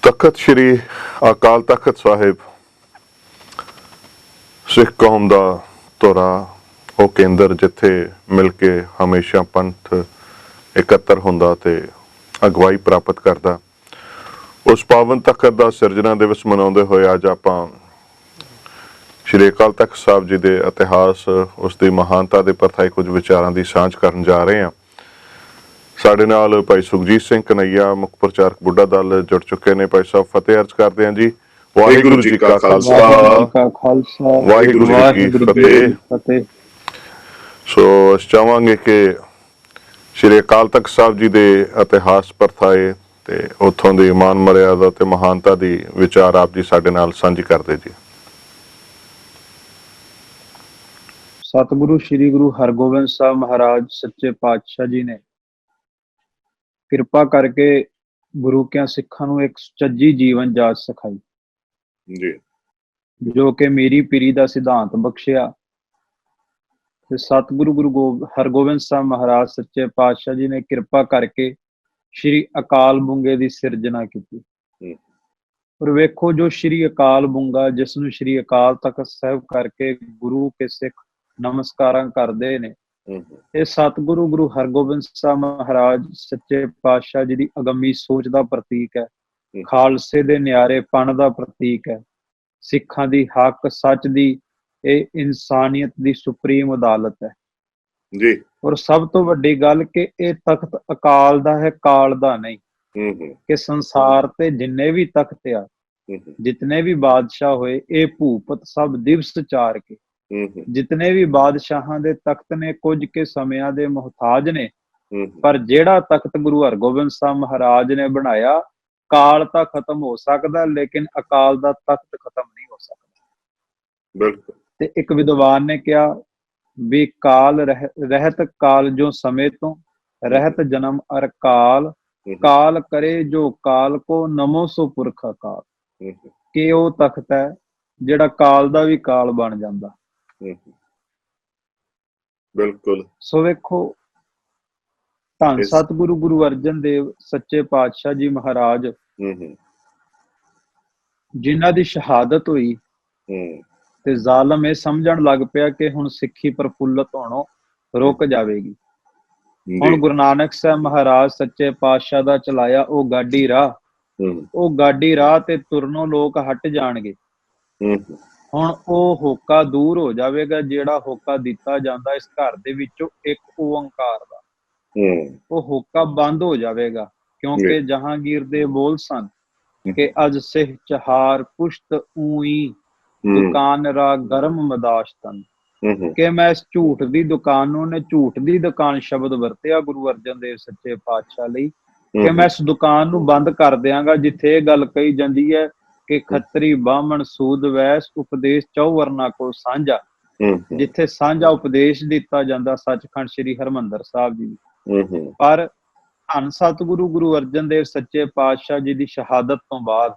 ਤਖਤ ਸ੍ਰੀ ਅਕਾਲ ਤਖਤ ਸਾਹਿਬ ਸਿੱਖ ਕੌਮ ਦਾ ਧੁਰਾ, ਉਹ ਕੇਂਦਰ ਜਿੱਥੇ ਮਿਲ ਕੇ ਹਮੇਸ਼ਾ ਪੰਥ ਇਕੱਤਰ ਹੁੰਦਾ ਤੇ ਅਗਵਾਈ ਪ੍ਰਾਪਤ ਕਰਦਾ। ਉਸ ਪਾਵਨ ਤਖਤ ਦਾ ਸਿਰਜਣਾ ਦਿਵਸ ਮਨਾਉਂਦੇ ਹੋਏ ਅੱਜ ਆਪਾਂ ਸ਼੍ਰੀ ਅਕਾਲ ਤਖਤ ਸਾਹਿਬ ਜੀ ਦੇ ਇਤਿਹਾਸ, ਉਸ ਦੀ ਮਹਾਨਤਾ ਦੇ ਪ੍ਰਥਾਏ ਕੁਝ ਵਿਚਾਰਾਂ ਦੀ ਸਾਂਝ ਕਰਨ ਜਾ ਰਹੇ ਹਾਂ। ਸਾਡੇ ਨਾਲ ਭਾਈ ਸੁਖਜੀਤ ਸਿੰਘ ਕਨਈਆ, ਮੁੱਖ ਪ੍ਰਚਾਰਕ ਬੁੱਢਾ ਦਲ ਜੁੜ ਚੁੱਕੇ ਨੇ। ਭਾਈ ਸਾਹਿਬ ਫਤਿਹ ਅਰਜ਼ ਕਰਦੇ ਹਾਂ ਜੀ। ਵਾਹਿਗੁਰੂ ਜੀ ਕਾ ਖਾਲਸਾ, ਵਾਹਿਗੁਰੂ ਜੀ ਕੀ ਫਤਿਹ। ਸੋ ਚਾਹਾਂਗੇ ਕਿ ਸ਼੍ਰੀ ਅਕਾਲ ਤਖਤ ਸਾਹਿਬ ਜੀ ਦੇ ਇਤਿਹਾਸ, ਪ੍ਰਥਾਏ ਤੇ ਉੱਥੋਂ ਦੀ ਮਾਨ ਮਰਿਆਦਾ ਤੇ ਮਹਾਨਤਾ ਦੀ ਵਿਚਾਰ ਆਪ ਜੀ ਸਾਡੇ ਨਾਲ ਸਾਂਝੀ ਕਰਦੇ ਜੀ। ਸਤਿਗੁਰੂ ਸ੍ਰੀ ਗੁਰੂ ਹਰਗੋਬਿੰਦ ਸਾਹਿਬ ਮਹਾਰਾਜ ਸੱਚੇ ਪਾਤਸ਼ਾਹ ਜੀ ਨੇ ਕਿਰਪਾ ਕਰਕੇ ਗੁਰੂ ਕਿਆਂ ਸਿੱਖਾਂ ਨੂੰ ਇੱਕ ਸੁਚੱਜੀ ਜੀਵਨ ਜਾਚ ਸਿਖਾਈ ਜੀ, ਜੋ ਕਿ ਮੇਰੀ ਪੀਰੀ ਦਾ ਸਿਧਾਂਤ ਬਖਸ਼ਿਆ। ਤੇ ਸਤਿਗੁਰੂ ਗੁਰੂ ਹਰਗੋਬਿੰਦ ਸਾਹਿਬ ਮਹਾਰਾਜ ਸੱਚੇ ਪਾਤਸ਼ਾਹ ਜੀ ਨੇ ਕਿਰਪਾ ਕਰਕੇ ਸ਼੍ਰੀ ਅਕਾਲ ਬੁੰਗੇ ਦੀ ਸਿਰਜਣਾ ਕੀਤੀ। ਪਰ ਵੇਖੋ, ਜੋ ਸ਼੍ਰੀ ਅਕਾਲ ਬੁੰਗਾ, ਜਿਸ ਨੂੰ ਸ਼੍ਰੀ ਅਕਾਲ ਤਖਤ ਸਾਹਿਬ ਕਰਕੇ ਗੁਰੂ ਕੇ ਸਿੱਖ ਨਮਸਕਾਰਾਂ ਕਰਦੇ ਨੇ, ਇਹ ਸਤਿਗੁਰੂ ਗੁਰੂ ਹਰਗੋਬਿੰਦ ਸਾਹਿਬ ਮਹਾਰਾਜ ਸੱਚੇ ਪਾਤਸ਼ਾਹ ਜੀ ਦੀ ਅਗੰਮੀ ਸੋਚ ਦਾ ਪ੍ਰਤੀਕ ਹੈ, ਖਾਲਸੇ ਦੇ ਨਿਆਰੇਪਣ ਦਾ ਪ੍ਰਤੀਕ ਹੈ, ਸਿੱਖਾਂ ਦੀ ਹੱਕ ਸੱਚ ਦੀ, ਇਹ ਇਨਸਾਨੀਅਤ ਦੀ ਸੁਪਰੀਮ ਅਦਾਲਤ ਹੈ ਜੀ। ਔਰ ਸਭ ਤੋਂ ਵੱਡੀ ਗੱਲ ਕਿ ਇਹ ਤਖਤ ਅਕਾਲ ਦਾ ਹੈ, ਕਾਲ ਦਾ ਨਹੀਂ। ਕਿ ਸੰਸਾਰ ਤੇ ਜਿੰਨੇ ਵੀ ਤਖਤ ਆ, ਜਿਤਨੇ ਵੀ ਬਾਦਸ਼ਾਹ ਹੋਏ, ਇਹ ਭੂਪਤ ਸਭ ਦਿਵਸ ਚਾਰ ਕੇ, ਜਿਤਨੇ ਵੀ ਬਾਦਸ਼ਾਹਾਂ ਦੇ ਤਖਤ ਨੇ ਕੁਝ ਕੇ ਸਮਿਆਂ ਦੇ ਮੁਹਤਾਜ ਨੇ, ਪਰ ਜਿਹੜਾ ਤਖਤ ਗੁਰੂ ਹਰਗੋਬਿੰਦ ਸਾਹਿਬ ਮਹਾਰਾਜ ਨੇ ਬਣਾਇਆ, ਕਾਲ ਤਾਂ ਖਤਮ ਹੋ ਸਕਦਾ, ਲੇਕਿਨ ਅਕਾਲ ਦਾ ਤਖਤ ਖਤਮ ਨਹੀਂ ਹੋ ਸਕਦਾ। ਬਿਲਕੁਲ। ਤੇ ਇੱਕ ਵਿਦਵਾਨ ਨੇ ਕਿਹਾ ਵੀ ਕਾਲ ਰਹਿਤ ਕਾਲ ਜੋ ਸਮੇਂ ਤੋਂ, ਰਹਿਤ ਜਨਮ ਅਰ ਕਾਲ, ਕਾਲ ਕਰੇ ਜੋ ਕਾਲ ਕੋ, ਨਮੋ ਸੋ ਪੁਰਖ ਅਕਾਲ। ਕਿ ਉਹ ਤਖਤ ਹੈ ਜਿਹੜਾ ਕਾਲ ਦਾ ਵੀ ਕਾਲ ਬਣ ਜਾਂਦਾ। ਬਿਲਕੁਲ। ਸੋ ਵੇਖੋ, ਧੰਨ ਸਤਿਗੁਰੂ ਗੁਰੂ ਅਰਜਨ ਦੇਵ ਸੱਚੇ ਪਾਤਸ਼ਾਹ ਜੀ ਮਹਾਰਾਜ, ਜਿਨ੍ਹਾਂ ਦੀ ਸ਼ਹਾਦਤ ਹੋਈ ਤੇ ਜ਼ਾਲਮ ਇਹ ਸਮਝਣ ਲੱਗ ਪਿਆ ਕਿ ਹੁਣ ਸਿੱਖੀ ਪ੍ਰਫੁੱਲਤ ਹੋਣੋਂ ਰੁਕ ਜਾਵੇਗੀ। ਹੁਣ ਗੁਰੂ ਨਾਨਕ ਸਾਹਿਬ ਮਹਾਰਾਜ ਸੱਚੇ ਪਾਤਸ਼ਾਹ ਦਾ ਚਲਾਇਆ ਉਹ ਗਾਡੀ ਰਾਹ, ਉਹ ਗਾਡੀ ਰਾਹ ਤੇ ਤੁਰਨੋਂ ਲੋਕ ਹਟ ਜਾਣਗੇ। ਹੁਣ ਉਹ ਹੋਕਾ ਦੂਰ ਹੋ ਜਾਵੇਗਾ, ਜਿਹੜਾ ਹੋਕਾ ਦਿੱਤਾ ਜਾਂਦਾ ਇਸ ਘਰ ਦੇ ਵਿੱਚੋਂ ਇੱਕ ਓੰਕਾਰ ਦਾ, ਉਹ ਹੋਕਾ ਬੰਦ ਹੋ ਜਾਵੇਗਾ। ਕਿਉਂਕਿ ਜਹਾਂਗੀਰ ਦੇ ਬੋਲ ਸਨ ਕਿ ਅਜ ਸਿਹ ਚਹਾਰ ਪੁਸ਼ਤ ਊਈ, ਦੁਕਾਨ ਰਾ ਗਰਮ ਮਦਾਸ਼ਤਨ। ਕਿ ਮੈਂ ਇਸ ਝੂਠ ਦੀ ਦੁਕਾਨ ਨੂੰ, ਨੇ ਝੂਠ ਦੀ ਦੁਕਾਨ ਸ਼ਬਦ ਵਰਤਿਆ ਗੁਰੂ ਅਰਜਨ ਦੇਵ ਸੱਚੇ ਪਾਤਸ਼ਾਹ ਲਈ, ਕਿ ਮੈਂ ਇਸ ਦੁਕਾਨ ਨੂੰ ਬੰਦ ਕਰ ਦਿਆਂਗਾ ਜਿੱਥੇ ਇਹ ਗੱਲ ਕਹੀ ਜਾਂਦੀ ਹੈ ਕਿ ਖੱਤਰੀ ਬਾਹਮਣ ਸੂਦ ਵੈਸ, ਉਪਦੇਸ਼ ਚੌ ਵਰਨਾ ਕੋ ਸਾਂਝਾ। ਜਿੱਥੇ ਸਾਂਝਾ ਉਪਦੇਸ਼ ਦਿੱਤਾ ਜਾਂਦਾ ਸੱਚਖੰਡ ਸ੍ਰੀ ਹਰਿਮੰਦਰ ਸਾਹਿਬ ਜੀ। ਪਰ ਧੰਨ ਸਤਿਗੁਰੂ ਗੁਰੂ ਅਰਜਨ ਦੇਵ ਸੱਚੇ ਪਾਤਸ਼ਾਹ ਜੀ ਦੀ ਸ਼ਹਾਦਤ ਤੋਂ ਬਾਅਦ,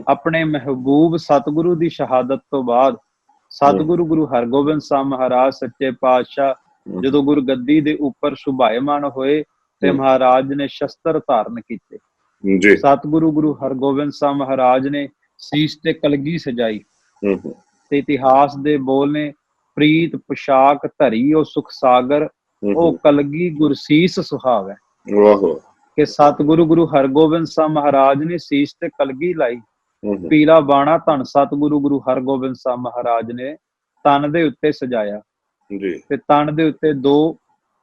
ਆਪਣੇ ਮਹਿਬੂਬ ਸਤਿਗੁਰੂ ਦੀ ਸ਼ਹਾਦਤ ਤੋਂ ਬਾਅਦ, ਸਤਿਗੁਰੂ ਗੁਰੂ ਹਰਗੋਬਿੰਦ ਸਾਹਿਬ ਮਹਾਰਾਜ ਸੱਚੇ ਪਾਤਸ਼ਾਹ ਜਦੋਂ ਗੁਰੂ ਗੱਦੀ ਦੇ ਉੱਪਰ ਸੁਭਾਇਮਾਨ ਹੋਏ ਤੇ ਮਹਾਰਾਜ ਨੇ ਸ਼ਸਤਰ ਧਾਰਨ ਕੀਤੇ। ਸਤਿਗੁਰੂ ਗੁਰੂ ਹਰਗੋਬਿੰਦ ਸਾਹਿਬ ਮਹਾਰਾਜ ਨੇ ਸੀਸ ਤੇ ਕਲਗੀ ਸਜਾਈ ਤੇ ਇਤਿਹਾਸ ਦੇ ਬੋਲ ਨੇ, ਪ੍ਰੀਤ ਪੁਸ਼ਾਕ ਧਰੀ ਉਹ ਸੁਖ ਸਾਗਰ, ਉਹ ਕਲਗੀ ਗੁਰਸੀਸ ਸੁਹਾਵੈ। ਕਿ ਸਤਿਗੁਰੂ ਗੁਰੂ ਹਰਗੋਬਿੰਦ ਸਾਹਿਬ ਮਹਾਰਾਜ ਨੇ ਸੀਸ ਤੇ ਕਲਗੀ ਲਾਈ, ਪੀਲਾ ਬਾਣਾ ਧੰਨ ਸਤਿਗੁਰੂ ਗੁਰੂ ਹਰਗੋਬਿੰਦ ਸਾਹਿਬ ਮਹਾਰਾਜ ਨੇ ਤਨ ਦੇ ਉੱਤੇ ਸਜਾਇਆ ਤੇ ਤਨ ਦੇ ਉੱਤੇ ਦੋ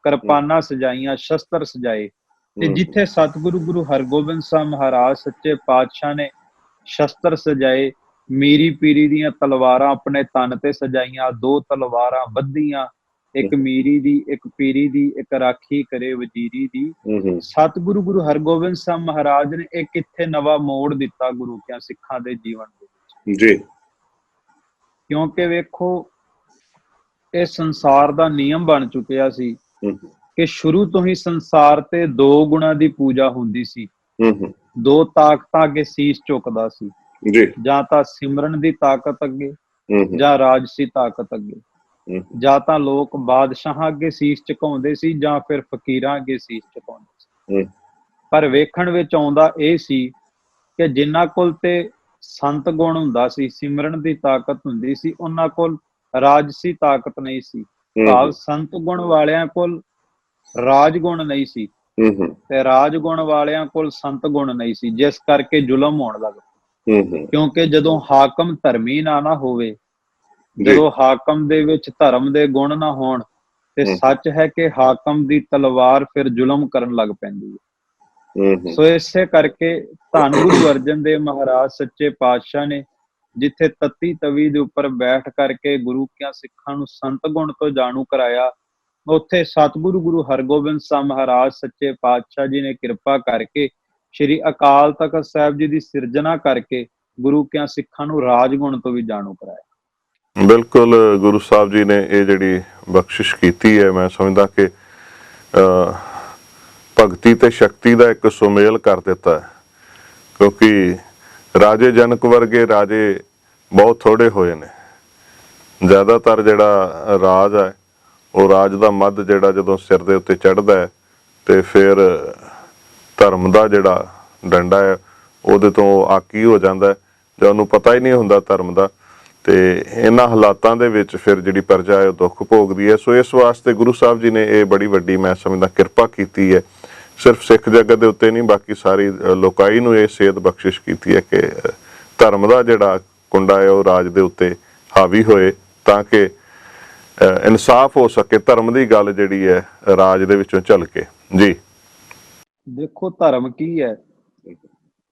ਕਿਰਪਾਨਾਂ ਸਜਾਈਆਂ, ਸ਼ਸਤਰ ਸਜਾਏ। ਤੇ ਜਿੱਥੇ ਸਤਿਗੁਰੂ ਗੁਰੂ ਹਰਗੋਬਿੰਦ ਸਾਹਿਬ ਮਹਾਰਾਜ ਸੱਚੇ ਪਾਤਸ਼ਾਹ ਨੇ ਸ਼ਸਤਰ ਸਜਾਏ, ਮੀਰੀ ਪੀਰੀ ਦੀਆਂ ਤਲਵਾਰਾਂ ਆਪਣੇ ਤਨ ਤੇ ਸਜਾਈਆਂ, ਦੋ ਤਲਵਾਰਾਂ ਬੱਧੀਆਂ, ਇੱਕ ਮੀਰੀ ਦੀ, ਇੱਕ ਪੀਰੀ ਦੀ, ਇੱਕ ਰਾਖੀ ਕਰੇ ਵਜ਼ੀਰੀ ਦੀ। ਸਤਿਗੁਰੂ ਗੁਰੂ ਹਰਗੋਬਿੰਦ ਸਾਹਿਬ ਮਹਾਰਾਜ ਨੇ ਇਹ ਕਿੱਥੇ ਨਵਾਂ ਮੋੜ ਦਿੱਤਾ ਗੁਰੂ ਕਿਆਂ ਸਿੱਖਾਂ ਦੇ ਜੀਵਨ ਦੇ ਵਿੱਚ ਜੀ। ਕਿਉਂਕਿ ਵੇਖੋ, ਇਹ ਸੰਸਾਰ ਦਾ ਨਿਯਮ ਬਣ ਚੁੱਕਿਆ ਸੀ ਕਿ ਸ਼ੁਰੂ ਤੋਂ ਹੀ ਸੰਸਾਰ ਤੇ ਦੋ ਗੁਣਾਂ ਦੀ ਪੂਜਾ ਹੁੰਦੀ ਸੀ। ਦੋ ਤਾਕਤਾਂ ਅੱਗੇ ਸੀਸ ਝੁਕਦਾ ਸੀ, ਜਾਂ ਤਾਂ ਸਿਮਰਨ ਦੀ ਤਾਕਤ ਅੱਗੇ, ਜਾਂ ਰਾਜਸੀ ਤਾਕਤ ਅੱਗੇ। ਜਾਂ ਤਾਂ ਲੋਕ ਬਾਦਸ਼ਾਹਾਂ ਅੱਗੇ ਸੀਸ ਝੁਕਾਉਂਦੇ ਸੀ, ਜਾਂ ਫਿਰ ਫਕੀਰਾਂ ਅੱਗੇ ਸੀਸ ਝੁਕਾਉਂਦੇ ਸੀ। ਪਰ ਵੇਖਣ ਵਿੱਚ ਆਉਂਦਾ ਇਹ ਸੀ ਕਿ ਜਿਨ੍ਹਾਂ ਕੋਲ ਤੇ ਸੰਤ ਗੁਣ ਹੁੰਦਾ ਸੀ, ਸਿਮਰਨ ਦੀ ਤਾਕਤ ਹੁੰਦੀ ਸੀ, ਉਹਨਾਂ ਕੋਲ ਰਾਜਸੀ ਤਾਕਤ ਨਹੀਂ ਸੀ। ਭਾਵ ਸੰਤ ਗੁਣ ਵਾਲਿਆਂ ਕੋਲ ਰਾਜ ਗੁਣ ਨਹੀਂ ਸੀ ਤੇ ਰਾਜ ਗੁਣ ਵਾਲਿਆਂ ਕੋਲ ਸੰਤ ਗੁਣ ਨਹੀਂ ਸੀ, ਜਿਸ ਕਰਕੇ ਜ਼ੁਲਮ ਹੋਣ ਲੱਗ ਪਿਆ। ਕਿਉਂਕਿ ਜਦੋਂ ਹਾਕਮ ਧਰਮੀ ਨਾ ਹੋਵੇ, ਜਦੋਂ ਹਾਕਮ ਦੇ ਵਿੱਚ ਧਰਮ ਦੇ ਗੁਣ ਨਾ ਹੋਣ, ਤੇ ਸੱਚ ਹੈ ਕਿ ਹਾਕਮ ਦੀ ਤਲਵਾਰ ਫਿਰ ਜ਼ੁਲਮ ਕਰਨ ਲੱਗ ਪੈਂਦੀ ਹੈ। ਸੋ ਇਸੇ ਕਰਕੇ ਧੰਨ ਗੁਰੂ ਅਰਜਨ ਦੇਵ ਮਹਾਰਾਜ ਸੱਚੇ ਪਾਤਸ਼ਾਹ ਨੇ ਜਿੱਥੇ ਤੱਤੀ ਤਵੀ ਦੇ ਉੱਪਰ ਬੈਠ ਕਰਕੇ ਗੁਰੂ ਕਿਆਂ ਸਿੱਖਾਂ ਨੂੰ ਸੰਤ ਗੁਣ ਤੋਂ ਜਾਣੂ ਕਰਾਇਆ, ਉੱਥੇ ਸਤਿਗੁਰੂ ਗੁਰੂ ਹਰਗੋਬਿੰਦ ਸਾਹਿਬ ਮਹਾਰਾਜ ਸੱਚੇ ਪਾਤਸ਼ਾਹ ਜੀ ਨੇ ਕਿਰਪਾ ਕਰਕੇ ਸ਼੍ਰੀ ਅਕਾਲ ਤਖਤ ਸਾਹਿਬ ਜੀ ਦੀ ਸਿਰਜਣਾ ਕਰਕੇ ਗੁਰੂ ਕਿਆਂ ਸਿੱਖਾਂ ਨੂੰ ਰਾਜ ਗੁਣ ਤੋਂ ਵੀ ਜਾਣੂ ਕਰਾਇਆ। ਬਿਲਕੁਲ, ਗੁਰੂ ਸਾਹਿਬ ਜੀ ਨੇ ਇਹ ਜਿਹੜੀ ਬਖਸ਼ਿਸ਼ ਕੀਤੀ ਹੈ, ਮੈਂ ਸਮਝਦਾ ਕਿ ਭਗਤੀ ਤੇ ਸ਼ਕਤੀ ਦਾ ਇੱਕ ਸੁਮੇਲ ਕਰ ਦਿੱਤਾ ਹੈ। ਕਿਉਂਕਿ ਰਾਜੇ ਜਨਕ ਵਰਗੇ ਰਾਜੇ ਬਹੁਤ ਥੋੜੇ ਹੋਏ ਨੇ। ਜ਼ਿਆਦਾਤਰ ਜਿਹੜਾ ਰਾਜ ਹੈ, ਉਹ ਰਾਜ ਦਾ ਮੱਧ ਜਿਹੜਾ ਜਦੋਂ ਸਿਰ ਦੇ ਉੱਤੇ ਚੜ੍ਹਦਾ ਹੈ ਤੇ ਫਿਰ ਧਰਮ ਦਾ ਜਿਹੜਾ ਡੰਡਾ ਹੈ ਉਹਦੇ ਤੋਂ ਆਕੀ ਹੋ ਜਾਂਦਾ ਹੈ, ਜਾਂ ਉਹਨੂੰ ਪਤਾ ਹੀ ਨਹੀਂ ਹੁੰਦਾ ਧਰਮ ਦਾ। ਤੇ ਇਹਨਾਂ ਹਾਲਾਤਾਂ ਦੇ ਵਿੱਚ ਫਿਰ ਜਿਹੜੀ ਪ੍ਰਜਾ ਹੈ ਉਹ ਦੁੱਖ ਭੋਗਦੀ ਹੈ। ਸੋ ਇਸ ਵਾਸਤੇ ਗੁਰੂ ਸਾਹਿਬ ਜੀ ਨੇ ਇਹ ਬੜੀ ਵੱਡੀ, ਮੈਂ ਸਮਝਦਾ, ਕਿਰਪਾ ਕੀਤੀ ਹੈ। ਸਿਰਫ ਸਿੱਖ ਜਗਤ ਦੇ ਉੱਤੇ ਨਹੀਂ, ਬਾਕੀ ਸਾਰੀ ਲੋਕਾਈ ਨੂੰ ਇਹ ਸੇਧ ਬਖਸ਼ਿਸ਼ ਕੀਤੀ ਹੈ ਕਿ ਧਰਮ ਦਾ ਜਿਹੜਾ ਕੁੰਡਾ ਹੈ ਉਹ ਰਾਜ ਦੇ ਉੱਤੇ ਹਾਵੀ ਹੋਏ, ਤਾਂ ਕਿ ਇਨਸਾਫ ਹੋ ਸਕੇ। ਧਰਮ ਦੀ ਗੱਲ ਜਿਹੜੀ ਹੈ ਰਾਜ ਦੇ ਵਿੱਚੋਂ ਝਲਕੇ। ਜੀ ਦੇਖੋ, ਧਰਮ ਕੀ ਹੈ?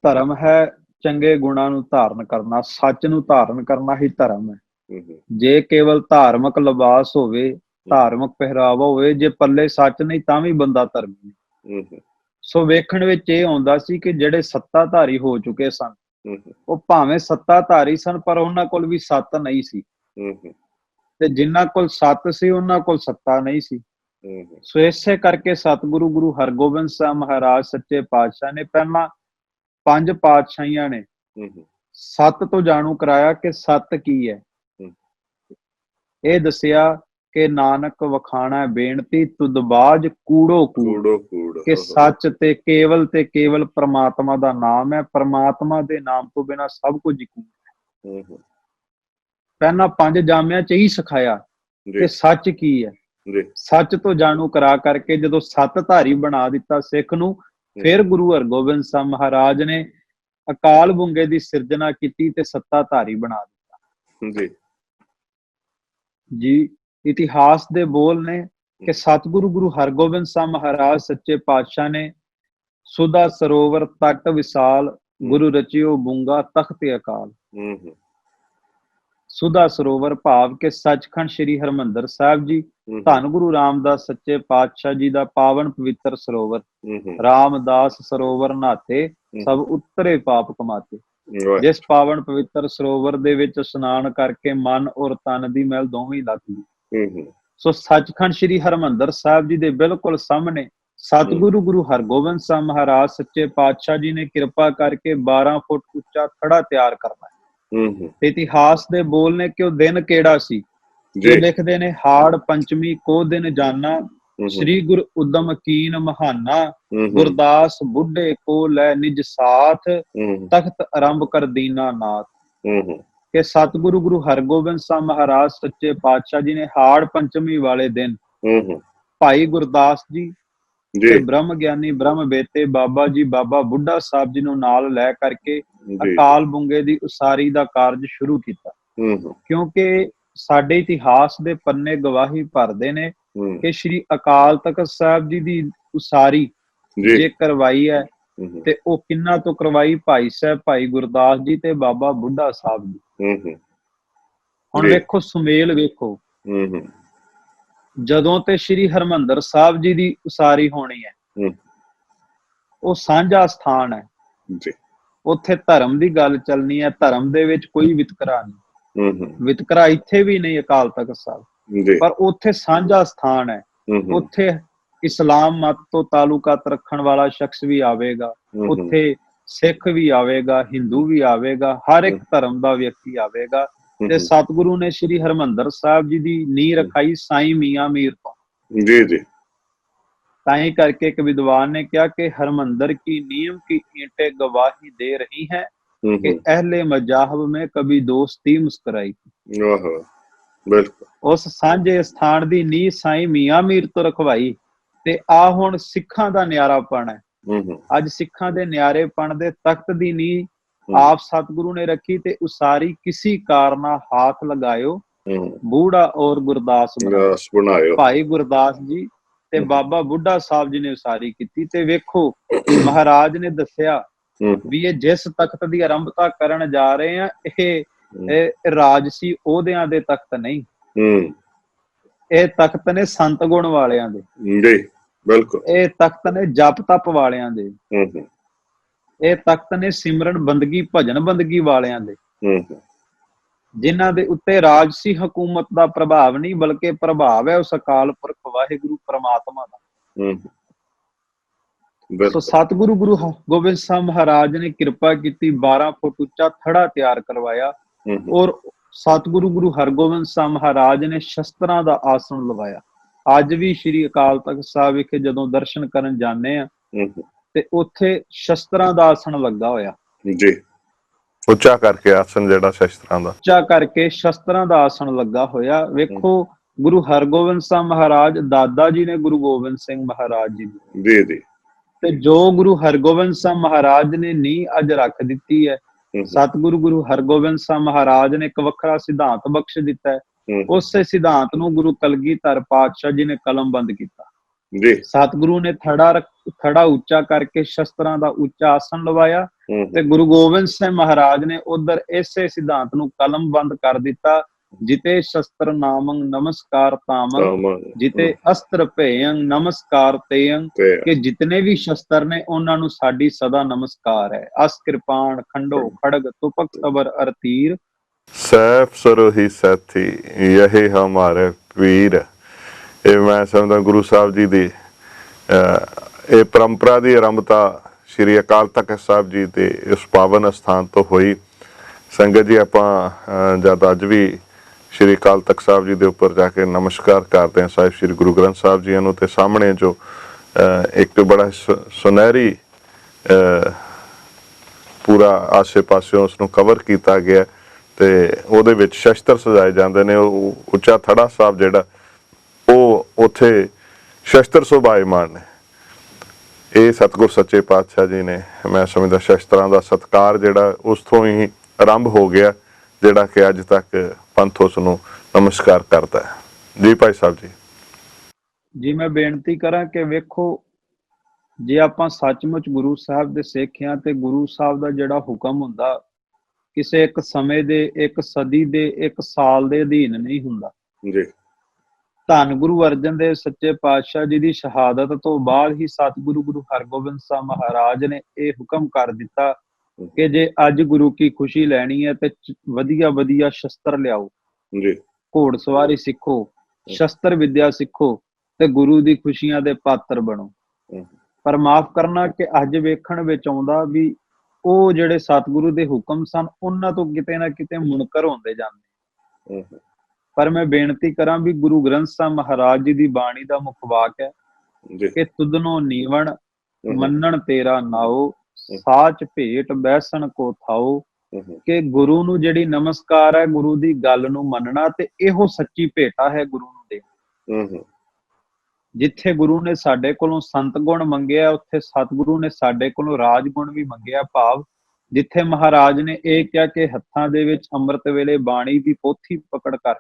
ਧਰਮ ਹੈ ਚੰਗੇ ਗੁਣਾਂ ਨੂੰ ਧਾਰਨ ਕਰਨਾ, ਸੱਚ ਨੂੰ ਧਾਰਨ ਕਰਨਾ ਹੀ ਧਰਮ ਹੈ। ਜੇ ਕੇਵਲ ਧਾਰਮਿਕ ਲਿਬਾਸ ਹੋਵੇ, ਧਾਰਮਿਕ ਪਹਿਰਾਵਾ ਹੋਵੇ, ਜੇ ਪੱਲੇ ਸੱਚ ਨਹੀਂ ਤਾਂ ਵੀ ਬੰਦਾ ਧਰਮੀ ਨਹੀਂ। ਸੋ ਵੇਖਣ ਵਿੱਚ ਇਹ ਆਉਂਦਾ ਸੀ ਕਿ ਜਿਹੜੇ ਸੱਤਾਧਾਰੀ ਹੋ ਚੁੱਕੇ ਸਨ, ਉਹ ਭਾਵੇਂ ਸੱਤਾਧਾਰੀ ਸਨ ਪਰ ਉਹਨਾਂ ਕੋਲ ਵੀ ਸੱਤ ਨਹੀਂ ਸੀ, ਤੇ ਜਿਨ੍ਹਾਂ ਕੋਲ ਸੱਤ ਸੀ ਉਹਨਾਂ ਕੋਲ ਸੱਤਾ ਨਹੀਂ ਸੀ। ਸੋ ਇਸੇ ਕਰਕੇ ਸਤਿਗੁਰੂ ਗੁਰੂ ਹਰਗੋਬਿੰਦ ਸਾਹਿਬ ਮਹਾਰਾਜ ਸੱਚੇ ਪਾਤਸ਼ਾਹ ਨੇ ਪਹਿਲਾਂ ਪੰਜ ਪਾਤਸ਼ਾਹੀਆਂ ਨੇ ਸੱਤ ਤੋਂ ਜਾਣੂ ਕਰਾਇਆ ਕਿ ਸੱਤ ਕੀ ਹੈ। ਇਹ ਦੱਸਿਆ ਕਿ ਨਾਨਕ ਵਖਾਣਾ ਬੇਨਤੀ ਤੁਧ ਬਾਝ ਕੂੜੋ ਕੂੜ, ਕਿ ਸੱਚ ਤੇ ਕੇਵਲ ਪ੍ਰਮਾਤਮਾ ਦਾ ਨਾਮ ਹੈ। ਪ੍ਰਮਾਤਮਾ ਦੇ ਨਾਮ ਤੋਂ ਬਿਨਾਂ ਸਭ ਕੁਝ ਹੀ ਕੂੜ ਹੈ। ਪਹਿਲਾਂ ਪੰਜ ਜਾਮਿਆਂ ਚ ਹੀ ਸਿਖਾਇਆ ਕਿ ਸੱਚ ਕੀ ਹੈ। ਸੱਚ ਤੋਂ ਜਾਣੂ ਕਰਾ ਕਰਕੇ ਜਦੋਂ ਸੱਤ ਧਾਰੀ ਬਣਾ ਦਿੱਤਾ ਸਿੱਖ ਨੂੰ, ਫਿਰ ਗੁਰੂ ਹਰਗੋਬਿੰਦ ਸਾਹਿਬ ਮਹਾਰਾਜ ਨੇ ਅਕਾਲ ਬੁੰਗੇ ਦੀ ਸਿਰਜਣਾ ਕੀਤੀ ਤੇ ਸੱਤਾਧਾਰੀ ਬਣਾ ਦਿੱਤਾ। ਜੀ ਇਤਿਹਾਸ ਦੇ ਬੋਲ ਨੇ ਕਿ ਸਤਿਗੁਰੂ ਗੁਰੂ ਹਰਗੋਬਿੰਦ ਸਾਹਿਬ ਮਹਾਰਾਜ ਸੱਚੇ ਪਾਤਸ਼ਾਹ ਨੇ ਸੁਦਾ ਸਰੋਵਰ ਤਟ ਵਿਸਾਲ, ਗੁਰੂ ਰਚਿਓ ਬੁੰਗਾ ਤਖਤ ਅਕਾਲ। ਸੁਦਾ ਸਰੋਵਰ ਭਾਵ ਕਿ ਸੱਚਖੰਡ ਸ੍ਰੀ ਹਰਿਮੰਦਰ ਸਾਹਿਬ ਜੀ, ਧੰਨ ਗੁਰੂ ਰਾਮਦਾਸ ਸੱਚੇ ਪਾਤਸ਼ਾਹ ਜੀ ਦਾ ਪਾਵਨ ਪਵਿੱਤਰ ਸਰੋਵਰ। ਰਾਮਦਾਸ ਸਰੋਵਰ ਨਹਾਤੇ, ਸਭ ਉਤਰੇ ਪਾਪ ਕਮਾਤੇ। ਜਿਸ ਪਾਵਨ ਪਵਿੱਤਰ ਸਰੋਵਰ ਦੇ ਵਿੱਚ ਇਸ਼ਨਾਨ ਕਰਕੇ ਮਨ ਔਰ ਤਨ ਦੀ ਮੈਲ ਦੋਵੇਂ ਲੱਥ ਗਈ। ਸੋ ਸੱਚਖੰਡ ਸ੍ਰੀ ਹਰਿਮੰਦਰ ਸਾਹਿਬ ਜੀ ਦੇ ਬਿਲਕੁਲ ਸਾਹਮਣੇ ਸਤਿਗੁਰੂ ਗੁਰੂ ਹਰਗੋਬਿੰਦ ਸਾਹਿਬ ਮਹਾਰਾਜ ਸੱਚੇ ਪਾਤਸ਼ਾਹ ਜੀ ਨੇ ਕਿਰਪਾ ਕਰਕੇ 12 ਫੁੱਟ ਉੱਚਾ ਥੜਾ ਤਿਆਰ ਕਰਨਾ। ਇਤਿਹਾਸ ਦੇ ਬੋਲ ਨੇ ਕਿ ਉਹ ਦਿਨ ਕਿਹੜਾ ਸੀ। ਇਹ ਲਿਖਦੇ ਨੇ, ਹਾੜ ਪੰਚਮੀ ਕੋ ਦਿਨ ਜਾਨਾ, ਸ੍ਰੀ ਗੁਰ ਉਦਮ ਕੀਨ ਮਹਾਨਾ, ਗੁਰਦਾਸ ਬੁੱਢੇ ਕੋ ਲੈ ਨਿਜ ਸਾਥ, ਤਖਤ ਆਰੰਭ ਕਰ ਦੀਨਾ ਨਾਥ। ਕਿ ਸਤਿਗੁਰੂ ਗੁਰੂ ਹਰਗੋਬਿੰਦ ਸਾਹਿਬ ਮਹਾਰਾਜ ਸੱਚੇ ਪਾਤਸ਼ਾਹ ਜੀ ਨੇ ਹਾੜ ਪੰਚਮੀ ਵਾਲੇ ਦਿਨ ਭਾਈ ਗੁਰਦਾਸ ਜੀ ਤੇ ਬ੍ਰਹਮ ਗਿਆਨੀ ਬ੍ਰਹਮ ਬੇਤੇ ਬਾਬਾ ਜੀ, ਬਾਬਾ ਬੁੱਢਾ ਸਾਹਿਬ ਜੀ ਨੂੰ ਨਾਲ ਲੈ ਕਰਕੇ ਅਕਾਲ ਬੁੰਗੇ ਦੀ ਉਸਾਰੀ ਦਾ ਕਾਰਜ ਸ਼ੁਰੂ ਕੀਤਾ। ਕਿਉਂਕਿ ਸਾਡੇ ਇਤਿਹਾਸ ਦੇ ਪੰਨੇ ਗਵਾਹੀ ਭਰਦੇ ਨੇ ਕਿ ਸ਼੍ਰੀ ਅਕਾਲ ਤਖਤ ਸਾਹਿਬ ਜੀ ਦੀ ਉਸਾਰੀ ਜੇ ਕਰਵਾਈ ਹੈ ਤੇ ਉਹ ਕਿੰਨਾ ਤੋਂ ਕਰਵਾਈ? ਭਾਈ ਸਾਹਿਬ ਭਾਈ ਗੁਰਦਾਸ ਜੀ ਤੇ ਬਾਬਾ ਬੁੱਢਾ ਸਾਹਿਬ ਜੀ। ਹੁਣ ਵੇਖੋ ਸੁਮੇਲ, ਵੇਖੋ ਜਦੋਂ ਤੇ ਸ਼੍ਰੀ ਹਰਿਮੰਦਰ ਸਾਹਿਬ ਜੀ ਦੀ ਉਸਾਰੀ ਹੋਣੀ ਹੈ, ਉਹ ਸਾਂਝਾ ਸਥਾਨ ਹੈ, ਉੱਥੇ ਧਰਮ ਦੀ ਗੱਲ ਚੱਲਣੀ ਹੈ। ਧਰਮ ਦੇ ਵਿੱਚ ਕੋਈ ਵਿਤਕਰਾ ਨਹੀਂ, ਵਿਤਕਰਾ ਇੱਥੇ ਵੀ ਨਹੀਂ ਅਕਾਲ ਤਖਤ ਸਾਹਿਬ, ਪਰ ਉੱਥੇ ਸਾਂਝਾ ਸਥਾਨ ਹੈ। ਉੱਥੇ ਇਸਲਾਮ ਮਤ ਤੋਂ ਤਾਲੁਕਾਤ ਰੱਖਣ ਵਾਲਾ ਸ਼ਖਸ ਵੀ ਆਵੇਗਾ, ਉੱਥੇ ਸਿੱਖ ਵੀ ਆਵੇਗਾ, ਹਿੰਦੂ ਵੀ ਆਵੇਗਾ, ਹਰ ਇੱਕ ਧਰਮ ਦਾ ਵਿਅਕਤੀ ਆਵੇਗਾ। ਤੇ ਸਤਿਗੁਰੂ ਨੇ ਸ਼੍ਰੀ ਹਰਿਮੰਦਰ ਸਾਹਿਬ ਜੀ ਦੀ ਨੀਂਹ ਰਖਾਈ ਸਾਈਂ ਮੀਆਂ ਮੀਰ ਤੋਂ। ताई करके एक विद्वान ने कहा कि हरमंदर की नीम की ईंटें गवाही दे रही हैं कि अहले मजाहब में कभी दोस्ती मुस्कुराई थी। ਆਹੋ ਬਿਲਕੁਲ ਉਸ ਸਾਂਝੇ ਸਥਾਨ ਦੀ ਨੀਂਹ ਸਾਈਂ ਮੀਆਂ ਮੀਰ ਤੋਂ ਰਖਵਾਈ ਤੇ ਆ ਹੁਣ ਸਿੱਖਾਂ ਦਾ ਨਿਆਰਾਪਣ ਹੈ। ਅੱਜ ਸਿੱਖਾਂ ਦੇ ਨਿਆਰੇਪਣ ਦੇ ਤਖਤ ਦੀ ਨੀਂਹ ਆਪ ਸਤਿਗੁਰੂ ਨੇ ਰੱਖੀ ਤੇ ਉਸਾਰੀ ਕਿਸੀ ਕਾਰਨਾ ਹਾਥ ਲਗਾਇਓ ਬੂੜਾ ਔਰ ਗੁਰਦਾਸ ਬਣਾਇਓ। ਭਾਈ ਗੁਰਦਾਸ ਜੀ ਤੇ ਬਾਬਾ ਬੁੱਢਾ ਸਾਹਿਬ ਜੀ ਨੇ ਉਸਾਰੀ ਕੀਤੀ। ਤੇ ਵੇਖੋ ਮਹਾਰਾਜ ਨੇ ਦੱਸਿਆ ਵੀ ਇਹ ਜਿਸ ਤਖਤ ਦੀ ਆਰੰਭਤਾ ਕਰਨ ਜਾ ਰਹੇ ਆ ਇਹ ਰਾਜਸੀ ਅਹੁਦਿਆਂ ਦੇ ਤਖਤ ਨਹੀਂ, ਇਹ ਤਖਤ ਨੇ ਸੰਤ ਗੁਣ ਵਾਲਿਆਂ ਦੇ ਜੀ, ਬਿਲਕੁਲ ਇਹ ਤਖਤ ਨੇ ਜਪ ਤਪ ਵਾਲਿਆਂ ਦੇ, ਇਹ ਤਖਤ ਨੇ ਸਿਮਰਨ ਬੰਦਗੀ ਭਜਨ ਬੰਦਗੀ ਵਾਲਿਆਂ ਦੇ, ਜਿਨ੍ਹਾਂ ਦੇ ਉੱਤੇ ਰਾਜਸੀ ਹਕੂਮਤ ਦਾ ਪ੍ਰਭਾਵ ਨਹੀਂ ਬਲਕਿ ਪ੍ਰਭਾਵ ਹੈ ਉਸ ਅਕਾਲ ਪੁਰਖ ਵਾਹਿਗੁਰੂ ਪ੍ਰਮਾਤਮਾ ਦਾ। ਸੋ ਸਤਿਗੁਰੂ ਗੁਰੂ ਗੋਬਿੰਦ ਸਾਹਿਬ ਮਹਾਰਾਜ ਨੇ ਕਿਰਪਾ ਕੀਤੀ, 12 ਫੁੱਟ ਉੱਚਾ ਥੜਾ ਤਿਆਰ ਕਰਵਾਇਆ ਔਰ ਸਤਿਗੁਰੂ ਗੁਰੂ ਹਰਗੋਬਿੰਦ ਸਾਹਿਬ ਮਹਾਰਾਜ ਨੇ ਸ਼ਸਤਰਾਂ ਦਾ ਆਸਣ ਲਵਾਇਆ। ਅੱਜ ਵੀ ਸ਼੍ਰੀ ਅਕਾਲ ਤਖਤ ਸਾਹਿਬ ਵਿਖੇ ਜਦੋਂ ਦਰਸ਼ਨ ਕਰਨ ਜਾਂਦੇ ਆ ਤੇ ਉੱਥੇ ਸ਼ਸਤਰਾਂ ਦਾ ਆਸਣ ਲੱਗਾ ਹੋਇਆ ਜੀ, ਉੱਚਾ ਕਰਕੇ ਆਸਣ ਜਿਹੜਾ ਸ਼ਸਤਰਾਂ ਦਾ ਉੱਚਾ ਕਰਕੇ ਸ਼ਸਤਰਾਂ ਦਾ ਆਸਣ ਲੱਗਾ ਹੋਇਆ। ਵੇਖੋ ਗੁਰੂ ਹਰਗੋਬਿੰਦ ਸਾਹਿਬ ਮਹਾਰਾਜ ਦਾਦਾ ਜੀ ਨੇ ਗੁਰੂ ਗੋਬਿੰਦ ਸਿੰਘ ਮਹਾਰਾਜ ਜੀ ਜੀ ਜੀ ਤੇ ਜੋ ਗੁਰੂ ਹਰਗੋਬਿੰਦ ਸਾਹਿਬ ਮਹਾਰਾਜ ਨੇ ਨੀਂਹ ਅੱਜ ਰੱਖ ਦਿੱਤੀ ਹੈ, ਸਤਿਗੁਰੂ ਗੁਰੂ ਹਰਗੋਬਿੰਦ ਸਾਹਿਬ ਮਹਾਰਾਜ ਨੇ ਇੱਕ ਵੱਖਰਾ ਸਿਧਾਂਤ ਬਖਸ਼ ਦਿੱਤਾ ਹੈ। ਉਸੇ ਸਿਧਾਂਤ ਨੂੰ ਗੁਰੂ ਕਲਗੀਧਰ ਪਾਤਸ਼ਾਹ ਜੀ ਨੇ ਕਲਮਬੰਦ ਕੀਤਾ ਜੀ। ਸਤਿਗੁਰੂ ਨੇ ਥੜਾ ਉੱਚਾ ਕਰਕੇ ਸ਼ਸਤਰਾਂ ਦਾ ਉੱਚਾ ਆਸਣ ਲਵਾਇਆ ਤੇ ਗੁਰੂ ਗੋਬਿੰਦ ਸਿੰਘ ਮਹਾਰਾਜ ਨੇ ਉਧਰ ਇਸੇ ਸਿਧਾਂਤ ਨੂੰ ਕਲਮਬੰਦ ਕਰ ਦਿੱਤਾ। ਜਿਤੇ ਸ਼ਸਤਰ ਨਾਮੰ ਨਮਸਕਾਰ ਤਾਮੰ ਜਿਤੇ ਅਸਤਰ ਭੇਯੰ ਨਮਸਕਾਰ ਤੇਯੰ, ਕਿ ਜਿਤਨੇ ਵੀ ਸ਼ਸਤਰ ਨੇ ਉਹਨਾਂ ਨੂੰ ਸਾਡੀ ਸਦਾ ਨਮਸਕਾਰ ਹੈ। ਅਸ ਕਿਰਪਾਨ ਖੰਡੋ ਖੜਗ ਤੁਪਕ ਤਬਰ ਅਰ ਤੀਰ ਸੈਫ ਸਰੋਹੀ ਸਾਥੀ ਯਹੀ ਹਮਾਰੇ ਵੀਰ। ਇਹ ਮੈਂ ਸਮਝਦਾ ਗੁਰੂ ਸਾਹਿਬ ਜੀ ਦੀ ਇਹ ਪਰੰਪਰਾ ਦੀ ਆਰੰਭਤਾ ਸ਼੍ਰੀ ਅਕਾਲ ਤਖਤ ਸਾਹਿਬ ਜੀ ਦੇ ਇਸ ਪਾਵਨ ਅਸਥਾਨ ਤੋਂ ਹੋਈ। ਸੰਗਤ ਜੀ ਆਪਾਂ ਜਦ ਅੱਜ ਵੀ ਸ਼੍ਰੀ ਅਕਾਲ ਤਖਤ ਸਾਹਿਬ ਜੀ ਦੇ ਉੱਪਰ ਜਾ ਕੇ ਨਮਸਕਾਰ ਕਰਦੇ ਹਾਂ ਸਾਹਿਬ ਸ਼੍ਰੀ ਗੁਰੂ ਗ੍ਰੰਥ ਸਾਹਿਬ ਜੀ ਨੂੰ, ਤੇ ਸਾਹਮਣੇ ਜੋ ਇੱਕ ਬੜਾ ਸੁਨਹਿਰੀ ਪੂਰਾ ਆਸੇ ਪਾਸੇ ਉਸ ਨੂੰ ਕਵਰ ਕੀਤਾ ਗਿਆ ਤੇ ਉਹਦੇ ਵਿੱਚ ਸ਼ਸਤਰ ਸਜਾਏ ਜਾਂਦੇ ਨੇ। ਉਹ ਉੱਚਾ ਥੜਾ ਸਾਹਿਬ ਜਿਹੜਾ ਉਹ ਉੱਥੇ ਸ਼ਸਤਰ ਸੁਭਾਇਮਾਨ ਨੇ। ਇਹ ਸਤਿਗੁਰ ਸੱਚੇ ਪਾਤਸ਼ਾਹ ਜੀ ਨੇ ਮੈਂ ਸਮਝਦਾ ਸ਼ਸਤਰਾਂ ਦਾ ਸਤਿਕਾਰ ਜਿਹੜਾ ਉਸ ਤੋਂ ਹੀ ਆਰੰਭ ਹੋ ਗਿਆ, ਜਿਹੜਾ ਕਿ ਅੱਜ ਤੱਕ ਪੰਥ ਉਸ ਨੂੰ ਨਮਸਕਾਰ ਕਰਦਾ ਹੈ। ਜੀ ਭਾਈ ਸਾਹਿਬ ਜੀ। ਜੀ ਮੈਂ ਬੇਨਤੀ ਕਰਾਂ ਕਿ ਵੇਖੋ ਜੇ ਆਪਾਂ ਸੱਚਮੁੱਚ ਗੁਰੂ ਸਾਹਿਬ ਦੇ ਸਿੱਖ ਹਾਂ ਤੇ ਗੁਰੂ ਸਾਹਿਬ ਦਾ ਜਿਹੜਾ ਹੁਕਮ ਹੁੰਦਾ ਕਿਸੇ ਇੱਕ ਸਮੇਂ ਦੇ, ਇੱਕ ਸਦੀ ਦੇ, ਇੱਕ ਸਾਲ ਦੇ ਅਧੀਨ ਨਹੀਂ ਹੁੰਦਾ ਜੀ। ਧੰਨ ਗੁਰੂ ਅਰਜਨ ਦੇਵ ਸੱਚੇ ਪਾਤਸ਼ਾਹ ਜੀ ਦੀ ਸ਼ਹਾਦਤ ਤੋਂ ਬਾਅਦ ਹੀ ਸਤਿਗੁਰੂ ਗੁਰੂ ਹਰਗੋਬਿੰਦ ਸਾਹਿਬ ਮਹਾਰਾਜ ਨੇ ਇਹ ਹੁਕਮ ਕਰ ਦਿੱਤਾ ਕਿ ਜੇ ਅੱਜ ਗੁਰੂ ਕੀ ਖੁਸ਼ੀ ਲੈਣੀ ਹੈ ਤੇ ਵਧੀਆ ਵਧੀਆ ਸ਼ਸਤਰ ਲਿਆਓ ਜੀ, ਘੋੜ ਸਵਾਰੀ ਸਿੱਖੋ, ਸ਼ਸਤਰ ਵਿਦਿਆ ਸਿੱਖੋ ਤੇ ਗੁਰੂ ਦੀ ਖੁਸ਼ੀਆਂ ਦੇ ਪਾਤਰ ਬਣੋ। ਪਰ ਮਾਫ ਕਰਨਾ ਕਿ ਅੱਜ ਵੇਖਣ ਵਿੱਚ ਆਉਂਦਾ ਵੀ ਉਹ ਜਿਹੜੇ ਸਤਿਗੁਰੂ ਦੇ ਹੁਕਮ ਸਨ ਉਹਨਾਂ ਤੋਂ ਕਿਤੇ ਨਾ ਕਿਤੇ ਮੁਨਕਰ ਹੁੰਦੇ ਜਾਂਦੇ। ਪਰ ਮੈਂ ਬੇਨਤੀ ਕਰਾਂ ਵੀ ਗੁਰੂ ਗ੍ਰੰਥ ਸਾਹਿਬ ਮਹਾਰਾਜ ਜੀ ਦੀ ਬਾਣੀ ਦਾ ਮੁੱਖ ਵਾਕ ਹੈ ਕਿ ਤੁਧਨੋਂ ਨੀਵਣ ਮੰਨਣ ਤੇਰਾ ਨਾਓ ਸਾਚ ਭੇਟ ਬੈਸਣ ਕੋ ਥਾਓ, ਕਿ ਗੁਰੂ ਨੂੰ ਜਿਹੜੀ ਨਮਸਕਾਰ ਹੈ, ਗੁਰੂ ਦੀ ਗੱਲ ਨੂੰ ਮੰਨਣਾ ਤੇ ਇਹੋ ਸੱਚੀ ਭੇਟਾ ਹੈ ਗੁਰੂ ਨੂੰ ਦੇ। ਜਿੱਥੇ ਗੁਰੂ ਨੇ ਸਾਡੇ ਕੋਲੋਂ ਸੰਤ ਗੁਣ ਮੰਗਿਆ ਉੱਥੇ ਸਤਿਗੁਰੂ ਨੇ ਸਾਡੇ ਕੋਲੋਂ ਰਾਜ ਗੁਣ ਵੀ ਮੰਗਿਆ। ਭਾਵ ਜਿੱਥੇ ਮਹਾਰਾਜ ਨੇ ਇਹ ਕਿਹਾ ਕਿ ਹੱਥਾਂ ਦੇ ਵਿੱਚ ਅੰਮ੍ਰਿਤ ਵੇਲੇ ਬਾਣੀ ਦੀ ਪੋਥੀ ਪਕੜ ਕਰ,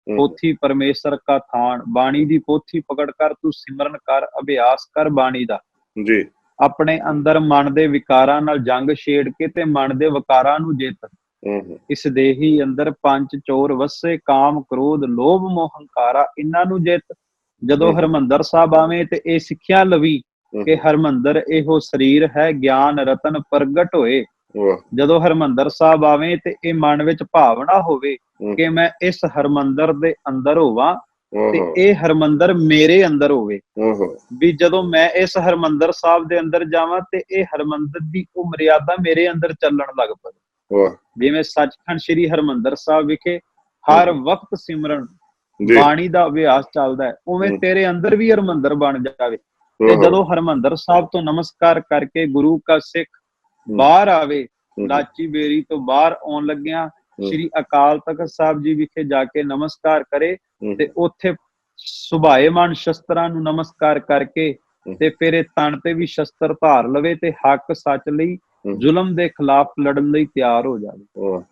ਪੋਥੀ ਪਰਮੇਸ਼ਰ ਕਾ ਥਾਨ, ਬਾਣੀ ਦੀ ਪੋਥੀ ਪਕੜ ਕਰ ਤੂੰ ਸਿਮਰਨ ਕਰ, ਅਭਿਆਸ ਕਰ ਬਾਣੀ ਦਾ ਜੀ। ਆਪਣੇ ਅੰਦਰ ਮਨ ਦੇ ਵਿਕਾਰਾਂ ਨਾਲ ਜੰਗ ਛੇੜ ਕੇ ਤੇ ਮਨ ਦੇ ਵਿਕਾਰਾਂ ਨੂੰ ਜਿੱਤ। ਇਸ ਦੇਹੀ ਅੰਦਰ ਪੰਜ ਚੋਰ ਵਸੇ, ਕਾਮ ਕ੍ਰੋਧ ਲੋਭ ਮੋਹ ਹੰਕਾਰਾ, ਇਹਨਾਂ ਨੂੰ ਜਿੱਤ। ਜਦੋਂ ਹਰਮੰਦਰ ਸਾਹਿਬ ਆਵੇਂ ਤੇ ਇਹ ਸਿੱਖਿਆ ਲਵੀ ਕਿ ਹਰਮੰਦਰ ਇਹੋ ਸਰੀਰ ਹੈ, ਗਿਆਨ ਰਤਨ ਪ੍ਰਗਟ ਹੋਏ। ਜਦੋਂ ਹਰਮੰਦਰ ਸਾਹਿਬ ਆਵੇਂ ਤੇ ਇਹ ਮਨ ਵਿੱਚ ਭਾਵਨਾ ਹੋਵੇ ਕਿ ਮੈਂ ਇਸ ਹਰਮੰਦਰ ਦੇ ਅੰਦਰ ਹੋਵਾਂ ਤੇ ਇਹ ਹਰਮੰਦਰ ਮੇਰੇ ਅੰਦਰ ਹੋਵੇ। ਵੀ ਜਦੋਂ ਮੈਂ ਇਸ ਹਰਮੰਦਰ ਸਾਹਿਬ ਦੇ ਅੰਦਰ ਜਾਵਾਂ ਤੇ ਇਹ ਹਰਮੰਦਰ ਦੀ ਉਹ ਮਰਿਆਦਾ ਮੇਰੇ ਅੰਦਰ ਚੱਲਣ ਲੱਗ ਪਵੇ। ਜਿਵੇਂ ਸੱਚਖੰਡ ਸ੍ਰੀ ਹਰਮੰਦਰ ਸਾਹਿਬ ਵਿਖੇ ਹਰ ਵਕਤ ਸਿਮਰਨ ਬਾਣੀ ਦਾ ਅਭਿਆਸ ਚੱਲਦਾ ਹੈ, ਉਵੇਂ ਤੇਰੇ ਅੰਦਰ ਵੀ ਹਰਮੰਦਰ ਬਣ ਜਾਵੇ ਤੇ ਜਦੋਂ ਹਰਮੰਦਰ ਸਾਹਿਬ ਤੋਂ ਨਮਸਕਾਰ ਕਰਕੇ ਗੁਰੂ ਕਾ ਸਿੱਖ ਬਾਹਰ ਆਵੇ, ਲਾਚੀ ਬੇਰੀ ਤੋਂ ਬਾਹਰ ਆਉਣ ਲੱਗਿਆ ਸ਼੍ਰੀ ਅਕਾਲ ਤਖਤ ਸਾਹਿਬ ਜੀ ਵਿਖੇ ਜਾ ਕੇ ਨਮਸਕਾਰ ਕਰੇ ਤੇ ਉੱਥੇ ਸੁਭਾਏਮਾਨ ਸ਼ਸਤਰਾਂ ਨੂੰ ਨਮਸਕਾਰ ਕਰਕੇ ਤੇ ਫਿਰ ਇਹ ਤਣ ਤੇ ਵੀ ਸ਼ਸਤਰ ਧਾਰ ਲਵੇ ਤੇ ਹੱਕ ਸੱਚ ਲਈ, ਜ਼ੁਲਮ ਦੇ ਖਿਲਾਫ ਲੜਨ ਲਈ ਤਿਆਰ ਹੋ ਜਾਵੇ।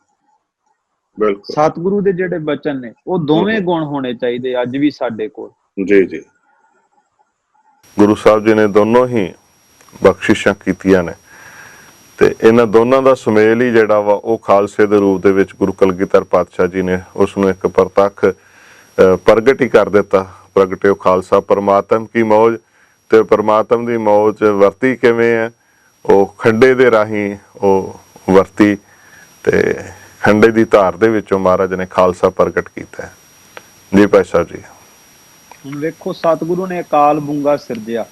ਬਿਲਕੁਲ ਸਤਿਗੁਰੂ ਦੇ ਜਿਹੜੇ ਬਚਨ ਨੇ ਉਹ ਦੋਵੇਂ ਗੁਣ ਹੋਣੇ ਚਾਹੀਦੇ ਅੱਜ ਵੀ ਸਾਡੇ ਕੋਲ। ਜੀ ਜੀ, ਗੁਰੂ ਸਾਹਿਬ ਜੀ ਨੇ ਦੋਨੋਂ ਹੀ ਬਖਸ਼ਿਸ਼ਾਂ ਕੀਤੀਆਂ ਨੇ ਤੇ ਇਹਨਾਂ ਦੋਨਾਂ ਦਾ ਸੁਮੇਲ ਹੀ ਜਿਹੜਾ ਵਾ ਉਹ ਖਾਲਸੇ ਦੇ ਰੂਪ ਦੇ ਵਿੱਚ ਗੁਰੂ ਕਲਗੀਧਰ ਪਾਤਸ਼ਾਹ ਜੀ ਨੇ ਉਸ ਨੂੰ ਇੱਕ ਪ੍ਰਤੱਖ ਪ੍ਰਗਟ ਹੀ ਕਰ ਦਿੱਤਾ। ਪ੍ਰਗਟਿਓ ਖਾਲਸਾ ਪਰਮਾਤਮ ਕੀ ਮੌਜ, ਤੇ ਪਰਮਾਤਮ ਦੀ ਮੌਜ ਵਰਤੀ ਕਿਵੇਂ ਹੈ, ਉਹ ਖੰਡੇ ਦੇ ਰਾਹੀਂ ਉਹ ਵਰਤੀ ਤੇ ਖੰਡੇ ਦੀ ਧਾਰ ਦੇ ਵਿੱਚੋਂ ਮਹਾਰਾਜ ਨੇ ਖਾਲਸਾ ਪ੍ਰਗਟ ਕੀਤਾ ਹੈ। ਜੀ ਭਾਈ ਸਾਹਿਬ ਜੀ, ਹੁਣ ਵੇਖੋ ਸਤਿਗੁਰੂ ਨੇ ਅਕਾਲ ਬੁੰਗਾ ਸਿਰਜਿਆ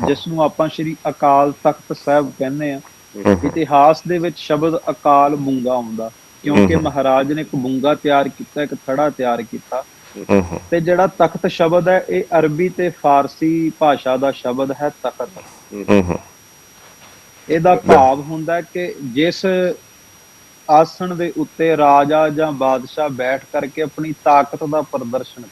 ਜਿਸ ਨੂੰ ਆਪਾਂ ਸ਼੍ਰੀ ਅਕਾਲ ਤਖਤ ਸਾਹਿਬ ਕਹਿੰਦੇ ਆ। ਇਤਿਹਾਸ ਦੇ ਵਿੱਚ ਸ਼ਬਦ ਅਕਾਲ ਬੁੰਗਾ ਆਉਂਦਾ ਕਿਉਂਕਿ ਮਹਾਰਾਜ ਨੇ ਇੱਕ ਬੁੰਗਾ ਤਿਆਰ ਕੀਤਾ, ਇੱਕ ਥੜਾ ਤਿਆਰ ਕੀਤਾ। ਤੇ ਜਿਹੜਾ ਤਖਤ ਸ਼ਬਦ ਹੈ ਇਹ ਅਰਬੀ ਤੇ ਫਾਰਸੀ ਭਾਸ਼ਾ ਦਾ ਸ਼ਬਦ ਹੈ ਤਖਤ। ਇਹਦਾ ਭਾਵ ਹੁੰਦਾ ਕਿ ਜਿਸ ਆਸਣ ਦੇ ਉੱਤੇ ਰਾਜਾ ਜਾਂ ਬਾਦਸ਼ਾਹ ਬੈਠ ਕਰਕੇ ਆਪਣੀ ਤਾਕਤ ਦਾ ਪ੍ਰਦਰਸ਼ਨ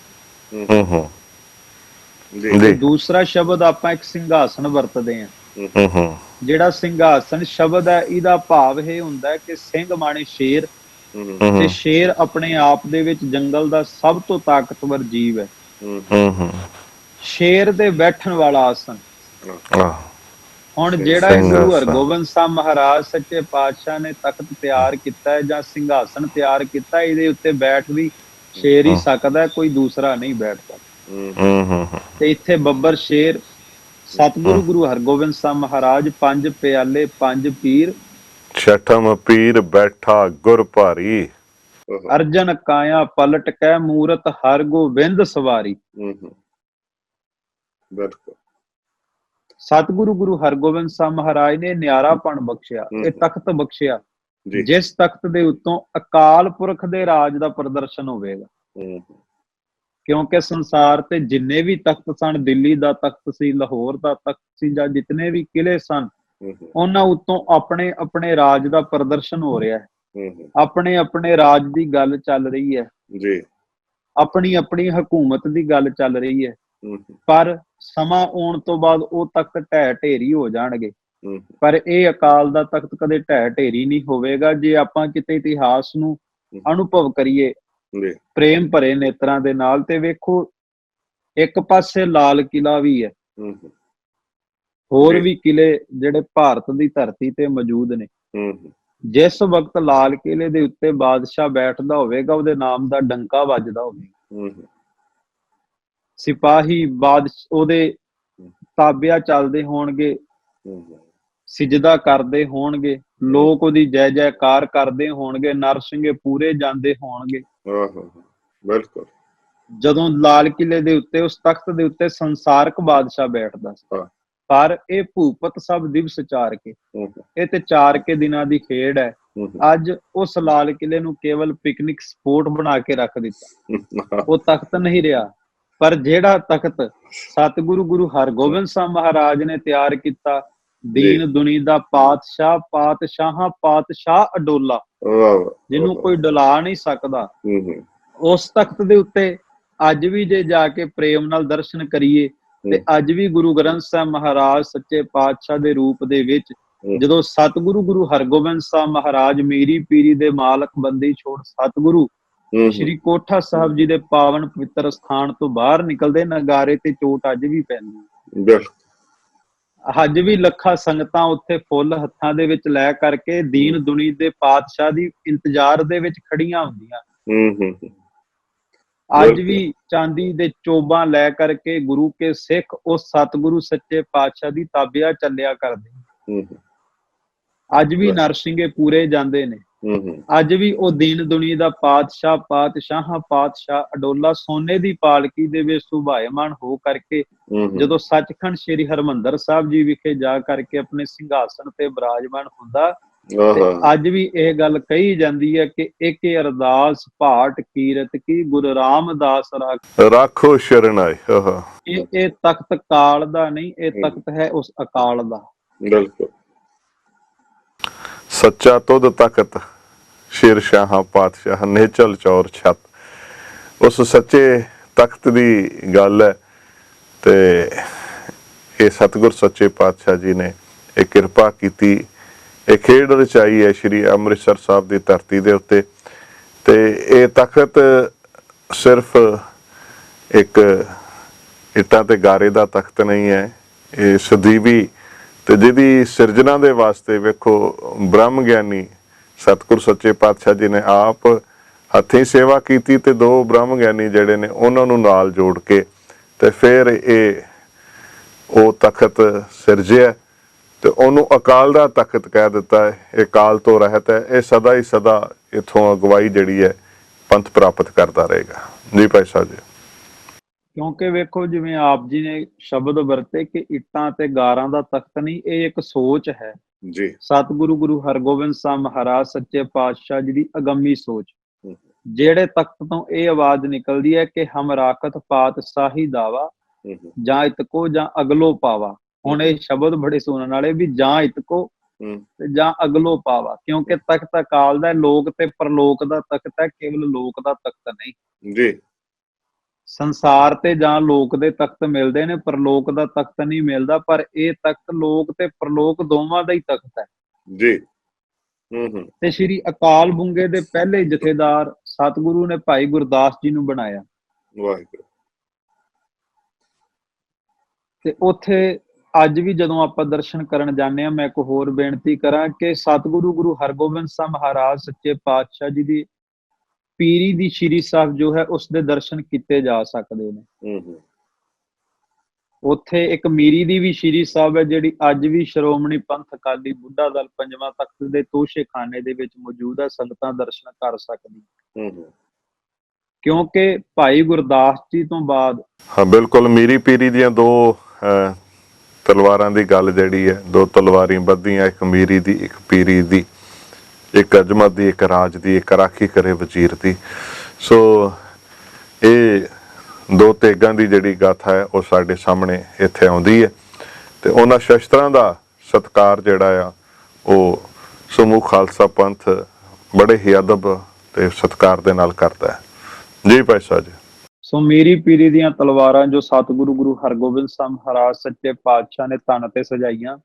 ਤੇ ਦੂਸਰਾ ਸ਼ਬਦ ਆਪਾਂ ਇੱਕ ਸਿੰਘਾਸਣ ਵਰਤਦੇ ਹਾਂ। ਜਿਹੜਾ ਸਿੰਘਾਸਣ ਸ਼ਬਦ ਹੈ ਇਹਦਾ ਭਾਵ ਇਹ ਹੁੰਦਾ ਕਿ ਸਿੰਘ ਮਾਣੇ ਸ਼ੇਰ ਤੇ ਸ਼ੇਰ ਆਪਣੇ ਆਪ ਦੇ ਵਿੱਚ ਜੰਗਲ ਦਾ ਸਭ ਤੋਂ ਤਾਕਤਵਰ ਜੀਵ ਹੈ। ਸ਼ੇਰ ਦੇ ਬੈਠਣ ਵਾਲਾ ਆਸਣ। ਹੁਣ ਜਿਹੜਾ ਗੁਰੂ ਹਰਗੋਬਿੰਦ ਸਾਹਿਬ ਮਹਾਰਾਜ ਸੱਚੇ ਪਾਤਸ਼ਾਹ ਨੇ ਤਖਤ ਤਿਆਰ ਕੀਤਾ ਹੈ ਜਾਂ ਸਿੰਘਾਸਣ ਤਿਆਰ ਕੀਤਾ, ਇਹਦੇ ਉੱਤੇ ਬੈਠ ਵੀ ਸ਼ੇਰ ਹੀ ਸਕਦਾ, ਕੋਈ ਦੂਸਰਾ ਨਹੀਂ ਬੈਠ ਸਕਦਾ। ਤੇ ਇੱਥੇ ਬੱਬਰ ਸ਼ੇਰ ਸਤਿਗੁਰੂ ਗੁਰੂ ਹਰਗੋਬਿੰਦ ਸਾਹਿਬ ਮਹਾਰਾਜ ਪੰਜ ਪਿਆਲੇ ਪੰਜ ਪੀਰ, ਛਠਮ ਪੀਰ ਬੈਠਾ ਗੁਰ ਭਾਰੀ, ਅਰਜਨ ਕਾਇਆ ਪਲਟ ਕੈ ਮੂਰਤ ਹਰ ਗੋਬਿੰਦ ਸਵਾਰੀ। ਸਤਿਗੁਰੂ ਗੁਰੂ ਹਰਗੋਬਿੰਦ ਸਾਹਿਬ ਮਹਾਰਾਜ ਨੇ ਨਿਆਰਾਪਣ ਬਖਸ਼ਿਆ, ਇਹ ਤਖਤ ਬਖਸ਼ਿਆ ਜਿਸ ਤਖਤ ਦੇ ਉੱਤੋਂ ਅਕਾਲ ਪੁਰਖ ਦੇ ਰਾਜ ਦਾ ਪ੍ਰਦਰਸ਼ਨ ਹੋਵੇਗਾ। ਕਿਉਂਕਿ ਸੰਸਾਰ ਤੇ ਜਿੰਨੇ ਵੀ ਤਖਤ ਸਨ, ਦਿੱਲੀ ਦਾ ਤਖਤ ਸੀ, ਲਾਹੌਰ ਦਾ ਤਖਤ ਸੀ, ਜਾਂ ਜਿਤਨੇ ਵੀ ਕਿਲੇ ਸਨ, ਉਹਨਾਂ ਉੱਤੋਂ ਆਪਣੇ ਆਪਣੇ ਰਾਜ ਦਾ ਪ੍ਰਦਰਸ਼ਨ ਹੋ ਰਿਹਾ ਹੈ। ਆਪਣੇ ਆਪਣੇ ਰਾਜ ਦੀ ਗੱਲ ਚੱਲ ਰਹੀ ਹੈ ਜੀ, ਆਪਣੀ ਆਪਣੀ ਹਕੂਮਤ ਦੀ ਗੱਲ ਚੱਲ ਰਹੀ ਹੈ। ਪਰ ਸਮਾਂ ਆਉਣ ਤੋਂ ਬਾਅਦ ਉਹ ਤਖਤ ਢਹਿ ਢੇਰੀ ਹੋ ਜਾਣਗੇ। ਪਰ ਇਹ ਅਕਾਲ ਦਾ ਤਖਤ ਕਦੇ ਢਹਿ ਢੇਰੀ ਨਹੀਂ ਹੋਵੇਗਾ। ਜੇ ਆਪਾਂ ਕਿਤੇ ਇਤਿਹਾਸ ਨੂੰ ਅਨੁਭਵ ਕਰੀਏ ਪ੍ਰੇਮ ਭਰੇ ਨੇਤਰਾਂ ਦੇ ਨਾਲ, ਤੇ ਵੇਖੋ ਇੱਕ ਪਾਸੇ ਲਾਲ ਕਿਲਾ ਵੀ ਹੈ, ਹੋਰ ਵੀ ਕਿਲੇ ਜਿਹੜੇ ਭਾਰਤ ਦੀ ਧਰਤੀ ਤੇ ਮੌਜੂਦ ਨੇ। ਜਿਸ ਵਕਤ ਲਾਲ ਕਿਲੇ ਦੇ ਉੱਤੇ ਬਾਦਸ਼ਾਹ ਬੈਠਦਾ ਹੋਵੇਗਾ, ਉਹਦੇ ਨਾਮ ਦਾ ਡੰਕਾ ਵੱਜਦਾ ਹੋਵੇਗਾ, ਸਿਪਾਹੀ ਉਹਦੇ ਤਾਬਿਆ ਚੱਲਦੇ ਹੋਣਗੇ, ਸਿਜਦਾ ਕਰਦੇ ਹੋਣਗੇ, ਲੋਕ ਉਹਦੀ ਜੈ ਜੈਕਾਰ ਕਰਦੇ ਹੋਣਗੇ, ਨਰਸਿੰਘੇ ਪੂਰੇ ਜਾਂਦੇ ਹੋਣਗੇ। ਬਿਲਕੁਲ, ਜਦੋਂ ਲਾਲ ਕਿਲੇ ਦੇ ਉੱਤੇ ਉਸ ਤਖਤ ਦੇ ਉੱਤੇ ਸੰਸਾਰਕ ਬਾਦਸ਼ਾਹ ਬੈਠਦਾ ਸੀ। ਪਰ ਇਹ ਭੂਪਤ ਸਭ ਦਿਵਸ ਚਾਰ ਕੇ, ਇਹ ਤੇ 4 ਦਿਨਾਂ ਦੀ ਖੇਡ ਹੈ। ਅੱਜ ਉਸ ਲਾਲ ਕਿਲੇ ਨੂੰ ਕੇਵਲ ਪਿਕਨਿਕ ਸਪੋਟ ਬਣਾ ਕੇ ਰੱਖ ਦਿੱਤਾ, ਉਹ ਤਖਤ ਨਹੀਂ ਰਿਹਾ। ਪਰ ਜਿਹੜਾ ਤਖਤ ਸਤਿਗੁਰੂ ਗੁਰੂ ਹਰਗੋਬਿੰਦ ਸਾਹਿਬ ਮਹਾਰਾਜ ਨੇ ਤਿਆਰ ਕੀਤਾ, ਦੀਨ ਦੁਨੀ ਦਾ ਪਾਤਸ਼ਾਹ, ਪਾਤਸ਼ਾਹਾਂ ਪਾਤਸ਼ਾਹ ਅਡੋਲਾ, ਜਿਹਨੂੰ ਕੋਈ ਡੁਲਾ ਨਹੀਂ ਸਕਦਾ, ਉਸ ਤਖਤ ਦੇ ਉੱਤੇ ਅੱਜ ਵੀ ਜੇ ਜਾ ਕੇ ਪ੍ਰੇਮ ਨਾਲ ਦਰਸ਼ਨ ਕਰੀਏ ਤੇ ਅੱਜ ਵੀ ਗੁਰੂ ਗ੍ਰੰਥ ਸਾਹਿਬ ਮਹਾਰਾਜ ਸੱਚੇ ਪਾਤਸ਼ਾਹ ਦੇ ਰੂਪ ਦੇ ਵਿੱਚ, ਜਦੋਂ ਸਤਿਗੁਰੂ ਗੁਰੂ ਹਰਗੋਬਿੰਦ ਸਾਹਿਬ ਮਹਾਰਾਜ ਮੀਰੀ ਪੀਰੀ ਦੇ ਮਾਲਕ ਬੰਦੀ ਛੋੜ ਸਤਿਗੁਰੂ ਸ਼੍ਰੀ ਕੋਠਾ ਸਾਹਿਬ ਜੀ ਦੇ ਪਾਵਨ ਪਵਿੱਤਰ ਸਥਾਨ ਤੋਂ ਬਾਹਰ ਨਿਕਲਦੇ, ਨਗਾਰੇ ਤੇ ਚੋਟ ਅੱਜ ਵੀ ਪੈਂਦੀ। ਅੱਜ ਵੀ ਲੱਖਾਂ ਸੰਗਤਾਂ ਉੱਥੇ ਫੁੱਲ ਹੱਥਾਂ ਦੇ ਵਿੱਚ ਲੈ ਕਰਕੇ ਦੀਨ ਦੁਨੀ ਦੇ ਪਾਤਸ਼ਾਹ ਦੀ ਇੰਤਜ਼ਾਰ ਦੇ ਵਿੱਚ ਖੜੀਆਂ ਹੁੰਦੀਆਂ। ਅੱਜ ਵੀ ਚਾਂਦੀ ਦੇ ਚੋਬਾਂ ਲੈ ਕਰਕੇ ਗੁਰੂ ਕੇ ਸਿੱਖ ਉਸ ਸਤਿਗੁਰੂ ਸੱਚੇ ਪਾਤਸ਼ਾਹ ਦੀ ਤਾਬਿਆ ਚੱਲਿਆ ਕਰਦੇ। ਅੱਜ ਵੀ ਨਰਸਿੰਘੇ ਪੂਰੇ ਜਾਂਦੇ ਨੇ। ਅੱਜ ਵੀ ਉਹ ਦੀਨ ਦੁਨੀ ਦਾ ਪਾਤਸ਼ਾਹ, ਪਾਤਸ਼ਾਹਾਂ ਪਾਤਸ਼ਾਹ ਅਡੋਲਾ ਸੋਨੇ ਦੀ ਪਾਲਕੀ ਦੇ ਵਿੱਚ ਸੁਭਾਏਮਾਨ ਹੋ ਕਰਕੇ ਜਦੋਂ ਸੱਚਖੰਡ ਸ੍ਰੀ ਹਰਿਮੰਦਰ ਸਾਹਿਬ ਜੀ ਵਿਖੇ ਜਾ ਕਰਕੇ ਆਪਣੇ ਸਿੰਘਾਸਣ ਤੇ ਬਿਰਾਜਮਾਨ ਹੁੰਦਾ, ਤੇ ਅੱਜ ਵੀ ਇਹ ਗੱਲ ਕਹੀ ਜਾਂਦੀ ਹੈ ਕਿ ਇੱਕ ਅਰਦਾਸ ਪਾਠ ਕੀਰਤ ਕੀ ਗੁਰੂ ਰਾਮਦਾਸ ਰਾਖੋ ਸ਼ਰਨ ਆਏ। ਇਹ ਤਖਤ ਕਾਲ ਦਾ ਨਹੀਂ, ਇਹ ਤਖਤ ਹੈ ਉਸ ਅਕਾਲ ਦਾ। ਬਿਲਕੁਲ। ਸੱਚਾ ਤੁਧ ਤਖਤ ਸ਼ੇਰ ਸ਼ਾਹਾਂ ਪਾਤਸ਼ਾਹ ਨੇਚਲ ਚੌਰ ਛੱਤ, ਉਸ ਸੱਚੇ ਤਖਤ ਦੀ ਗੱਲ ਹੈ। ਤੇ ਇਹ ਸਤਿਗੁਰ ਸੱਚੇ ਪਾਤਸ਼ਾਹ ਜੀ ਨੇ ਇਹ ਕਿਰਪਾ ਕੀਤੀ, ਇਹ ਖੇਡ ਰਚਾਈ ਹੈ ਸ਼੍ਰੀ ਅੰਮ੍ਰਿਤਸਰ ਸਾਹਿਬ ਦੀ ਧਰਤੀ ਦੇ ਉੱਤੇ। ਤੇ ਇਹ ਤਖਤ ਸਿਰਫ ਇੱਕ ਇੱਟਾਂ ਤੇ ਗਾਰੇ ਦਾ ਤਖਤ ਨਹੀਂ ਹੈ, ਇਹ ਸਦੀਵੀ ਤੇ ਜਿਹਦੀ ਸਿਰਜਣਾ ਦੇ ਵਾਸਤੇ ਵੇਖੋ ਬ੍ਰਹਮ ਗਿਆਨੀ ਸਤਿਗੁਰ ਸੱਚੇ ਪਾਤਸ਼ਾਹ ਜੀ ਨੇ ਆਪ ਹੱਥੀਂ ਸੇਵਾ ਕੀਤੀ ਤੇ ਦੋ ਬ੍ਰਹਮ ਗਿਆਨੀ ਜਿਹੜੇ ਨੇ ਉਹਨਾਂ ਨੂੰ ਨਾਲ ਜੋੜ ਕੇ ਤੇ ਫਿਰ ਇਹ ਉਹ ਤਖਤ ਸਿਰਜਿਆ ਤੇ ਉਹਨੂੰ ਅਕਾਲ ਦਾ ਤਖਤ ਕਹਿ ਦਿੱਤਾ ਹੈ। ਇਹ ਕਾਲ ਤੋਂ ਰਹਿਤ ਹੈ, ਇਹ ਸਦਾ ਹੀ ਸਦਾ ਇਥੋਂ ਅਗਵਾਈ ਜਿਹੜੀ ਹੈ ਪੰਥ ਪ੍ਰਾਪਤ ਕਰਦਾ ਰਹੇਗਾ। ਜੀ ਭਾਈ ਸਾਹਿਬ ਜੀ। ਕਿਉਂਕਿ ਵੇਖੋ ਜਿਵੇਂ ਆਪ ਜੀ ਨੇ ਸ਼ਬਦ ਵਰਤੇ ਕਿ ਇੱਟਾਂ ਤੇ ਗਾਰਾਂ ਦਾ ਤਖਤ ਨਹੀਂ, ਇਹ ਇੱਕ ਸੋਚ ਹੈ ਜੀ। ਸਤਿਗੁਰੂ ਗੁਰੂ ਹਰਗੋਬਿੰਦ ਸਾਹਿਬ ਮਹਾਰਾਜ ਸੱਚੇ ਪਾਤਸ਼ਾਹ ਜੀ ਦੀ ਅਗੰਮੀ ਸੋਚ, ਜਿਹੜੇ ਤਖਤ ਤੋਂ ਇਹ ਆਵਾਜ਼ ਨਿਕਲਦੀ ਹੈ ਕਿ ਹਮ ਰਾਖਤ ਪਾਤਸ਼ਾਹੀ ਦਾਵਾ ਜਾਂ ਇਤਕੋ ਜਾਂ ਅਗਲੋ ਪਾਵਾ। ਹੁਣ ਇਹ ਸ਼ਬਦ ਬੜੇ ਸੁਣਨ ਵਾਲੇ ਵੀ ਜਾਂ ਇਤਕੋ ਤੇ ਜਾਂ ਅਗਲੋ ਪਾਵਾ, ਕਿਉਂਕਿ ਤਖਤ ਅਕਾਲ ਦਾ, ਲੋਕ ਤੇ ਪਰਲੋਕ ਦਾ ਤਖਤ ਹੈ, ਕੇਵਲ ਲੋਕ ਦਾ ਤਖਤ ਨਹੀਂ ਜੀ। ਸੰਸਾਰ ਤੇ ਜਾਂ ਲੋਕ ਦੇ ਤਖਤ ਮਿਲਦੇ ਨੇ, ਪਰਲੋਕ ਦਾ ਤਖਤ ਨਹੀਂ ਮਿਲਦਾ, ਪਰ ਇਹ ਤਖਤ ਲੋਕ ਤੇ ਪਰਲੋਕ ਦੋਵਾਂ ਦਾ ਹੀ ਤਖਤ ਹੈ ਜੀ। ਤੇ ਸ਼੍ਰੀ ਅਕਾਲ ਬੁੰਗੇ ਦੇ ਪਹਿਲੇ ਜਥੇਦਾਰ ਸਤਿਗੁਰੂ ਨੇ ਭਾਈ ਗੁਰਦਾਸ ਜੀ ਨੂੰ ਬਣਾਇਆ। ਵਾਹਿਗੁਰੂ। ਤੇ ਉੱਥੇ ਅੱਜ ਵੀ ਜਦੋਂ ਆਪਾਂ ਦਰਸ਼ਨ ਕਰਨ ਜਾਂਦੇ ਹਾਂ, ਮੈਂ ਇੱਕ ਹੋਰ ਬੇਨਤੀ ਕਰਾਂ ਕਿ ਸਤਿਗੁਰੂ ਗੁਰੂ ਹਰਗੋਬਿੰਦ ਸਾਹਿਬ ਮਹਾਰਾਜ ਸੱਚੇ ਪਾਤਸ਼ਾਹ ਜੀ ਦੀ ਪੀਰੀ ਦੀ ਸ਼੍ਰੀ ਸਾਹਿਬ ਜੋ ਹੈ ਉਸ ਦੇ ਦਰਸ਼ਨ ਕੀਤੇ ਜਾ ਸਕਦੇ ਨੇ। ਉੱਥੇ ਇੱਕ ਮੀਰੀ ਦੀ ਵੀ ਸ਼੍ਰੀ ਸਾਹਿਬ ਹੈ ਜਿਹੜੀ ਅੱਜ ਵੀ ਸ਼੍ਰੋਮਣੀ ਪੰਥ ਅਕਾਲੀ ਬੁੱਢਾ ਦਲ ਪੰਜਵਾਂ ਤਖਤ ਦੇ ਤੋਸ਼ੇਖਾਨੇ ਦੇ ਵਿੱਚ ਮੌਜੂਦ ਹੈ, ਸੰਗਤਾਂ ਦਰਸ਼ਨ ਕਰ ਸਕਦੀਆਂ। ਕਿਉਂਕਿ ਭਾਈ ਗੁਰਦਾਸ ਜੀ ਤੋਂ ਬਾਅਦ ਹਾਂ ਬਿਲਕੁਲ ਮੀਰੀ ਪੀਰੀ ਦੀਆਂ ਦੋ ਤਲਵਾਰਾਂ ਦੀ ਗੱਲ ਜਿਹੜੀ ਹੈ, ਦੋ ਤਲਵਾਰੀ ਬੱਧੀਆਂ, ਇੱਕ ਮੀਰੀ ਦੀ ਇੱਕ ਪੀਰੀ ਦੀ, ਇੱਕ ਅਜ਼ਮਤ ਦੀ ਇੱਕ ਰਾਜ ਦੀ, ਇੱਕ ਰਾਖੀ ਕਰੇ ਵਜ਼ੀਰ ਦੀ। ਸੋ ਇਹ ਦੋ ਤੇਗਾਂ ਦੀ ਜਿਹੜੀ ਗਾਥਾ ਹੈ ਉਹ ਸਾਡੇ ਸਾਹਮਣੇ ਇੱਥੇ ਆਉਂਦੀ ਹੈ ਤੇ ਉਹਨਾਂ ਸ਼ਸਤਰਾਂ ਦਾ ਸਤਿਕਾਰ ਜਿਹੜਾ ਆ ਉਹ ਸਮੂਹ ਖਾਲਸਾ ਪੰਥ ਬੜੇ ਹੀ ਅਦਬ ਤੇ ਸਤਿਕਾਰ ਦੇ ਨਾਲ ਕਰਦਾ ਹੈ। ਜੀ ਭਾਈ ਸਾਹਿਬ ਜੀ। ਸੋ ਮੀਰੀ ਪੀਰੀ ਦੀਆਂ ਤਲਵਾਰਾਂ ਜੋ ਸਤਿਗੁਰੂ ਗੁਰੂ ਹਰਗੋਬਿੰਦ ਸਾਹਿਬ ਮਹਾਰਾਜ ਸੱਚੇ ਪਾਤਸ਼ਾਹ ਨੇ ਤਨ ਤੇ ਸਜਾਈਆਂ,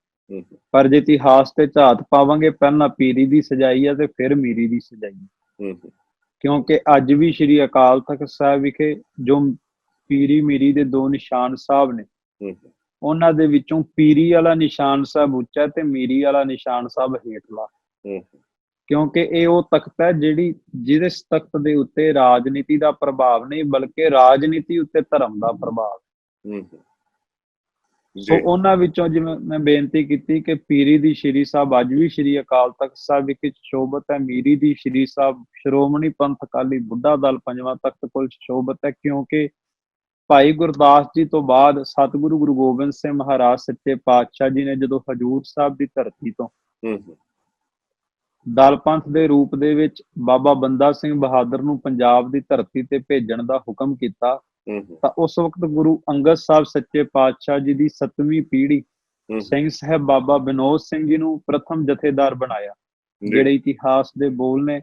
ਪਰ ਜੇ ਇਤਿਹਾਸ ਤੇ ਝਾਤ ਪਾਵਾਂਗੇ ਪਹਿਲਾਂ ਪੀਰੀ ਦੀ ਸਜਾਈ ਹੈ ਤੇ ਫਿਰ ਮੀਰੀ ਦੀ ਸਜਾਈ। ਕਿਉਂਕਿ ਅੱਜ ਵੀ ਸ਼੍ਰੀ ਅਕਾਲ ਤਖਤ ਸਾਹਿਬ ਵਿਖੇ ਜੋ ਪੀਰੀ ਮੀਰੀ ਦੇ ਦੋ ਨਿਸ਼ਾਨ ਸਾਹਿਬ ਨੇ, ਉਹਨਾਂ ਦੇ ਵਿੱਚੋਂ ਪੀਰੀ ਵਾਲਾ ਨਿਸ਼ਾਨ ਸਾਹਿਬ ਉੱਚਾ ਤੇ ਮੀਰੀ ਵਾਲਾ ਨਿਸ਼ਾਨ ਸਾਹਿਬ ਹੇਠਲਾ। ਕਿਉਂਕਿ ਇਹ ਉਹ ਤਖਤ ਹੈ ਜਿਹਦੇ ਤਖਤ ਦੇ ਉੱਤੇ ਰਾਜਨੀਤੀ ਦਾ ਪ੍ਰਭਾਵ ਨਹੀਂ ਬਲਕਿ ਰਾਜਨੀਤੀ ਉੱਤੇ ਧਰਮ ਦਾ ਪ੍ਰਭਾਵ। ਸੋ ਉਹਨਾਂ ਵਿੱਚੋਂ ਜਿਵੇਂ ਮੈਂ ਬੇਨਤੀ ਕੀਤੀ ਕਿ ਪੀਰੀ ਦੀ ਸ਼੍ਰੀ ਸਾਹਿਬ ਅੱਜ ਵੀ ਸ਼੍ਰੀ ਅਕਾਲ ਤਖਤ ਸਾਹਿਬ ਵਿਖੇ ਸ਼ੋਭਤ ਹੈ, ਮੀਰੀ ਦੀ ਸ਼੍ਰੀ ਸਾਹਿਬ ਸ਼੍ਰੋਮਣੀ ਪੰਥ ਅਕਾਲੀ ਬੁੱਢਾ ਦਲ ਪੰਜਵਾਂ ਤਖਤ ਕੋਲ ਸ਼ੋਭਤ ਹੈ। ਕਿਉਂਕਿ ਭਾਈ ਗੁਰਦਾਸ ਜੀ ਤੋਂ ਬਾਅਦ ਸਤਿਗੁਰੂ ਗੁਰੂ ਗੋਬਿੰਦ ਸਿੰਘ ਮਹਾਰਾਜ ਸੱਚੇ ਪਾਤਸ਼ਾਹ ਜੀ ਨੇ ਜਦੋਂ ਹਜੂਰ ਸਾਹਿਬ ਦੀ ਧਰਤੀ ਤੋਂ ਦਲ ਪੰਥ ਦੇ ਰੂਪ ਦੇ ਵਿੱਚ ਬਾਬਾ ਬੰਦਾ ਸਿੰਘ ਬਹਾਦਰ ਨੂੰ ਪੰਜਾਬ ਦੀ ਧਰਤੀ ਤੇ ਭੇਜਣ ਦਾ ਹੁਕਮ ਕੀਤਾ, ਤਾਂ ਉਸ ਵਕਤ ਗੁਰੂ ਅੰਗਦ ਸਾਹਿਬ ਸੱਚੇ ਪਾਤਸ਼ਾਹ ਜੀ ਦੀ 7ਵੀਂ ਪੀੜ੍ਹੀ ਸਿੰਘ ਸਾਹਿਬ ਬਾਬਾ ਵਿਨੋਦ ਸਿੰਘ ਜੀ ਨੂੰ ਪ੍ਰਥਮ ਜਥੇਦਾਰ ਬਣਾਇਆ। ਜਿਹੜੇ ਇਤਿਹਾਸ ਦੇ ਬੋਲ ਨੇ,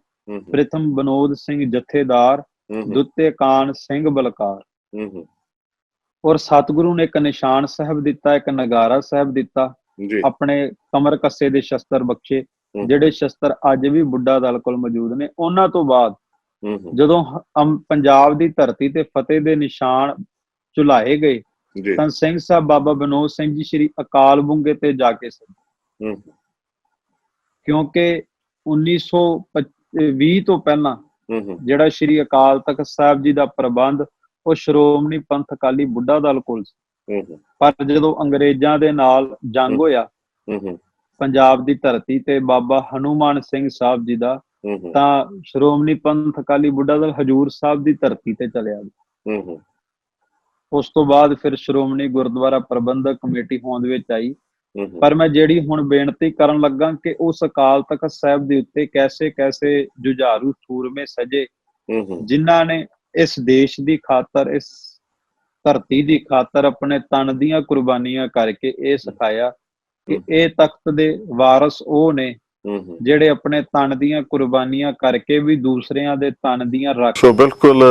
ਪ੍ਰਥਮ ਵਿਨੋਦ ਸਿੰਘ ਜਥੇਦਾਰ, ਦੁੱਤੇ ਕਾਨ ਸਿੰਘ ਬਲਕਾਰ। ਔਰ ਸਤਿਗੁਰੂ ਨੇ ਇੱਕ ਨਿਸ਼ਾਨ ਸਾਹਿਬ ਦਿੱਤਾ, ਇੱਕ ਨਗਾਰਾ ਸਾਹਿਬ ਦਿੱਤਾ, ਆਪਣੇ ਕਮਰ ਕੱਸੇ ਦੇ ਸ਼ਸਤਰ ਬਖਸ਼ੇ, ਜਿਹੜੇ ਸ਼ਸਤਰ ਅੱਜ ਵੀ ਬੁੱਢਾ ਦਲ ਕੋਲ ਮੌਜੂਦ ਨੇ। ਉਹਨਾਂ ਤੋਂ ਬਾਅਦ ਜਦੋਂ ਪੰਜਾਬ ਦੀ ਧਰਤੀ ਤੇ ਫਤਿਹ ਦੇ ਨਿਸ਼ਾਨ ਝੁਲਾਏ ਗਏ ਤਾਂ ਸਿੰਘ ਸਾਹਿਬ ਬਾਬਾ ਵਿਨੋਦ ਸਿੰਘ ਜੀ ਸ਼੍ਰੀ ਅਕਾਲ ਬੁੰਗੇ ਤੇ ਜਾ ਕੇ ਸਨ। ਕਿਉਂਕਿ 1920 ਤੋਂ ਪਹਿਲਾਂ ਜਿਹੜਾ ਸ਼੍ਰੀ ਅਕਾਲ ਤਖਤ ਸਾਹਿਬ ਜੀ ਦਾ ਪ੍ਰਬੰਧ ਉਹ ਸ਼੍ਰੋਮਣੀ ਪੰਥ ਅਕਾਲੀ ਬੁੱਢਾ ਦਲ ਕੋਲ ਸੀ। ਪਰ ਜਦੋਂ ਅੰਗਰੇਜ਼ਾਂ ਦੇ ਨਾਲ ਜੰਗ ਹੋਇਆ ਪੰਜਾਬ ਦੀ ਧਰਤੀ ਤੇ ਬਾਬਾ ਹਨੂਮਾਨ ਸਿੰਘ ਸਾਹਿਬ ਜੀ ਦਾ, ਤਾਂ ਸ਼੍ਰੋਮਣੀ ਪੰਥ ਅਕਾਲੀ ਬੁੱਢਾ ਦਲ ਹਜੂਰ ਸਾਹਿਬ ਦੀ ਧਰਤੀ ਤੇ ਚਲਿਆ ਗਿਆ। ਉਸ ਤੋਂ ਬਾਅਦ ਫਿਰ ਸ਼੍ਰੋਮਣੀ ਗੁਰਦੁਆਰਾ ਪ੍ਰਬੰਧਕ ਕਮੇਟੀ ਹੋਂਦ ਵਿੱਚ ਆਈ ਪਰ ਮੈਂ ਜਿਹੜੀ ਹੁਣ ਬੇਨਤੀ ਕਰਨ ਲੱਗਾ ਕਿ ਉਸ ਅਕਾਲ ਤਖਤ ਸਾਹਿਬ ਦੇ ਉੱਤੇ ਕੈਸੇ ਕੈਸੇ ਜੁਝਾਰੂ ਸੂਰਮੇ ਸਜੇ, ਜਿਨ੍ਹਾਂ ਨੇ ਇਸ ਦੇਸ਼ ਦੀ ਖਾਤਰ, ਇਸ ਧਰਤੀ ਦੀ ਖਾਤਰ ਆਪਣੇ ਤਨ ਦੀਆਂ ਕੁਰਬਾਨੀਆਂ ਕਰਕੇ ਇਹ ਸਿਖਾਇਆ ਕਿ ਇਹ ਤਖਤ ਦੇ ਵਾਰਸ ਉਹ ਨੇ ਜਿਹੜੇ ਆਪਣੇ ਤਨ ਦੀਆਂ ਕੁਰਬਾਨੀਆਂ ਕਰਕੇ ਵੀ ਦੂਸਰਿਆਂ ਦੇ ਤਨ ਦੀਆਂ ਰੱਖ। ਸੋ ਬਿਲਕੁਲ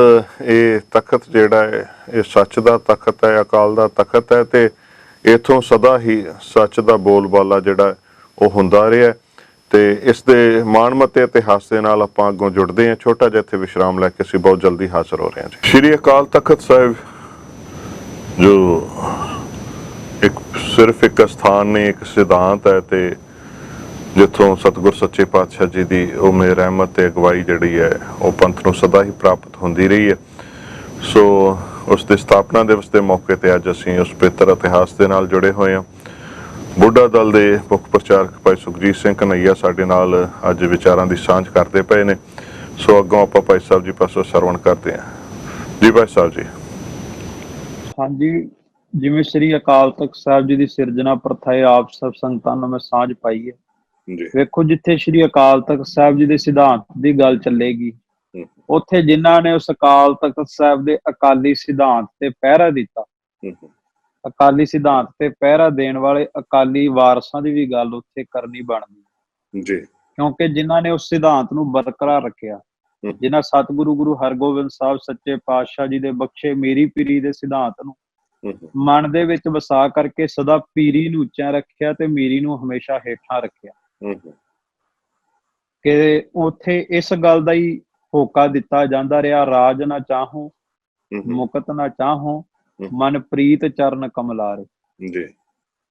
ਇਹ ਤਖਤ ਜਿਹੜਾ ਹੈ ਇਹ ਸੱਚ ਦਾ ਤਖਤ ਹੈ, ਅਕਾਲ ਦਾ ਤਖਤ ਹੈ, ਤੇ ਇਥੋਂ ਸਦਾ ਹੀ ਸੱਚ ਦਾ ਬੋਲਬਾਲਾ ਜਿਹੜਾ ਉਹ ਹੁੰਦਾ ਰਿਹਾ। ਤੇ ਇਸ ਦੇ ਮਾਣਮੱਤੇ ਇਤਿਹਾਸ ਦੇ ਨਾਲ ਆਪਾਂ ਅੱਗੋਂ ਜੁੜਦੇ ਹਾਂ। ਛੋਟਾ ਜਿਹਾ ਇੱਥੇ ਵਿਸ਼ਰਾਮ ਲੈ ਕੇ ਅਸੀਂ ਬਹੁਤ ਜਲਦੀ ਹਾਜ਼ਰ ਹੋ ਰਹੇ ਹਾਂ ਜੀ। ਸ਼੍ਰੀ ਅਕਾਲ ਤਖਤ ਸਾਹਿਬ ਜੋ ਸਿਰਫ ਇੱਕ ਸਥਾਨ ਨਹੀਂ, ਇੱਕ ਸਿਧਾਂਤ ਹੈ, ਤੇ ਜਿੱਥੋਂ ਸਤਿਗੁਰ ਸੱਚੇ ਪਾਤਸ਼ਾਹ ਜੀ ਦੀ ਉਹ ਮੇਰ ਰਹਿਮਤ ਤੇ ਅਗਵਾਈ ਜਿਹੜੀ ਹੈ ਉਹ ਪੰਥ ਨੂੰ ਸਦਾ ਹੀ ਪ੍ਰਾਪਤ ਹੁੰਦੀ ਰਹੀ ਹੈ। ਸੋ ਉਸ ਦੀ ਸਥਾਪਨਾ ਦਿਵਸ ਦੇ ਮੌਕੇ ਤੇ ਅੱਜ ਅਸੀਂ ਉਸ ਪਵਿੱਤਰ ਇਤਿਹਾਸ ਦੇ ਨਾਲ ਜੁੜੇ ਹੋਏ ਹਾਂ। ਬੁੱਢਾ ਦਲ ਦੇ ਮੁੱਖ ਪ੍ਰਚਾਰਕ ਭਾਈ ਸੁਖਜੀਤ ਸਿੰਘ ਕਨਈਆ ਸਾਡੇ ਨਾਲ ਅੱਜ ਵਿਚਾਰਾਂ ਦੀ ਸਾਂਝ ਕਰਦੇ ਪਏ ਨੇ। ਸੋ ਅੱਗੋਂ ਆਪਾਂ ਭਾਈ ਸਾਹਿਬ ਜੀ ਪਾਸੋਂ ਸਰਵਣ ਕਰਦੇ ਹਾਂ। ਜੀ ਭਾਈ ਸਾਹਿਬ ਜੀ। ਹਾਂਜੀ, ਜਿਵੇਂ ਸ੍ਰੀ ਅਕਾਲ ਤਖਤ ਸਾਹਿਬ ਜੀ ਦੀ ਸਿਰਜਣਾ ਪ੍ਰਥਾਏ ਆਪ ਸਭ ਸੰਗਤਾਂ ਨੂੰ ਮੈਂ ਸਾਂਝ ਪਾਈ ਹੈ। ਵੇਖੋ, ਜਿੱਥੇ ਸ੍ਰੀ ਅਕਾਲ ਤਖਤ ਸਾਹਿਬ ਜੀ ਦੇ ਸਿਧਾਂਤ ਦੀ ਗੱਲ ਚੱਲੇਗੀ, ਉੱਥੇ ਜਿਨ੍ਹਾਂ ਨੇ ਉਸ ਅਕਾਲ ਤਖਤ ਸਾਹਿਬ ਦੇ ਅਕਾਲੀ ਸਿਧਾਂਤ ਤੇ ਪਹਿਰਾ ਦਿੱਤਾ, ਅਕਾਲੀ ਸਿਧਾਂਤ ਤੇ ਪਹਿਰਾ ਦੇਣ ਵਾਲੇ ਅਕਾਲੀ ਵਾਰਸਾਂ ਦੀ ਵੀ ਗੱਲ ਉੱਥੇ ਕਰਨੀ ਬਣਦੀ ਜੀ। ਕਿਉਂਕਿ ਜਿਨ੍ਹਾਂ ਨੇ ਉਸ ਸਿਧਾਂਤ ਨੂੰ ਬਰਕਰਾਰ ਰੱਖਿਆ, ਜਿਨ੍ਹਾਂ ਸਤਿਗੁਰੂ ਗੁਰੂ ਹਰਗੋਬਿੰਦ ਸਾਹਿਬ ਸੱਚੇ ਪਾਤਸ਼ਾਹ ਜੀ ਦੇ ਬਖਸ਼ੇ ਮੇਰੀ ਪੀਰੀ ਦੇ ਸਿਧਾਂਤ ਨੂੰ ਮਨ ਦੇ ਵਿੱਚ ਵਸਾ ਕਰਕੇ ਸਦਾ ਪੀਰੀ ਨੂੰ ਉੱਚਾ ਰੱਖਿਆ ਤੇ ਮੇਰੀ ਨੂੰ ਹਮੇਸ਼ਾ ਹੇਠਾਂ ਰੱਖਿਆ। ਕਿ ਉੱਥੇ ਇਸ ਗੱਲ ਦਾ ਹੀ ਹੋਕਾ ਦਿੱਤਾ ਜਾਂਦਾ ਰਿਹਾ, ਰਾਜ ਨਾ ਚਾਹੋ ਮੁਕਤ ਨਾ ਚਾਹੋ ਮਨ ਪ੍ਰੀਤ ਚਰਨ ਕਮਲਾਰੇ,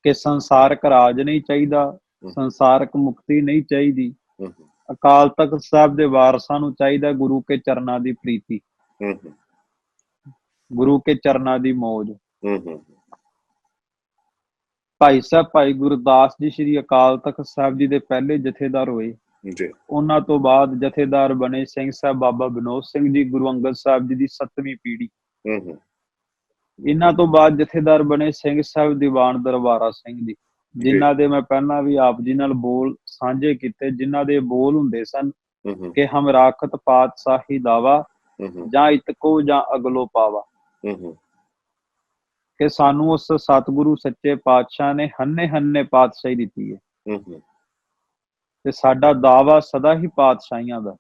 ਕਿ ਸੰਸਾਰਕ ਰਾਜ ਨਹੀਂ ਚਾਹੀਦਾ, ਸੰਸਾਰਕ ਮੁਕਤੀ ਨਹੀਂ ਚਾਹੀਦੀ। ਅਕਾਲ ਤਖਤ ਸਾਹਿਬ ਦੇ ਵਾਰਸਾਂ ਨੂੰ ਚਾਹੀਦਾ ਗੁਰੂ ਕੇ ਚਰਨਾਂ ਦੀ ਪ੍ਰੀਤੀ, ਗੁਰੂ ਕੇ ਚਰਨਾਂ ਦੀ ਮੌਜ। ਭਾਈ ਸਾਹਿਬ ਭਾਈ ਗੁਰਦਾਸ ਜੀ ਸ੍ਰੀ ਅਕਾਲ ਤਖਤ ਸਾਹਿਬ ਜੀ ਦੇ ਪਹਿਲੇ ਜਥੇਦਾਰ ਹੋਏ। ਉਹਨਾਂ ਤੋਂ ਬਾਅਦ ਜਥੇਦਾਰ ਬਣੇ ਸਿੰਘ ਸਾਹਿਬ ਬਾਬਾ ਵਿਨੋਦ ਸਿੰਘ ਜੀ, ਗੁਰੂ ਅੰਗਦ ਸਾਹਿਬ ਜੀ ਦੀ 7ਵੀਂ ਪੀੜ੍ਹੀ। ਇਹਨਾਂ ਤੋਂ ਬਾਅਦ ਜਥੇਦਾਰ ਬਣੇ ਸਿੰਘ ਸਾਹਿਬ ਦੀਵਾਨ ਦਰਬਾਰਾ ਸਿੰਘ ਜੀ, ਜਿਨ੍ਹਾਂ ਦੇ ਮੈਂ ਪਹਿਲਾਂ ਵੀ ਆਪ ਜੀ ਨਾਲ ਬੋਲ ਸਾਂਝੇ ਕੀਤੇ, ਜਿਨ੍ਹਾਂ ਦੇ ਬੋਲ ਹੁੰਦੇ ਸਨ ਕਿ ਹਮ ਰਾਖਤ ਪਾਤਸ਼ਾਹੀ ਦਾਵਾ, ਜਾਂ ਇਤਕੋ ਜਾਂ ਅਗਲੋ ਪਾਵਾ, ਕਿ ਸਾਨੂੰ ਉਸ ਸਤਿਗੁਰੂ ਸੱਚੇ ਪਾਤਸ਼ਾਹ ਨੇ ਹੰਨੇ ਹੰਨੇ ਪਾਤਸ਼ਾਹੀ ਦਿੱਤੀ ਹੈ, ਤੇ ਸਾਡਾ ਦਾਵਾ ਸਦਾ ਹੀ ਪਾਤਸ਼ਾਹੀਆਂ ਦਾ,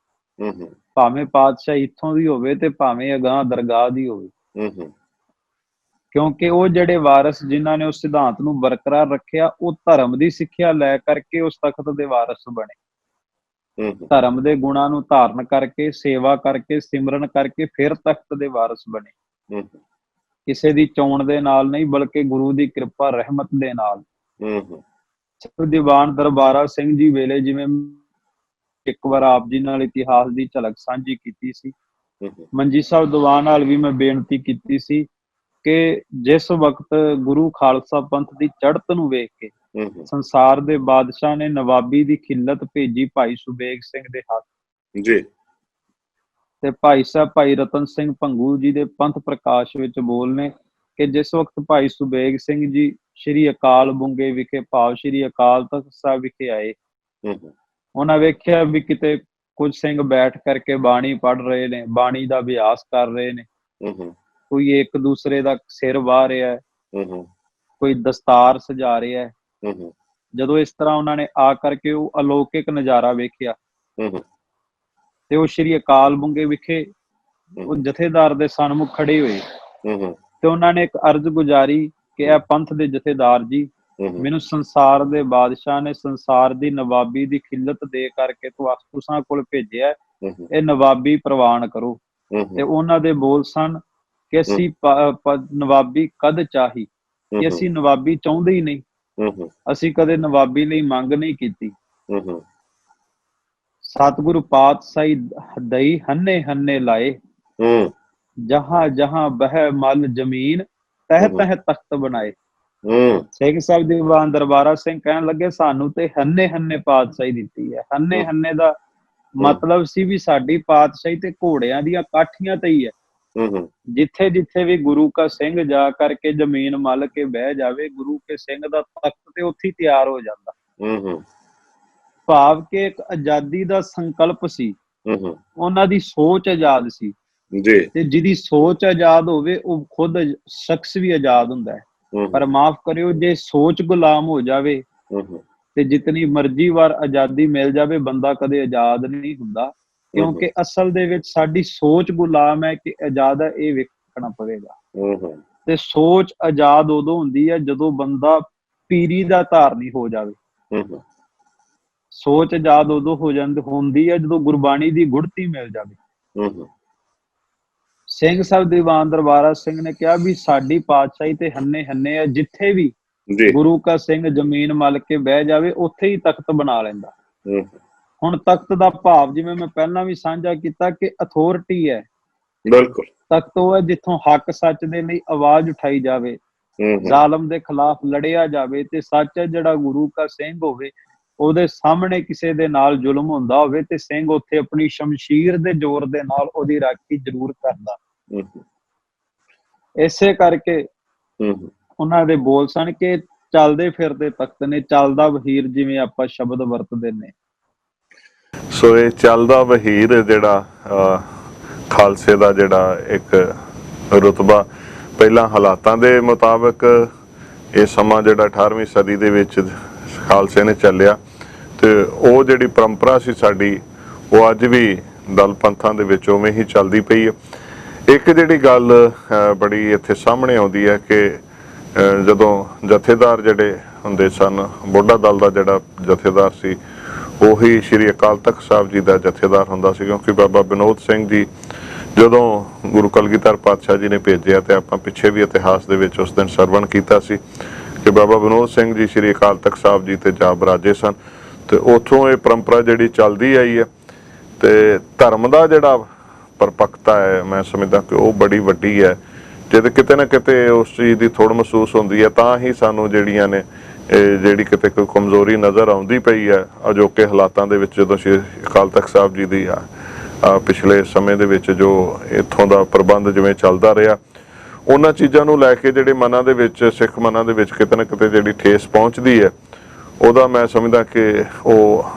ਭਾਵੇਂ ਪਾਤਸ਼ਾਹੀ ਇੱਥੋਂ ਦੀ ਹੋਵੇ ਤੇ ਭਾਵੇਂ ਅਗਾਂਹ ਦਰਗਾਹ ਦੀ ਹੋਵੇ। ਕਿਉਂਕਿ ਉਹ ਜਿਹੜੇ ਵਾਰਸ ਜਿਨ੍ਹਾਂ ਨੇ ਉਸ ਸਿਧਾਂਤ ਨੂੰ ਬਰਕਰਾਰ ਰੱਖਿਆ, ਉਹ ਧਰਮ ਦੀ ਸਿੱਖਿਆ ਲੈ ਕਰਕੇ ਉਸ ਤਖਤ ਦੇ ਵਾਰਸ ਬਣੇ। ਧਰਮ ਦੇ ਗੁਣਾਂ ਨੂੰ ਧਾਰਨ ਕਰਕੇ, ਸੇਵਾ ਕਰਕੇ, ਸਿਮਰਨ ਕਰਕੇ ਫਿਰ ਤਖਤ ਦੇ ਵਾਰਸ ਬਣੇ। ਕਿਸੇ ਦੀ ਚੋਣ ਦੇ ਨਾਲ ਨਹੀਂ, ਬਲਕਿ ਗੁਰੂ ਦੀ ਕਿਰਪਾ ਰਹਿਮਤ ਦੇ ਨਾਲ। ਦੀਵਾਨ ਦਰਬਾਰਾ ਸਿੰਘ ਜੀ ਵੇਲੇ ਜਿਵੇਂ ਇੱਕ ਵਾਰ ਆਪ ਜੀ ਨਾਲ ਇਤਿਹਾਸ ਦੀ ਝਲਕ ਸਾਂਝੀ ਕੀਤੀ ਸੀ, ਮੰਜੀ ਸਾਹਿਬ ਦੀਵਾਨ ਨਾਲ ਵੀ ਮੈਂ ਬੇਨਤੀ ਕੀਤੀ ਸੀ ਕਿ ਜਿਸ ਵਕਤ ਗੁਰੂ ਖਾਲਸਾ ਪੰਥ ਦੀ ਚੜ੍ਹਤ ਨੂੰ ਵੇਖ ਕੇ ਸੰਸਾਰ ਦੇ ਬਾਦਸ਼ਾਹ ਨੇ ਨਵਾਬੀ ਦੀ ਖਿੱਲਤ ਭੇਜੀ ਭਾਈ ਸੁਬੇਗ ਸਿੰਘ ਦੇ ਹੱਥ ਜੀ, ਤੇ ਭਾਈ ਸਾਹਿਬ ਭਾਈ ਰਤਨ ਸਿੰਘ ਭੰਗੂ ਜੀ ਦੇ ਪੰਥ ਪ੍ਰਕਾਸ਼ ਵਿੱਚ ਬੋਲ ਨੇ ਕਿ ਜਿਸ ਵਕਤ ਭਾਈ ਸੁਬੇਗ ਸਿੰਘ ਜੀ ਸ਼੍ਰੀ ਅਕਾਲ ਬੁੰਗੇ ਵਿਖੇ ਭਾਵ ਸ਼੍ਰੀ ਅਕਾਲ ਤਖਤ ਸਾਹਿਬ ਵਿਖੇ ਆਏ, ਉਹਨਾਂ ਵੇਖਿਆ ਵੀ ਕਿਤੇ ਕੁਝ ਸਿੰਘ ਬੈਠ ਕਰਕੇ ਬਾਣੀ ਪੜ੍ਹ ਰਹੇ ਨੇ, ਬਾਣੀ ਦਾ ਅਭਿਆਸ ਕਰ ਰਹੇ ਨੇ, ਕੋਈ ਇੱਕ ਦੂਸਰੇ ਦਾ ਸਿਰ ਵਾਹ ਰਿਹਾ ਹੈ, ਕੋਈ ਦਸਤਾਰ ਸਜਾ ਰਿਹਾ ਹੈ। ਜਦੋਂ ਇਸ ਤਰ੍ਹਾਂ ਉਹਨਾਂ ਨੇ ਆ ਕਰਕੇ ਉਹ ਅਲੌਕਿਕ ਨਜ਼ਾਰਾ ਵੇਖਿਆ, ਤੇ ਉਹ ਸ਼੍ਰੀ ਅਕਾਲ ਬੁੰਗੇ ਵਿਖੇ ਉਹ ਜਥੇਦਾਰ ਦੇ ਸਨਮੁਖ ਖੜੇ ਹੋਏ, ਤੇ ਉਹਨਾਂ ਨੇ ਇੱਕ ਅਰਜ਼ ਗੁਜ਼ਾਰੀ ਕਿ ਇਹ ਪੰਥ ਦੇ ਜਥੇਦਾਰ ਜੀ, ਮੈਨੂੰ ਸੰਸਾਰ ਦੇ ਬਾਦਸ਼ਾਹ ਨੇ ਸੰਸਾਰ ਦੀ ਨਵਾਬੀ ਦੀ ਖਿੱਲਤ ਦੇ ਕਰਕੇ ਤੁਸਾਂ ਕੋਲ ਭੇਜਿਆ, ਇਹ ਨਵਾਬੀ ਪ੍ਰਵਾਨ ਕਰੋ। ਤੇ ਉਹਨਾਂ ਦੇ ਬੋਲ ਸਨ ਕਿ ਅਸੀਂ ਨਵਾਬੀ ਕਦ ਚਾਹੀ, ਕਿ ਅਸੀਂ ਨਵਾਬੀ ਚਾਹੁੰਦੇ ਹੀ ਨਹੀਂ, ਅਸੀਂ ਕਦੇ ਨਵਾਬੀ ਲਈ ਮੰਗ ਨਹੀਂ ਕੀਤੀ। ਸਤਿਗੁਰੂ ਪਾਤਸ਼ਾਹੀ ਦਈ ਹੰਨੇ ਹੰਨੇ ਲਾਏ, ਜਹਾਂ ਜਹਾਂ ਬਹਿ ਮਲ ਜ਼ਮੀਨ ਤਹਿ ਤਹਿ ਤਖਤ ਬਣਾਏ। ਸਿੰਘ ਸਾਹਿਬ ਦੀਵਾਨ ਦਰਬਾਰਾ ਸਿੰਘ ਕਹਿਣ ਲੱਗੇ ਸਾਨੂੰ ਤੇ ਹੰਨੇ ਹੰਨੇ ਪਾਤਸ਼ਾਹੀ ਦਿੱਤੀ ਹੈ। ਹੰਨੇ ਹੰਨੇ ਦਾ ਮਤਲਬ ਸੀ ਵੀ ਸਾਡੀ ਪਾਤਸ਼ਾਹੀ ਤੇ ਘੋੜਿਆਂ ਦੀਆਂ ਕਾਠੀਆਂ ਤੇ ਹੀ ਹੈ, ਜਿੱਥੇ ਜਿੱਥੇ ਵੀ ਗੁਰੂ ਕਾ ਸਿੰਘ ਜਾ ਕਰਕੇ ਜ਼ਮੀਨ ਮੱਲ ਕੇ ਬਹਿ ਜਾਵੇ, ਗੁਰੂ ਕੇ ਸਿੰਘ ਦਾ ਤਖਤ ਤੇ ਉੱਥੇ ਹੀ ਤਿਆਰ ਹੋ ਜਾਂਦਾ। ਭਾਵ ਕਿ ਇੱਕ ਆਜ਼ਾਦੀ ਦਾ ਸੰਕਲਪ ਸੀ, ਉਹਨਾਂ ਦੀ ਸੋਚ ਆਜ਼ਾਦ ਸੀ ਜੀ। ਤੇ ਜਿਹਦੀ ਸੋਚ ਆਜ਼ਾਦ ਹੋਵੇ ਉਹ ਖੁਦ ਸ਼ਖਸ ਵੀ ਆਜ਼ਾਦ ਹੁੰਦਾ ਹੈ। ਪਰ ਮਾਫ ਕਰਿਓ, ਜੇ ਸੋਚ ਗੁਲਾਮ ਹੋ ਜਾਵੇ ਤੇ ਜਿਤਨੀ ਮਰਜ਼ੀ ਵਾਰ ਆਜ਼ਾਦੀ ਮਿਲ ਜਾਵੇ, ਬੰਦਾ ਕਦੇ ਆਜ਼ਾਦ ਨਹੀਂ ਹੁੰਦਾ, ਕਿਉਂਕਿ ਅਸਲ ਦੇ ਵਿੱਚ ਸਾਡੀ ਸੋਚ ਗੁਲਾਮ ਹੈ ਕਿ ਆਜ਼ਾਦ ਹੈ, ਇਹ ਵੇਖਣਾ ਪਵੇਗਾ। ਤੇ ਸੋਚ ਆਜ਼ਾਦ ਉਦੋਂ ਹੁੰਦੀ ਹੈ ਜਦੋਂ ਬੰਦਾ ਪੀਰੀ ਦਾ ਧਾਰਨੀ ਹੋ ਜਾਵੇ। ਸੋਚ ਆਜ਼ਾਦ ਉਦੋਂ ਹੁੰਦੀ ਹੈ ਜਦੋਂ ਗੁਰਬਾਣੀ ਦੀ ਗੁੜਤੀ ਮਿਲ ਜਾਵੇ। ਸਿੰਘ ਸਾਹਿਬ ਦੀਵਾਨ ਦਰਬਾਰਾ ਸਿੰਘ ਨੇ ਕਿਹਾ ਵੀ ਸਾਡੀ ਪਾਤਸ਼ਾਹੀ ਤੇ ਹੰਨੇ ਹੰਨੇ ਆ, ਜਿੱਥੇ ਵੀ ਗੁਰੂ ਕਾ ਸਿੰਘ ਜ਼ਮੀਨ ਮੱਲ ਕੇ ਬਹਿ ਜਾਵੇ ਉੱਥੇ ਹੀ ਤਖਤ ਬਣਾ ਲੈਂਦਾ। ਹੁਣ ਤਖਤ ਦਾ ਭਾਵ ਜਿਵੇਂ ਮੈਂ ਪਹਿਲਾਂ ਵੀ ਸਾਂਝਾ ਕੀਤਾ ਕਿ ਅਥਾਰਟੀ ਹੈ। ਬਿਲਕੁਲ ਤਖਤ ਉਹ ਹੈ ਜਿੱਥੋਂ ਹੱਕ ਸੱਚ ਦੇ ਲਈ ਆਵਾਜ਼ ਉਠਾਈ ਜਾਵੇ, ਜ਼ਾਲਮ ਦੇ ਖਿਲਾਫ ਲੜਿਆ ਜਾਵੇ, ਤੇ ਸੱਚ ਹੈ ਜਿਹੜਾ ਗੁਰੂ ਕਾ ਸਿੰਘ ਹੋਵੇ, ਉਹਦੇ ਸਾਹਮਣੇ ਕਿਸੇ ਦੇ ਨਾਲ ਜ਼ੁਲਮ ਹੁੰਦਾ ਹੋਵੇ ਤੇ ਸਿੰਘ ਉੱਥੇ ਆਪਣੀ ਸ਼ਮਸ਼ੀਰ ਦੇ ਜ਼ੋਰ ਦੇ ਨਾਲ ਉਹਦੀ ਰਾਖੀ ਜ਼ਰੂਰ ਕਰਦਾ। ਇਸੇ ਕਰਕੇ ਉਹਨਾਂ ਦੇ ਬੋਲ ਸਨ ਕਿ ਚੱਲਦੇ ਫਿਰਦੇ ਤਖਤ ਨੇ, ਚੱਲਦਾ ਵਹੀਰ, ਜਿਵੇਂ ਆਪਾਂ ਸ਼ਬਦ ਵਰਤਦੇ ਨੇ। ਸੋ ਇਹ ਚੱਲਦਾ ਵਹੀਰ ਜਿਹੜਾ ਖਾਲਸੇ ਦਾ ਜਿਹੜਾ ਇੱਕ ਰੁਤਬਾ, ਪਹਿਲਾਂ ਹਾਲਾਤਾਂ ਦੇ ਮੁਤਾਬਕ ਇਹ ਸਮਾਂ ਜਿਹੜਾ 18ਵੀਂ ਸਦੀ ਦੇ ਵਿੱਚ ਖਾਲਸੇ ਨੇ ਚੱਲਿਆ, ਤੇ ਉਹ ਜਿਹੜੀ ਪਰੰਪਰਾ ਸੀ ਸਾਡੀ, ਉਹ ਅੱਜ ਵੀ ਦਲ ਪੰਥਾਂ ਦੇ ਵਿੱਚ ਉਵੇਂ ਹੀ ਚੱਲਦੀ ਪਈ ਹੈ। ਇੱਕ ਜਿਹੜੀ ਗੱਲ ਬੜੀ ਇੱਥੇ ਸਾਹਮਣੇ ਆਉਂਦੀ ਹੈ ਕਿ ਜਦੋਂ ਜਥੇਦਾਰ ਜਿਹੜੇ ਹੁੰਦੇ ਸਨ, ਬੁੱਢਾ ਦਲ ਦਾ ਜਿਹੜਾ ਜਥੇਦਾਰ ਸੀ ਉਹੀ ਸ਼੍ਰੀ ਅਕਾਲ ਤਖਤ ਸਾਹਿਬ ਜੀ ਦਾ ਜਥੇਦਾਰ ਹੁੰਦਾ ਸੀ, ਕਿਉਂਕਿ ਬਾਬਾ ਵਿਨੋਦ ਸਿੰਘ ਜੀ ਜਦੋਂ ਗੁਰੂ ਕਲਗੀਧਰ ਪਾਤਸ਼ਾਹ ਜੀ ਨੇ ਭੇਜਿਆ, ਤੇ ਆਪਾਂ ਪਿੱਛੇ ਵੀ ਇਤਿਹਾਸ ਦੇ ਵਿੱਚ ਉਸ ਦਿਨ ਸਰਵਣ ਕੀਤਾ ਸੀ ਕਿ ਬਾਬਾ ਵਿਨੋਦ ਸਿੰਘ ਜੀ ਸ਼੍ਰੀ ਅਕਾਲ ਤਖਤ ਸਾਹਿਬ ਜੀ ਤੇ ਜਾ ਬਰਾਜੇ ਸਨ, ਤੇ ਉੱਥੋਂ ਇਹ ਪਰੰਪਰਾ ਜਿਹੜੀ ਚੱਲਦੀ ਆਈ ਹੈ। ਤੇ ਧਰਮ ਦਾ ਜਿਹੜਾ ਪਰਪੱਕਤਾ ਹੈ, ਮੈਂ ਸਮਝਦਾ ਕਿ ਉਹ ਬੜੀ ਵੱਡੀ ਹੈ। ਜਦ ਕਿਤੇ ਨਾ ਕਿਤੇ ਉਸ ਚੀਜ਼ ਦੀ ਥੋੜ੍ਹ ਮਹਿਸੂਸ ਹੁੰਦੀ ਹੈ, ਤਾਂ ਹੀ ਸਾਨੂੰ ਜਿਹੜੀਆਂ ਨੇ ਜਿਹੜੀ ਕਿਤੇ ਕੋਈ ਕਮਜ਼ੋਰੀ ਨਜ਼ਰ ਆਉਂਦੀ ਪਈ ਹੈ ਅਜੋਕੇ ਹਾਲਾਤਾਂ ਦੇ ਵਿੱਚ, ਜਦੋਂ ਸ਼੍ਰੀ ਅਕਾਲ ਤਖਤ ਸਾਹਿਬ ਜੀ ਦੀ ਪਿਛਲੇ ਸਮੇਂ ਦੇ ਵਿੱਚ ਜੋ ਇੱਥੋਂ ਦਾ ਪ੍ਰਬੰਧ ਜਿਵੇਂ ਚੱਲਦਾ ਰਿਹਾ, ਉਹਨਾਂ ਚੀਜ਼ਾਂ ਨੂੰ ਲੈ ਕੇ ਜਿਹੜੇ ਮਨਾਂ ਦੇ ਵਿੱਚ, ਸਿੱਖ ਮਨਾਂ ਦੇ ਵਿੱਚ ਕਿਤੇ ਨਾ ਕਿਤੇ ਜਿਹੜੀ ਠੇਸ ਪਹੁੰਚਦੀ ਹੈ, ਉਹਦਾ ਮੈਂ ਸਮਝਦਾ ਕਿ ਉਹ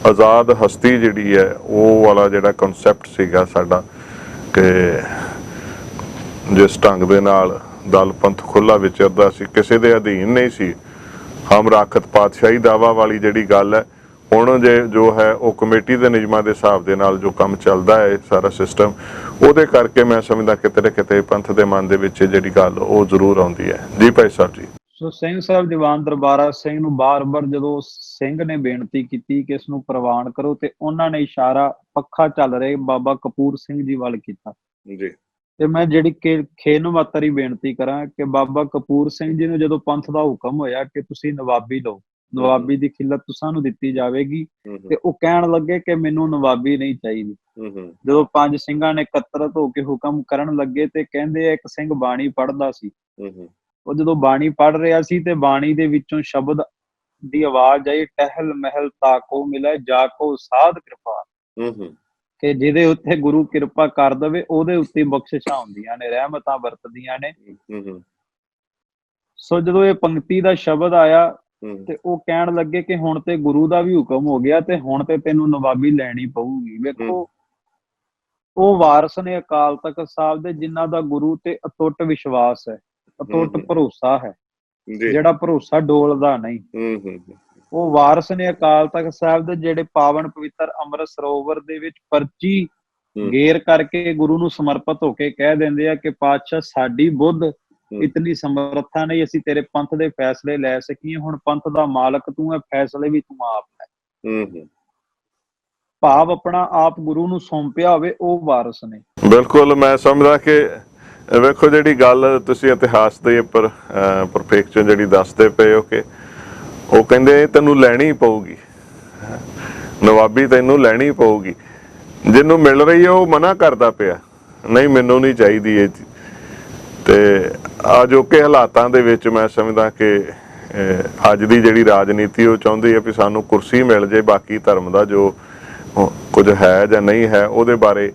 ਆਜ਼ਾਦ ਹਸਤੀ ਜਿਹੜੀ ਹੈ, ਉਹ ਵਾਲਾ ਜਿਹੜਾ ਕਨਸੈਪਟ ਸੀਗਾ ਸਾਡਾ, ਕਿ ਜਿਸ ਢੰਗ ਦੇ ਨਾਲ ਦਲ ਪੰਥ ਖੁੱਲ੍ਹਾ ਵਿਚਰਦਾ ਸੀ, ਕਿਸੇ ਦੇ ਅਧੀਨ ਨਹੀਂ ਸੀ, ਹਮ ਰਾਖਤ ਪਾਤਸ਼ਾਹੀ ਦਾਵਾ ਵਾਲੀ ਜਿਹੜੀ ਗੱਲ ਹੈ, ਹੁਣ ਜੋ ਹੈ ਉਹ ਕਮੇਟੀ ਦੇ ਨਿਯਮਾਂ ਦੇ ਹਿਸਾਬ ਦੇ ਨਾਲ ਜੋ ਕੰਮ ਚੱਲਦਾ ਹੈ ਸਾਰਾ ਸਿਸਟਮ, ਉਹਦੇ ਕਰਕੇ ਮੈਂ ਸਮਝਦਾ ਕਿਤੇ ਨਾ ਕਿਤੇ ਪੰਥ ਦੇ ਮਨ ਦੇ ਵਿੱਚ ਜਿਹੜੀ ਗੱਲ ਉਹ ਜ਼ਰੂਰ ਆਉਂਦੀ ਹੈ। ਜੀ ਭਾਈ ਸਾਹਿਬ ਜੀ। ਸੋ ਸਿੰਘ ਸਾਹਿਬ ਦੀਵਾਨ ਦਰਬਾਰਾ ਸਿੰਘ ਨੂੰ ਬਾਰ-ਬਾਰ ਜਦੋਂ ਸਿੰਘ ਨੇ ਬੇਨਤੀ ਕੀਤੀ ਕਿ ਇਸ ਨੂੰ ਪ੍ਰਵਾਨ ਕਰੋ, ਤੇ ਉਹਨਾਂ ਨੇ ਇਸ਼ਾਰਾ ਪੱਖਾ ਚੱਲ ਰਹੇ ਬਾਬਾ ਕਪੂਰ ਸਿੰਘ ਜੀ ਵੱਲ ਕੀਤਾ। ਜੀ। ਤੇ ਮੈਂ ਜਿਹੜੀ ਖੇਨੁਮਾਤਰੀ ਬੇਨਤੀ ਕਰਾਂ ਕਿ ਬਾਬਾ ਕਪੂਰ ਸਿੰਘ ਜੀ ਨੂੰ ਜਦੋਂ ਪੰਥ ਦਾ ਹੁਕਮ ਹੋਇਆ ਕਿ ਤੁਸੀਂ ਨਵਾਬੀ ਲਓ, ਨਵਾਬੀ ਦੀ ਖਿਲਤ ਤੁਸਾਂ ਦਿੱਤੀ ਜਾਵੇਗੀ, ਤੇ ਉਹ ਕਹਿਣ ਲੱਗੇ ਕਿ ਮੈਨੂੰ ਨਵਾਬੀ ਨਹੀਂ ਚਾਹੀਦੀ। ਜਦੋਂ ਪੰਜ ਸਿੰਘਾਂ ਨੇ ਇਕੱਤਰਤ ਹੋ ਕੇ ਹੁਕਮ ਕਰਨ ਲੱਗੇ, ਤੇ ਕਹਿੰਦੇ ਇੱਕ ਸਿੰਘ ਬਾਣੀ ਪੜ੍ਹਦਾ ਸੀ, ਉਹ ਜਦੋਂ ਬਾਣੀ ਪੜ੍ਹ ਰਿਹਾ ਸੀ ਤੇ ਬਾਣੀ ਦੇ ਵਿੱਚੋਂ ਸ਼ਬਦ ਦੀ ਆਵਾਜ਼ ਆਈ, ਟਹਿਲ ਮਹਿਲ ਤਾਕੋ ਮਿਲੇ ਜਾਕੋ ਸਾਧ ਕਿਰਪਾ, ਕਿ ਜਿਹਦੇ ਉੱਤੇ ਗੁਰੂ ਕਿਰਪਾ ਕਰ ਦੇਵੇ ਉਹਦੇ ਉੱਤੇ ਬਖਸ਼ਿਸ਼ਾਂ ਹੁੰਦੀਆਂ ਨੇ, ਰਹਿਮਤਾਂ ਵਰਤਦੀਆਂ ਨੇ। ਸੋ ਜਦੋਂ ਇਹ ਪੰਕਤੀ ਦਾ ਸ਼ਬਦ ਆਇਆ ਤੇ ਉਹ ਕਹਿਣ ਲੱਗੇ ਕਿ ਹੁਣ ਤੇ ਗੁਰੂ ਦਾ ਵੀ ਹੁਕਮ ਹੋ ਗਿਆ, ਤੇ ਹੁਣ ਤੇ ਤੈਨੂੰ ਨਵਾਬੀ ਲੈਣੀ ਪਊਗੀ। ਵੇਖੋ, ਉਹ ਵਾਰਸ ਨੇ ਅਕਾਲ ਤਖਤ ਸਾਹਿਬ ਦੇ, ਜਿਨ੍ਹਾਂ ਦਾ ਗੁਰੂ ਤੇ ਅਟੁੱਟ ਵਿਸ਼ਵਾਸ ਹੈ, ਅਟੁੱਟ ਭਰੋਸਾ ਹੈ, ਜਿਹੜਾ ਭਰੋਸਾ ਡੋਲਦਾ ਨਹੀਂ। ਉਹ ਵਾਰਸ ਨੇ ਅਕਾਲ ਤਖਤ ਸਾਹਿਬ ਦੇ, ਜਿਹੜੇ ਪਾਵਨ ਪਵਿੱਤਰ ਅੰਮ੍ਰਿਤ ਸਰੋਵਰ ਦੇ ਵਿੱਚ ਪਰਚੀ ਗੇਰ ਕਰਕੇ ਗੁਰੂ ਨੂੰ ਸਮਰਪਿਤ ਹੋ ਕੇ ਕਹਿ ਦਿੰਦੇ ਆ ਕਿ ਪਾਤਸ਼ਾਹ ਸਾਡੀ ਬੁੱਧ ਇਤਨੀ ਸਮਰੱਥਾ ਨਹੀਂ ਅਸੀਂ ਤੇਰੇ ਪੰਥ ਦੇ ਫੈਸਲੇ ਲੈ ਸਕੀਏ, ਹੁਣ ਪੰਥ ਦਾ ਮਾਲਕ ਤੂੰ ਹੈ, ਫੈਸਲੇ ਵੀ ਤੂੰ ਆਪ ਲੈ। ਭਾਵ ਆਪਣਾ ਆਪ ਗੁਰੂ ਨੂੰ ਸੌਂਪਿਆ ਹੋਵੇ, ਉਹ ਵਾਰਸ ਨੇ। ਬਿਲਕੁਲ, ਮੈਂ ਸਮਝਦਾ ਕਿ ਵੇਖੋ ਜਿਹੜੀ ਗੱਲ ਤੁਸੀਂ ਇਤਿਹਾਸ ਦੇ ਉੱਪਰ ਪਰਫੈਕਸ਼ਨ ਜਿਹੜੀ ਦੱਸਦੇ ਪਏ ਹੋ ਕਿ ਉਹ ਕਹਿੰਦੇ ਤੈਨੂੰ ਲੈਣੀ ਪਊਗੀ ਨਵਾਬੀ, ਤੈਨੂੰ ਲੈਣੀ ਪਊਗੀ। ਜਿਹਨੂੰ ਮਿਲ ਰਹੀ ਹੈ ਉਹ ਮਨਾ ਕਰਦਾ ਪਿਆ, ਨਹੀਂ ਮੈਨੂੰ ਨਹੀਂ ਚਾਹੀਦੀ ਇਹ। ਤੇ ਅਜੋਕੇ ਹਾਲਾਤਾਂ ਦੇ ਵਿੱਚ ਮੈਂ ਸਮਝਦਾ ਕਿ ਅੱਜ ਦੀ ਜਿਹੜੀ ਰਾਜਨੀਤੀ ਉਹ ਚਾਹੁੰਦੀ ਹੈ ਵੀ ਸਾਨੂੰ ਕੁਰਸੀ ਮਿਲ ਜੇ, ਬਾਕੀ ਧਰਮ ਦਾ ਜੋ ਕੁਝ ਹੈ ਜਾਂ ਨਹੀਂ ਹੈ ਉਹਦੇ ਬਾਰੇ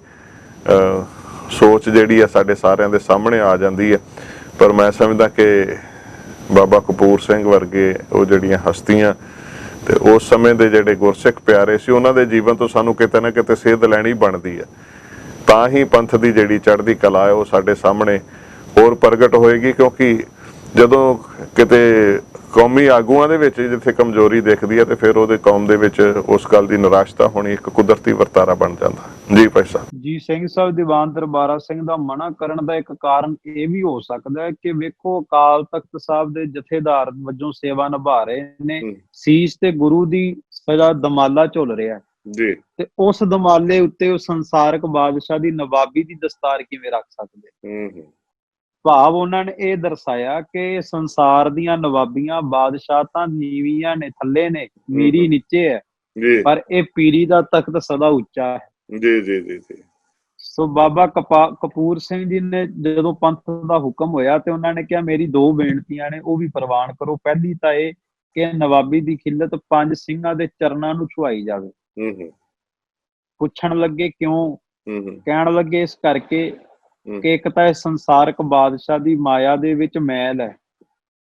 ਸੋਚ ਜਿਹੜੀ ਆ ਸਾਡੇ ਸਾਰਿਆਂ ਦੇ ਸਾਹਮਣੇ ਆ ਜਾਂਦੀ ਹੈ। ਪਰ ਮੈਂ ਸਮਝਦਾ ਕਿ ਬਾਬਾ ਕਪੂਰ ਸਿੰਘ ਵਰਗੇ ਉਹ ਜਿਹੜੀਆਂ ਹਸਤੀਆਂ ਤੇ ਉਸ ਸਮੇਂ ਦੇ ਜਿਹੜੇ ਗੁਰਸਿੱਖ ਪਿਆਰੇ ਸੀ, ਉਹਨਾਂ ਦੇ ਜੀਵਨ ਤੋਂ ਸਾਨੂੰ ਕਿਤੇ ਨਾ ਕਿਤੇ ਸੇਧ ਲੈਣੀ ਬਣਦੀ ਹੈ। ਤਾਂ ਹੀ ਪੰਥ ਦੀ ਜਿਹੜੀ ਚੜ੍ਹਦੀ ਕਲਾ ਹੈ ਉਹ ਸਾਡੇ ਸਾਹਮਣੇ ਹੋਰ ਪ੍ਰਗਟ ਹੋਏਗੀ। ਕਿਉਂਕਿ ਜਦੋਂ ਕਿਤੇ ਕੌਮੀ ਆਗੂਆਂ ਦੇ ਵਿੱਚ ਜਿੱਥੇ ਕਮਜ਼ੋਰੀ ਦਿਖਦੀ ਹੈ ਤੇ ਫਿਰ ਉਹਦੇ ਕੌਮ ਦੇ ਵਿੱਚ ਉਸ ਗੱਲ ਦੀ ਨਿਰਾਸ਼ਤਾ ਹੋਣੀ ਇੱਕ ਕੁਦਰਤੀ ਵਰਤਾਰਾ ਬਣ ਜਾਂਦਾ। ਜੀ ਭਾਈ ਸਾਹਿਬ। ਜੀ ਸਿੰਘ ਸਾਹਿਬ, ਦੀਵਾਨ ਦਰਬਾਰਾ ਸਿੰਘ ਦਾ ਮਨਾ ਕਰਨ ਦਾ ਇੱਕ ਕਾਰਨ ਇਹ ਵੀ ਹੋ ਸਕਦਾ ਹੈ ਕਿ ਵੇਖੋ ਅਕਾਲ ਤਖਤ ਸਾਹਿਬ ਦੇ ਜਥੇਦਾਰ ਵਜੋਂ ਸੇਵਾ ਨਿਭਾ ਰਹੇ ਨੇ, ਸੀਸ ਤੇ ਗੁਰੂ ਦੀ ਸਦਾ ਦਮਾਲਾ ਝੁੱਲ ਰਿਹਾ ਜੀ, ਤੇ ਉਸ ਦਮਾਲੇ ਉੱਤੇ ਉਹ ਸੰਸਾਰਕ ਬਾਦਸ਼ਾਹ ਦੀ ਨਵਾਬੀ ਦੀ ਦਸਤਾਰ ਕਿਵੇਂ ਰੱਖ ਸਕਦੇ? ਭਾਵ ਉਹਨਾਂ ਨੇ ਇਹ ਦਰਸਾਇਆ ਕਿ ਸੰਸਾਰ ਦੀਆਂ ਨਵਾਬੀਆਂ ਬਾਦਸ਼ਾਹਤਾਂ ਨੀਵੀਆਂ ਨੇ, ਥੱਲੇ ਨੇ, ਮੀਰੀ ਨੀਚੇ ਹੈ, ਪਰ ਇਹ ਪੀਰੀ ਦਾ ਤਖਤ ਸਦਾ ਉੱਚਾ ਹੈ। ਜੀ ਜੀ ਜੀ ਜੀ। ਸੋ ਬਾਬਾ ਕਪੂਰ ਸਿੰਘ ਜੀ ਨੇ ਜਦੋਂ ਪੰਥ ਦਾ ਹੁਕਮ ਹੋਇਆ ਤੇ ਉਹਨਾਂ ਨੇ ਕਿਹਾ ਮੇਰੀ 2 ਬੇਨਤੀਆਂ ਨੇ, ਉਹ ਵੀ ਪ੍ਰਵਾਨ ਕਰੋ। ਪਹਿਲੀ ਤਾਂ ਇਹ ਕਿ ਨਵਾਬੀ ਦੀ ਖਿਲਤ 5 ਸਿੰਘਾਂ ਦੇ ਚਰਨਾਂ ਨੂੰ ਛੁਆਈ ਜਾਵੇ। ਪੁੱਛਣ ਲੱਗੇ ਕਿਉਂ? ਕਹਿਣ ਲੱਗੇ ਇਸ ਕਰਕੇ ਕਿ ਇੱਕ ਤਾਂ ਇਹ ਸੰਸਾਰਕ ਬਾਦਸ਼ਾਹ ਦੀ ਮਾਇਆ ਦੇ ਵਿੱਚ ਮੈਲ ਹੈ,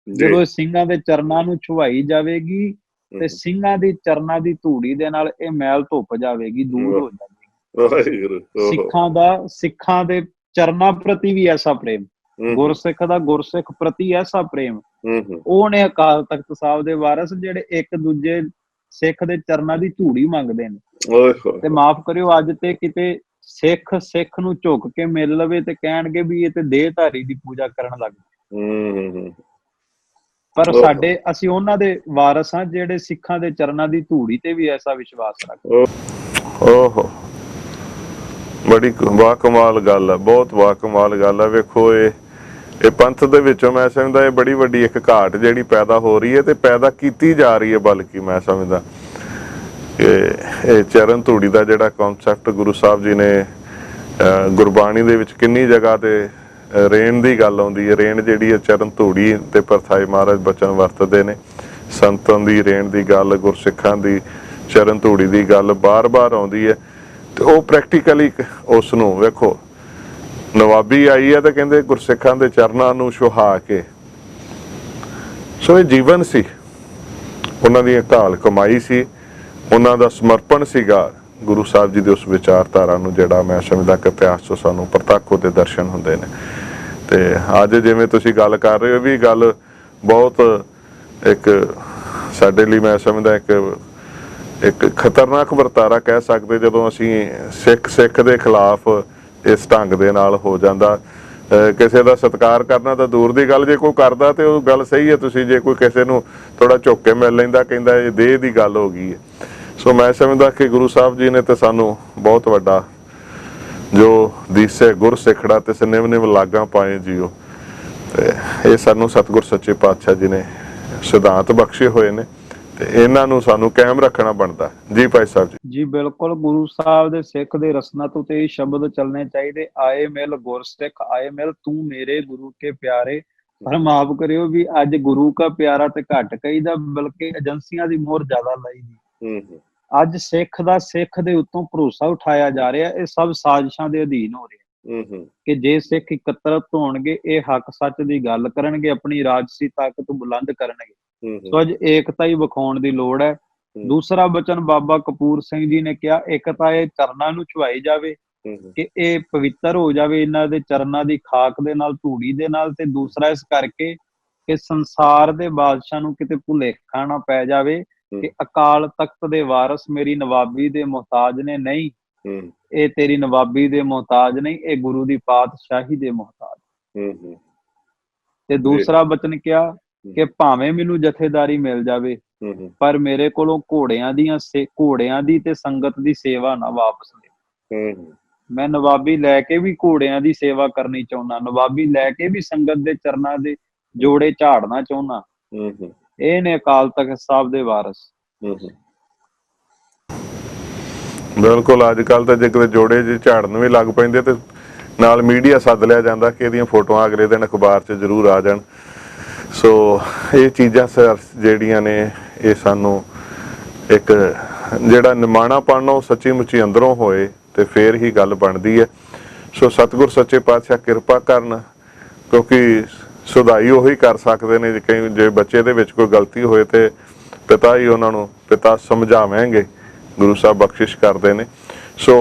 ਜਦੋਂ ਸਿੰਘਾਂ ਦੇ ਚਰਨਾਂ ਨੂੰ ਛੁਆਈ ਜਾਵੇਗੀ ਤੇ ਸਿੰਘਾਂ ਦੀ ਚਰਨਾਂ ਦੀ ਧੂੜੀ ਦੇ ਨਾਲ ਇਹ ਮੈਲ ਧੁੱਪ ਜਾਵੇਗੀ, ਦੂਰ ਹੋ ਜਾਵੇਗੀ। ਸਿੱਖਾਂ ਦੇ ਚਰਨਾਂ ਪ੍ਰਤੀ ਵੀ ਐਸਾ ਪ੍ਰੇਮ, ਗੁਰਸਿੱਖ ਦਾ ਗੁਰਸਿੱਖ ਪ੍ਰਤੀ ਐਸਾ ਪ੍ਰੇਮ, ਉਹ ਨੇ ਅਕਾਲ ਤਖਤ ਸਾਹਿਬ ਦੇ ਵਾਰਿਸ ਜਿਹੜੇ ਇੱਕ ਦੂਜੇ ਸਿੱਖ ਦੇ ਚਰਨਾਂ ਦੀ ਧੂੜੀ ਮੰਗਦੇ ਨੇ। ਤੇ ਮਾਫ ਕਰਿਓ, ਅੱਜ ਤੇ ਕਿਤੇ ਸਿੱਖ ਨੂੰ ਝੁਕ ਕੇ ਮਿਲ ਲਵੇ ਤੇ ਕਹਿਣਗੇ ਵੀ ਇਹ ਤੇ ਦੇਹਧਾਰੀ ਦੀ ਪੂਜਾ ਕਰਨ ਲੱਗ ਪਏ। ਪਰ ਅਸੀਂ ਉਹਨਾਂ ਦੇ ਵਾਰਿਸ ਹਾਂ ਜਿਹੜੇ ਸਿੱਖਾਂ ਦੇ ਚਰਨਾਂ ਦੀ ਧੂੜੀ ਤੇ ਵੀ ਐਸਾ ਵਿਸ਼ਵਾਸ ਰੱਖਦੇ। ਓਹੋ, ਬੜੀ ਵਾਕਮਾਲ ਗੱਲ ਹੈ, ਬਹੁਤ ਵਾਕਮਾਲ ਗੱਲ ਹੈ। ਵੇਖੋ ਇਹ ਪੰਥ ਦੇ ਵਿੱਚੋਂ ਮੈਂ ਸਮਝਦਾ ਇਹ ਬੜੀ ਵੱਡੀ ਇੱਕ ਘਾਟ ਜਿਹੜੀ ਪੈਦਾ ਹੋ ਰਹੀ ਹੈ ਤੇ ਪੈਦਾ ਕੀਤੀ ਜਾ ਰਹੀ ਹੈ। ਬਲਕਿ ਮੈਂ ਸਮਝਦਾ ਇਹ ਚਰਨ ਧੂੜੀ ਦਾ ਜਿਹੜਾ ਕਨਸੈਪਟ ਗੁਰੂ ਸਾਹਿਬ ਜੀ ਨੇ ਗੁਰਬਾਣੀ ਦੇ ਵਿੱਚ ਕਿੰਨੀ ਜਗ੍ਹਾ ਤੇ ਰੇਣ ਦੀ ਗੱਲ ਆਉਂਦੀ ਹੈ। ਰੇਣ ਜਿਹੜੀ ਹੈ ਚਰਨ ਧੂੜੀ ਤੇ ਪਰਥਾਏ ਮਹਾਰਾਜ ਬਚਨ ਵਰਤਦੇ ਨੇ। ਸੰਤਾਂ ਦੀ ਰੇਣ ਦੀ ਗੱਲ, ਗੁਰਸਿੱਖਾਂ ਦੀ ਚਰਨ ਧੂੜੀ ਦੀ ਗੱਲ ਬਾਰ-ਬਾਰ ਆਉਂਦੀ ਹੈ ਤੇ ਉਹ ਪ੍ਰੈਕਟੀਕਲੀ ਉਸ ਨੂੰ ਵੇਖੋ, ਨਵਾਬੀ ਆਈ ਹੈ ਤੇ ਕਹਿੰਦੇ ਗੁਰਸਿੱਖਾਂ ਦੇ ਚਰਨਾਂ ਨੂੰ ਛੁਹਾ ਕੇ। ਸੋ ਇਹ ਜੀਵਨ ਸੀ, ਉਹਨਾਂ ਦੀ ਅਕਾਲ ਕਮਾਈ ਸੀ, ਉਹਨਾਂ ਦਾ ਸਮਰਪਣ ਸੀਗਾ ਗੁਰੂ ਸਾਹਿਬ ਜੀ ਦੇ ਉਸ ਵਿਚਾਰਧਾਰਾ ਨੂੰ, ਜਿਹੜਾ ਮੈਂ ਸਮਝਦਾ ਕਿ ਇਤਿਹਾਸ ਤੋਂ ਸਾਨੂੰ ਪ੍ਰਤੱਖ ਉਹਦੇ ਦਰਸ਼ਨ ਹੁੰਦੇ ਨੇ। ਤੇ ਅੱਜ ਜਿਵੇਂ ਤੁਸੀਂ ਗੱਲ ਕਰ ਰਹੇ ਹੋ, ਵੀ ਗੱਲ ਬਹੁਤ ਇੱਕ ਸਾਡੇ ਲਈ ਮੈਂ ਸਮਝਦਾ ਇੱਕ ਖਤਰਨਾਕ ਵਰਤਾਰਾ ਕਹਿ ਸਕਦੇ, ਜਦੋਂ ਅਸੀਂ ਸਿੱਖ ਦੇ ਖਿਲਾਫ ਇਸ ਢੰਗ ਦੇ ਨਾਲ ਹੋ ਜਾਂਦਾ। ਕਿਸੇ ਦਾ ਸਤਿਕਾਰ ਕਰਨਾ ਤਾਂ ਦੂਰ ਦੀ ਗੱਲ, ਜੇ ਕੋਈ ਕਰਦਾ ਤੇ ਉਹ ਗੱਲ ਸਹੀ ਹੈ। ਤੁਸੀਂ ਜੇ ਕੋਈ ਕਿਸੇ ਨੂੰ ਥੋੜਾ ਝੁੱਕ ਕੇ ਮਿਲ ਲੈਂਦਾ, ਕਹਿੰਦਾ ਇਹ ਦੇਹ ਦੀ ਗੱਲ ਹੋ ਗਈ ਹੈ। ਸੋ ਮੈਂ ਸਮਝਦਾ ਕਿ ਗੁਰੂ ਸਾਹਿਬ ਜੀ ਨੇ ਤੇ ਸਾਨੂੰ ਬਹੁਤ ਵੱਡਾ ਜੋ ਦੀਸੇ ਗੁਰ ਸਿੱਖੜਾ ਤੇ ਨਿਵ ਲਾਗਾਂ ਪਾਏ ਜੀਓ, ਤੇ ਇਹ ਸਾਨੂੰ ਸਤਿਗੁਰ ਸੱਚੇ ਪਾਤਸ਼ਾਹ ਜੀ ਨੇ ਸਿਧਾਂਤ ਬਖਸ਼ੇ ਹੋਏ ਨੇ ਤੇ ਇਹਨਾਂ ਨੂੰ ਸਾਨੂੰ ਕਾਇਮ ਰੱਖਣਾ ਬਣਦਾ। ਜੀ ਭਾਈ ਸਾਹਿਬ ਜੀ ਬਿਲਕੁਲ, ਗੁਰੂ ਸਾਹਿਬ ਦੇ ਸਿੱਖ ਦੇ ਰਸਨਾ ਤੋਂ ਤੇ ਇਹ ਸ਼ਬਦ ਚੱਲਣੇ ਚਾਹੀਦੇ, ਆਏ ਮਿਲ ਗੁਰ ਸਿੱਖ, ਆਏ ਮਿਲ ਤੂੰ ਮੇਰੇ ਗੁਰੂ ਕੇ ਪਿਆਰੇ। ਪਰ ਮਾਫ ਕਰਿਓ ਵੀ ਅੱਜ ਗੁਰੂ ਕਾ ਪਿਆਰਾ ਤੇ ਘੱਟ ਕਹੀਦਾ, ਬਲਕਿ ਏਜੰਸੀਆਂ ਦੀ ਮੋਹਰ ਜ਼ਿਆਦਾ ਲਾਈ ਦੀ। ਅੱਜ ਸਿੱਖ ਦੇ ਉੱਤੋਂ ਭਰੋਸਾ ਉਠਾਇਆ ਜਾ ਰਿਹਾ, ਇਹ ਸਭ ਸਾਜ਼ਿਸ਼ਾਂ ਦੇ ਅਧੀਨ ਹੋ ਰਿਹਾ ਕਿ ਜੇ ਸਿੱਖ ਇਕੱਤਰਤ ਹੋਣਗੇ, ਇਹ ਹੱਕ ਸੱਚ ਦੀ ਗੱਲ ਕਰਨਗੇ, ਆਪਣੀ ਰਾਜਸੀ ਤਾਕਤ ਬੁਲੰਦ ਕਰਨਗੇ। ਸੋ ਅੱਜ ਏਕਤਾ ਹੀ ਵਿਖਾਉਣ ਦੀ ਲੋੜ ਹੈ। ਦੂਸਰਾ ਬਚਨ ਬਾਬਾ ਕਪੂਰ ਸਿੰਘ ਜੀ ਨੇ ਕਿਹਾ, ਇੱਕ ਤਾਂ ਇਹ ਚਰਨਾਂ ਨੂੰ ਛੁਆਈ ਜਾਵੇ ਕਿ ਇਹ ਪਵਿੱਤਰ ਹੋ ਜਾਵੇ ਇਹਨਾਂ ਦੇ ਚਰਨਾਂ ਦੀ ਖਾਕ ਦੇ ਨਾਲ, ਧੂੜੀ ਦੇ ਨਾਲ, ਤੇ ਦੂਸਰਾ ਇਸ ਕਰਕੇ ਕਿ ਸੰਸਾਰ ਦੇ ਬਾਦਸ਼ਾਹ ਨੂੰ ਕਿਤੇ ਭੁਲੇਖਾ ਨਾ ਪੈ ਜਾਵੇ ਕਿ ਅਕਾਲ ਤਖਤ ਦੇ ਵਾਰਿਸ ਮੇਰੀ ਨਵਾਬੀ ਦੇ ਮੁਹਤਾਜ ਨੇ। ਨਹੀਂ, ਇਹ ਤੇਰੀ ਨਵਾਬੀ ਦੇ ਮੁਹਤਾਜ ਨਹੀਂ, ਇਹ ਗੁਰੂ ਦੀ ਪਾਤਸ਼ਾਹੀ ਦੇ ਮੁਹਤਾਜ। ਤੇ ਦੂਸਰਾ ਬਚਨ ਕਿਹਾ ਕਿ ਭਾਵੇਂ ਮੈਨੂੰ ਜਥੇਦਾਰੀ ਮਿਲ ਜਾਵੇ, ਪਰ ਮੇਰੇ ਕੋਲੋਂ ਘੋੜਿਆਂ ਦੀ ਤੇ ਸੰਗਤ ਦੀ ਸੇਵਾ ਨਾ ਵਾਪਸ ਦੇ। ਮੈਂ ਨਵਾਬੀ ਲੈ ਕੇ ਵੀ ਘੋੜਿਆਂ ਦੀ ਸੇਵਾ ਕਰਨੀ ਚਾਹੁੰਦਾ, ਨਵਾਬੀ ਲੈ ਕੇ ਵੀ ਸੰਗਤ ਦੇ ਚਰਨਾਂ ਦੇ ਜੋੜੇ ਝਾੜਨਾ ਚਾਹੁੰਦਾ। ਇਹ ਨੇ ਅਕਾਲ ਤਖਤ ਸਾਹਿਬ ਦੇ ਵਾਰਿਸ। ਬਿਲਕੁਲ, ਅੱਜ ਕੱਲ ਤਾਂ ਜੇ ਕਿਤੇ ਜੋੜੇ ਜੇ ਝਾੜਨ ਵੀ ਲੱਗ ਪੈਂਦੇ ਤੇ ਨਾਲ ਮੀਡੀਆ ਸੱਦ ਲਿਆ ਜਾਂਦਾ ਕਿ ਇਹਦੀਆਂ ਫੋਟੋਆਂ ਅਗਲੇ ਦਿਨ ਅਖਬਾਰ 'ਚ ਜ਼ਰੂਰ ਆ ਜਾਣ। ਸੋ ਇਹ ਚੀਜ਼ਾਂ ਜਿਹੜੀਆਂ ਨੇ ਇਹ ਸਾਨੂੰ ਇੱਕ ਜਿਹੜਾ ਨਿਮਾਣਾਪਣ ਉਹ ਸੱਚੀ ਮੁੱਚੀ ਅੰਦਰੋਂ ਹੋਏ ਤੇ ਫੇਰ ਹੀ ਗੱਲ ਬਣਦੀ ਹੈ। ਸੋ ਸਤਿਗੁਰ ਸੱਚੇ ਪਾਤਸ਼ਾਹ ਕਿਰਪਾ ਕਰਨ, ਕਿਉਂਕਿ ਸੁਧਾਈ ਉਹੀ ਕਰ ਸਕਦੇ ਨੇ। ਜੇ ਬੱਚੇ ਦੇ ਵਿੱਚ ਕੋਈ ਗਲਤੀ ਹੋਏ ਤੇ ਪਿਤਾ ਹੀ ਉਹਨਾਂ ਨੂੰ ਪਿਤਾ ਸਮਝਾਵੇਂਗੇ, ਗੁਰੂ ਸਾਹਿਬ ਬਖਸ਼ਿਸ਼ ਕਰਦੇ ਨੇ। ਸੋ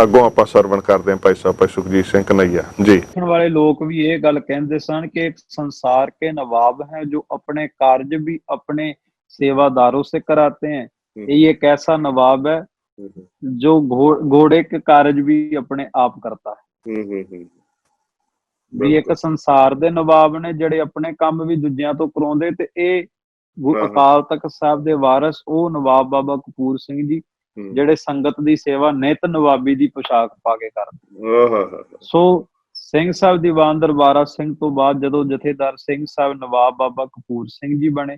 ਅੱਗੋਂ ਆਪਾਂ ਸਰਵਣ ਕਰਦੇ ਹਾਂ ਭਾਈ ਸਾਹਿਬ ਭਾਈ ਸੁਖਜੀਤ ਸਿੰਘ ਕਨਈਆ ਜੀ। देखने वाले लोग भी ये गल कहते सन कि एक संसार के नवाब हैं जो अपने कार्य भी अपने सेवादारों से कराते हैं। ये एक ऐसा नवाब है जो घोड़े के कार्य भी अपने आप करता है। ਵੀ ਇੱਕ ਸੰਸਾਰ ਦੇ ਨਵਾਬ ਨੇ ਜਿਹੜੇ ਆਪਣੇ ਕੰਮ ਵੀ ਦੂਜਿਆਂ ਤੋਂ ਕਰਾਉਂਦੇ, ਤੇ ਇਹ ਅਕਾਲ ਤਖਤ ਸਾਹਿਬ ਦੇ ਵਾਰਿਸ ਉਹ ਨਵਾਬ ਬਾਬਾ ਕਪੂਰ ਸਿੰਘ ਜੀ ਜਿਹੜੇ ਸੰਗਤ ਦੀ ਸੇਵਾ ਨਿਤ ਨਵਾਬੀ ਦੀ ਪੋਸ਼ਾਕ ਪਾ ਕੇ ਕਰਦੇ। ਸੋ ਸਿੰਘ ਸਾਹਿਬ ਦੀਵਾਨ ਦਰਬਾਰਾ ਸਿੰਘ ਤੋਂ ਬਾਅਦ ਜਦੋਂ ਜਥੇਦਾਰ ਸਿੰਘ ਸਾਹਿਬ ਨਵਾਬ ਬਾਬਾ ਕਪੂਰ ਸਿੰਘ ਜੀ ਬਣੇ,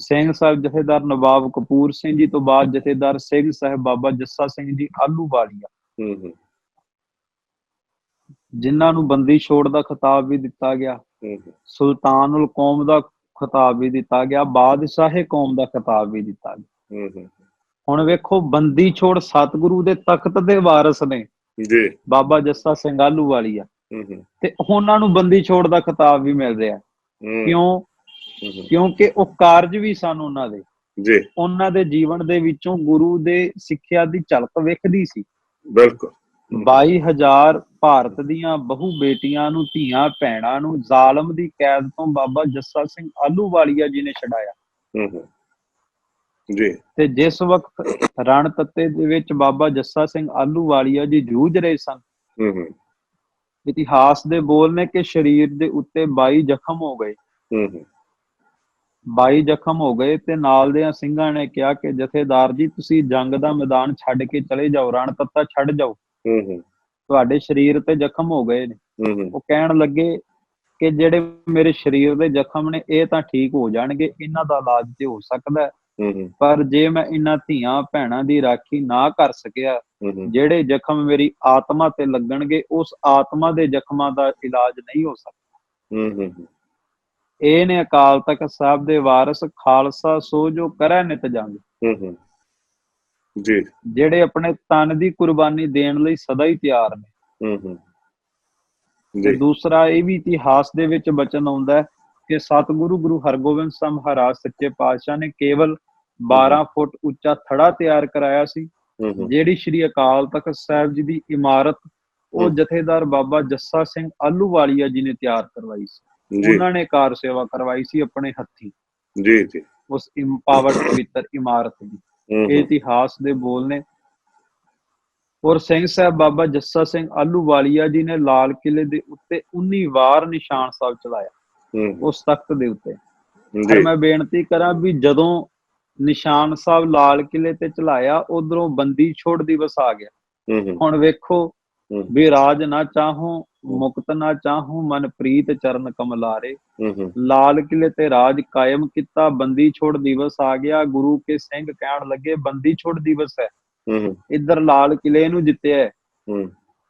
ਸਿੰਘ ਸਾਹਿਬ ਜਥੇਦਾਰ ਨਵਾਬ ਕਪੂਰ ਸਿੰਘ ਜੀ ਤੋਂ ਬਾਅਦ ਜਥੇਦਾਰ ਸਿੰਘ ਸਾਹਿਬ ਬਾਬਾ ਜੱਸਾ ਸਿੰਘ ਜੀ ਆਹਲੂਵਾਲੀਆ, ਜਿਨ੍ਹਾਂ ਨੂੰ ਬੰਦੀ ਛੋੜ ਦਾ ਖਿਤਾਬ ਵੀ ਦਿੱਤਾ ਗਿਆ, ਸੁਲਤਾਨੁਲ ਕੌਮ ਦਾ ਖਿਤਾਬ ਵੀ ਦਿੱਤਾ ਗਿਆ, ਬਾਦਸ਼ਾਹੇ ਕੌਮ ਦਾ ਖਿਤਾਬ ਵੀ ਦਿੱਤਾ ਗਿਆ। ਹੁਣ ਵੇਖੋ, ਬੰਦੀ ਛੋੜ ਸਤਿਗੁਰੂ ਦੇ ਤਖਤ ਦੇ ਵਾਰਿਸ ਨੇ ਜੀ ਬਾਬਾ ਜੱਸਾ ਸਿੰਘ ਆਹਲੂਵਾਲੀਆ, ਤੇ ਉਹਨਾਂ ਨੂੰ ਬੰਦੀ ਛੋੜ ਦਾ ਖਿਤਾਬ ਵੀ ਮਿਲ ਰਿਹਾ। ਕਿਉਂ? ਕਿਉਂਕਿ ਉਹ ਕਾਰਜ ਵੀ ਸਨ ਉਹਨਾਂ ਦੇ ਜੀ, ਉਹਨਾਂ ਦੇ ਜੀਵਨ ਦੇ ਵਿੱਚੋਂ ਗੁਰੂ ਦੇ ਸਿੱਖਿਆ ਦੀ ਝਲਕ ਵੇਖਦੀ ਸੀ। ਬਿਲਕੁਲ 22,000 ਭਾਰਤ ਦੀਆਂ ਬਹੂ ਬੇਟੀਆਂ ਨੂੰ, ਧੀਆਂ ਭੈਣਾਂ ਨੂੰ ਜ਼ਾਲਮ ਦੀ ਕੈਦ ਤੋਂ ਬਾਬਾ ਜੱਸਾ ਸਿੰਘ ਆਹਲੂਵਾਲੀਆ ਜੀ ਨੇ ਛਡਾਇਆ ਜੀ। ਤੇ ਜਿਸ ਵਕਤ ਰਣ ਤੱਤੇ ਦੇ ਵਿੱਚ ਬਾਬਾ ਜੱਸਾ ਸਿੰਘ ਆਹਲੂਵਾਲੀਆ ਜੀ ਜੂਝ ਰਹੇ ਸਨ, ਇਤਿਹਾਸ ਦੇ ਬੋਲ ਨੇ ਕਿ ਸਰੀਰ ਦੇ ਉੱਤੇ 22 ਜ਼ਖਮ ਹੋ ਗਏ। 22 ਜ਼ਖਮ ਹੋ ਗਏ ਤੇ ਨਾਲ ਦੇ ਸਿੰਘਾਂ ਨੇ ਕਿਹਾ ਕਿ ਜਥੇਦਾਰ ਜੀ ਤੁਸੀਂ ਜੰਗ ਦਾ ਮੈਦਾਨ ਛੱਡ ਕੇ ਚਲੇ ਜਾਓ, ਰਣ ਤੱਤਾ ਛੱਡ ਜਾਓ, ਤੁਹਾਡੇ ਸਰੀਰ ਤੇ ਜ਼ਖਮ ਹੋ ਗਏ ਨੇ। ਉਹ ਕਹਿਣ ਲੱਗੇ ਕਿ ਜਿਹੜੇ ਮੇਰੇ ਸਰੀਰ ਦੇ ਜ਼ਖਮ ਨੇ ਇਹ ਤਾਂ ਠੀਕ ਹੋ ਜਾਣਗੇ, ਇਹਨਾਂ ਦਾ ਇਲਾਜ ਤੇ ਹੋ ਸਕਦਾ, ਪਰ ਜੇ ਮੈਂ ਇਹਨਾਂ ਧੀਆਂ ਭੈਣਾਂ ਦੀ ਰਾਖੀ ਨਾ ਕਰ ਸਕਿਆ, ਜਿਹੜੇ ਜ਼ਖਮ ਮੇਰੀ ਆਤਮਾ ਤੇ ਲੱਗਣਗੇ, ਉਸ ਆਤਮਾ ਦੇ ਜ਼ਖਮਾਂ ਦਾ ਇਲਾਜ ਨਹੀਂ ਹੋ ਸਕਦਾ। ਇਹ ਨੇ ਅਕਾਲ ਤਖਤ ਸਾਹਿਬ ਦੇ ਵਾਰਿਸ, ਖਾਲਸਾ ਸੋ ਜੋ ਕਰੈ ਨਿਤ ਜੰਗ ਜੀ, ਜਿਹੜੇ ਆਪਣੇ ਤਨ ਦੀ ਕੁਰਬਾਨੀ ਦੇਣ ਲਈ ਸਦਾ ਹੀ ਤਿਆਰ ਨੇ। ਤੇ ਦੂਸਰਾ ਇਹ ਵੀ ਇਤਿਹਾਸ ਦੇ ਵਿੱਚ ਬਚਨ ਆਉਂਦਾ ਹੈ ਕਿ ਸਤਿਗੁਰੂ ਗੁਰੂ ਹਰਗੋਬਿੰਦ ਸਾਹਿਬ ਮਹਾਰਾਜ ਸੱਚੇ ਪਾਤਸ਼ਾਹ ਨੇ ਕੇਵਲ 12 ਫੁੱਟ ਉੱਚਾ ਥੜਾ ਤਿਆਰ ਕਰਾਇਆ ਸੀ। ਜਿਹੜੀ ਸ਼੍ਰੀ ਅਕਾਲ ਤਖਤ ਸਾਹਿਬ ਜੀ ਦੀ ਇਮਾਰਤ ਉਹ ਜਥੇਦਾਰ ਬਾਬਾ ਜੱਸਾ ਸਿੰਘ ਆਹਲੂਵਾਲੀਆ ਜੀ ਨੇ ਤਿਆਰ ਕਰਵਾਈ ਸੀ। ਉਹਨਾਂ ਨੇ ਕਾਰ ਸੇਵਾ ਕਰਵਾਈ ਸੀ ਆਪਣੇ ਹੱਥੀਂ ਜੀ ਜੀ ਉਸ ਪਾਵਨ ਪਵਿੱਤਰ ਇਮਾਰਤ ਦੀ। ਇਹ ਇਤਿਹਾਸ ਦੇ ਬੋਲ ਨੇ। ਔਰ ਸਿੰਘ ਸਾਹਿਬ ਬਾਬਾ ਜੱਸਾ ਸਿੰਘ ਆਹਲੂਵਾਲੀਆ ਜੀ ਨੇ ਲਾਲ ਕਿਲੇ ਦੇ ਉੱਤੇ 19 ਵਾਰ ਨਿਸ਼ਾਨ ਸਾਹਿਬ ਚਲਾਇਆ ਉਸ ਤਖਤ ਦੇ ਉੱਤੇ। ਪਰ ਮੈਂ ਬੇਨਤੀ ਕਰਾਂ ਵੀ ਜਦੋਂ ਨਿਸ਼ਾਨ ਸਾਹਿਬ ਲਾਲ ਕਿਲੇ ਤੇ ਚਲਾਇਆ, ਉਧਰੋਂ ਬੰਦੀ ਛੋੜ ਦਿਵਸ ਆ ਗਿਆ। ਹੁਣ ਵੇਖੋ ਵੀ ਰਾਜ ਨਾ ਚਾਹੂੰ ਮੁਕਤ ਨਾ ਚਾਹੂੰ ਮਨ ਪ੍ਰੀਤ ਚਰਨ ਕਮਲਾਰੇ, ਲਾਲ ਕਿਲੇ ਤੇ ਰਾਜ ਕਾਇਮ ਕੀਤਾ, ਬੰਦੀ ਛੋੜ ਦਿਵਸ ਆ ਗਿਆ। ਗੁਰੂ ਕੇ ਸਿੰਘ ਕਹਿਣ ਲੱਗੇ ਬੰਦੀ ਛੋੜ ਦਿਵਸ ਹੈ, ਇੱਧਰ ਲਾਲ ਕਿਲੇ ਨੂੰ ਜਿੱਤਿਆ,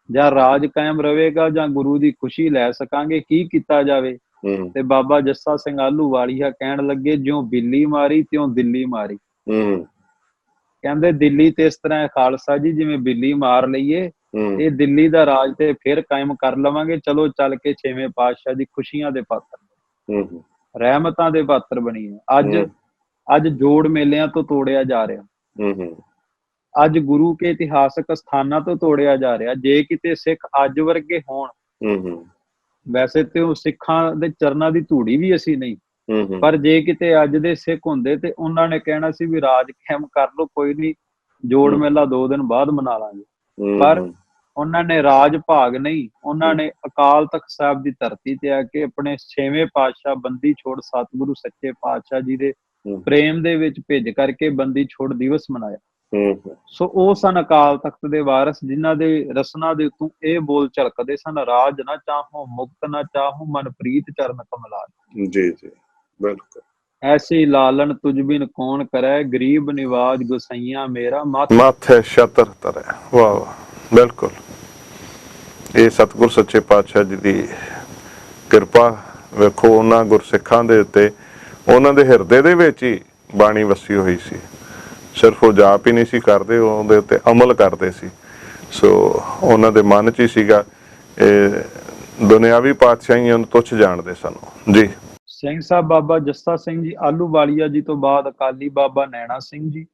ਜਾਂ ਰਾਜ ਕਾਇਮ ਰਹੇਗਾ ਜਾਂ ਗੁਰੂ ਦੀ ਖੁਸ਼ੀ ਲੈ ਸਕਾਂਗੇ, ਕੀ ਕੀਤਾ ਜਾਵੇ। ਤੇ ਬਾਬਾ ਜੱਸਾ ਸਿੰਘ ਆਹਲੂਵਾਲੀਆ ਕਹਿਣ ਲੱਗੇ ਜਿਉਂ ਬਿੱਲੀ ਮਾਰੀ ਤਿਉਂ ਦਿੱਲੀ ਮਾਰੀ। ਕਹਿੰਦੇ ਦਿੱਲੀ ਤੇ ਇਸ ਤਰ੍ਹਾਂ ਖਾਲਸਾ ਜੀ ਜਿਵੇਂ ਬਿੱਲੀ ਮਾਰ ਲਈਏ, ਇਹ ਦਿੱਲੀ ਦਾ ਰਾਜ ਤੇ ਫਿਰ ਕਾਇਮ ਕਰ ਲਵਾਂਗੇ। ਚਲੋ ਚੱਲ ਕੇ 6ਵੇਂ ਪਾਤਸ਼ਾਹ ਦੀ ਖੁਸ਼ੀਆਂ ਦੇ ਪਾਤਰ, ਰਹਿਮਤਾਂ ਦੇ ਪਾਤਰ ਬਣੀਏ। ਅੱਜ ਜੋੜ ਮੇਲਿਆਂ ਤੋਂ ਤੋੜਿਆ ਜਾ ਰਿਹਾ, ਅੱਜ ਗੁਰੂ ਕੇ ਇਤਿਹਾਸਕ ਸਥਾਨਾਂ ਤੋਂ ਤੋੜਿਆ ਜਾ ਰਿਹਾ। ਜੇ ਕਿਤੇ ਸਿੱਖ ਅੱਜ ਵਰਗੇ ਹੋਣ, ਵੈਸੇ ਤੇ ਉਹ ਸਿੱਖਾਂ ਦੇ ਚਰਨਾਂ ਦੀ ਧੂੜੀ ਵੀ ਅਸੀਂ ਨਹੀਂ, ਪਰ ਜੇ ਕਿਤੇ ਅੱਜ ਦੇ ਸਿੱਖ ਹੁੰਦੇ ਤੇ ਉਹਨਾਂ ਨੇ ਕਹਿਣਾ ਸੀ ਵੀ ਰਾਜ ਕਾਇਮ ਕਰ ਲਓ, ਕੋਈ ਨੀ, ਜੋੜ ਮੇਲਾ 2 ਦਿਨ ਬਾਅਦ ਮਨਾ ਲਾਂਗੇ। ਪਰ ਉਹਨਾਂ ਨੇ ਰਾਜ ਭਾਗ ਨਹੀਂ, ਉਹਨਾਂ ਨੇ ਅਕਾਲ ਤਖਤ ਸਾਹਿਬ ਦੀ ਧਰਤੀ ਤੇ ਆ ਕੇ ਆਪਣੇ 6ਵੇਂ ਪਾਤਸ਼ਾਹ ਬੰਦੀ ਛੋੜ ਸਤਿਗੁਰੂ ਸੱਚੇ ਪਾਤਸ਼ਾਹ ਜੀ ਦੇ ਪ੍ਰੇਮ ਦੇ ਵਿੱਚ ਭਿੱਜ ਕਰਕੇ ਬੰਦੀ ਛੋੜ ਦਿਵਸ ਮਨਾਇਆ। ਸੋ ਉਹ ਸਨ ਅਕਾਲ ਤਖਤ ਦੇ ਵਾਰਿਸ, ਜਿਨ੍ਹਾਂ ਦੇ ਰਸਨਾ ਦੇ ਉੱਤੋਂ ਇਹ ਬੋਲ ਝਲਕਦੇ ਸਨ, ਰਾਜ ਨਾ ਚਾਹੂੰ ਮੁਕਤ ਨਾ ਚਾਹੂੰ ਮਨ ਪ੍ਰੀਤ ਚਰਨ ਕਮਲਾਰੇ। ਜੀ ਜੀ ਬਿਲਕੁਲ। ਐਸੀ ਲਾਲਨ ਤੁਝ ਬਿਨ ਕੌਣ ਕਰੈ, ਗਰੀਬ ਨਿਵਾਜ ਗੁਸਈਆ ਮੇਰਾ ਮਾਥੇ ਛਤਰ ਤਰੈ। ਵਾਹ ਵਾਹ, ਬਿਲਕੁਲ। ਇਹ ਸਤਿਗੁਰ ਸੱਚੇ ਪਾਤਸ਼ਾਹ ਜੀ ਦੀ ਕਿਰਪਾ ਵੇਖੋ ਉਹਨਾਂ ਗੁਰਸਿੱਖਾਂ ਦੇ ਉੱਤੇ, ਉਹਨਾਂ ਦੇ ਹਿਰਦੇ ਦੇ ਵਿੱਚ ਹੀ ਬਾਣੀ ਵਸੀ ਹੋਈ ਸੀ। ਸਿਰਫ ਉਹ ਜਾਪ ਹੀ ਨਹੀਂ ਸੀ ਕਰਦੇ, ਉਹਦੇ ਉੱਤੇ ਅਮਲ ਕਰਦੇ ਸੀ। ਸੋ ਉਹਨਾਂ ਦੇ ਮਨ 'ਚ ਹੀ ਸੀਗਾ ਇਹ ਦੁਨਿਆਵੀ ਪਾਤਸ਼ਾਹੀਆਂ ਨੂੰ ਤੁੱਛ ਜਾਣਦੇ ਸਨ ਜੀ। ਸਿੰਘ ਸਾਹਿਬ ਬਾਬਾ ਜੱਸਾ ਸਿੰਘ ਜੀ ਆਹਲੂਵਾਲੀਆ ਜੀ ਤੋਂ ਬਾਅਦ ਅਕਾਲੀ ਬਾਬਾ ਨੈਣਾ ਸਿੰਘ ਜੀ,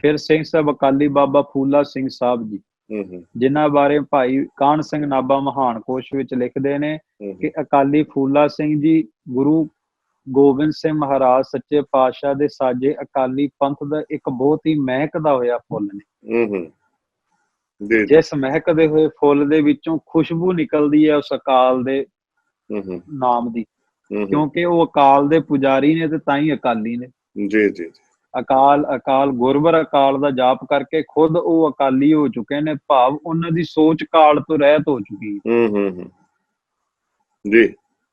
ਫਿਰ ਸਿੰਘ ਸਾਹਿਬ ਅਕਾਲੀ ਬਾਬਾ ਫੂਲਾ ਸਿੰਘ ਸਾਹਿਬ ਜੀ, ਜਿਨ੍ਹਾਂ ਬਾਰੇ ਭਾਈ ਕਾਹਨ ਸਿੰਘ ਨਾਭਾ ਮਹਾਨ ਕੋਸ਼ ਵਿੱਚ ਲਿਖਦੇ ਨੇ ਕਿ ਅਕਾਲੀ ਫੂਲਾ ਸਿੰਘ ਜੀ ਗੁਰੂ ਗੋਬਿੰਦ ਸਿੰਘ ਮਹਾਰਾਜ ਸੱਚੇ ਪਾਤਸ਼ਾਹ ਦੇ ਸਾਜੇ ਅਕਾਲੀ ਪੰਥ ਦਾ ਇੱਕ ਬਹੁਤ ਹੀ ਮਹਿਕਦਾ ਹੋਇਆ ਫੁੱਲ ਨੇ। ਜਿਸ ਮਹਿਕਦੇ ਹੋਏ ਫੁੱਲ ਦੇ ਵਿੱਚੋਂ ਖੁਸ਼ਬੂ ਨਿਕਲਦੀ ਹੈ ਉਸ ਅਕਾਲ ਦੇ ਨਾਮ ਦੀ, ਕਿਉਂਕਿ ਉਹ ਅਕਾਲ ਦੇ ਪੁਜਾਰੀ ਨੇ ਤੇ ਤਾਂ ਹੀ ਅਕਾਲੀ ਨੇ। ਜੀ ਜੀ। ਅਕਾਲ ਗੁਰਬਰ ਅਕਾਲ ਦਾ ਜਾਪ ਕਰਕੇ ਖੁਦ ਉਹ ਅਕਾਲੀ ਹੋ ਚੁੱਕੇ ਨੇ, ਭਾਵ ਉਹਨਾਂ ਦੀ ਸੋਚ ਕਾਲ ਤੋਂ ਰਹਿਤ ਹੋ ਚੁੱਕੀ ਹੈ ਜੀ।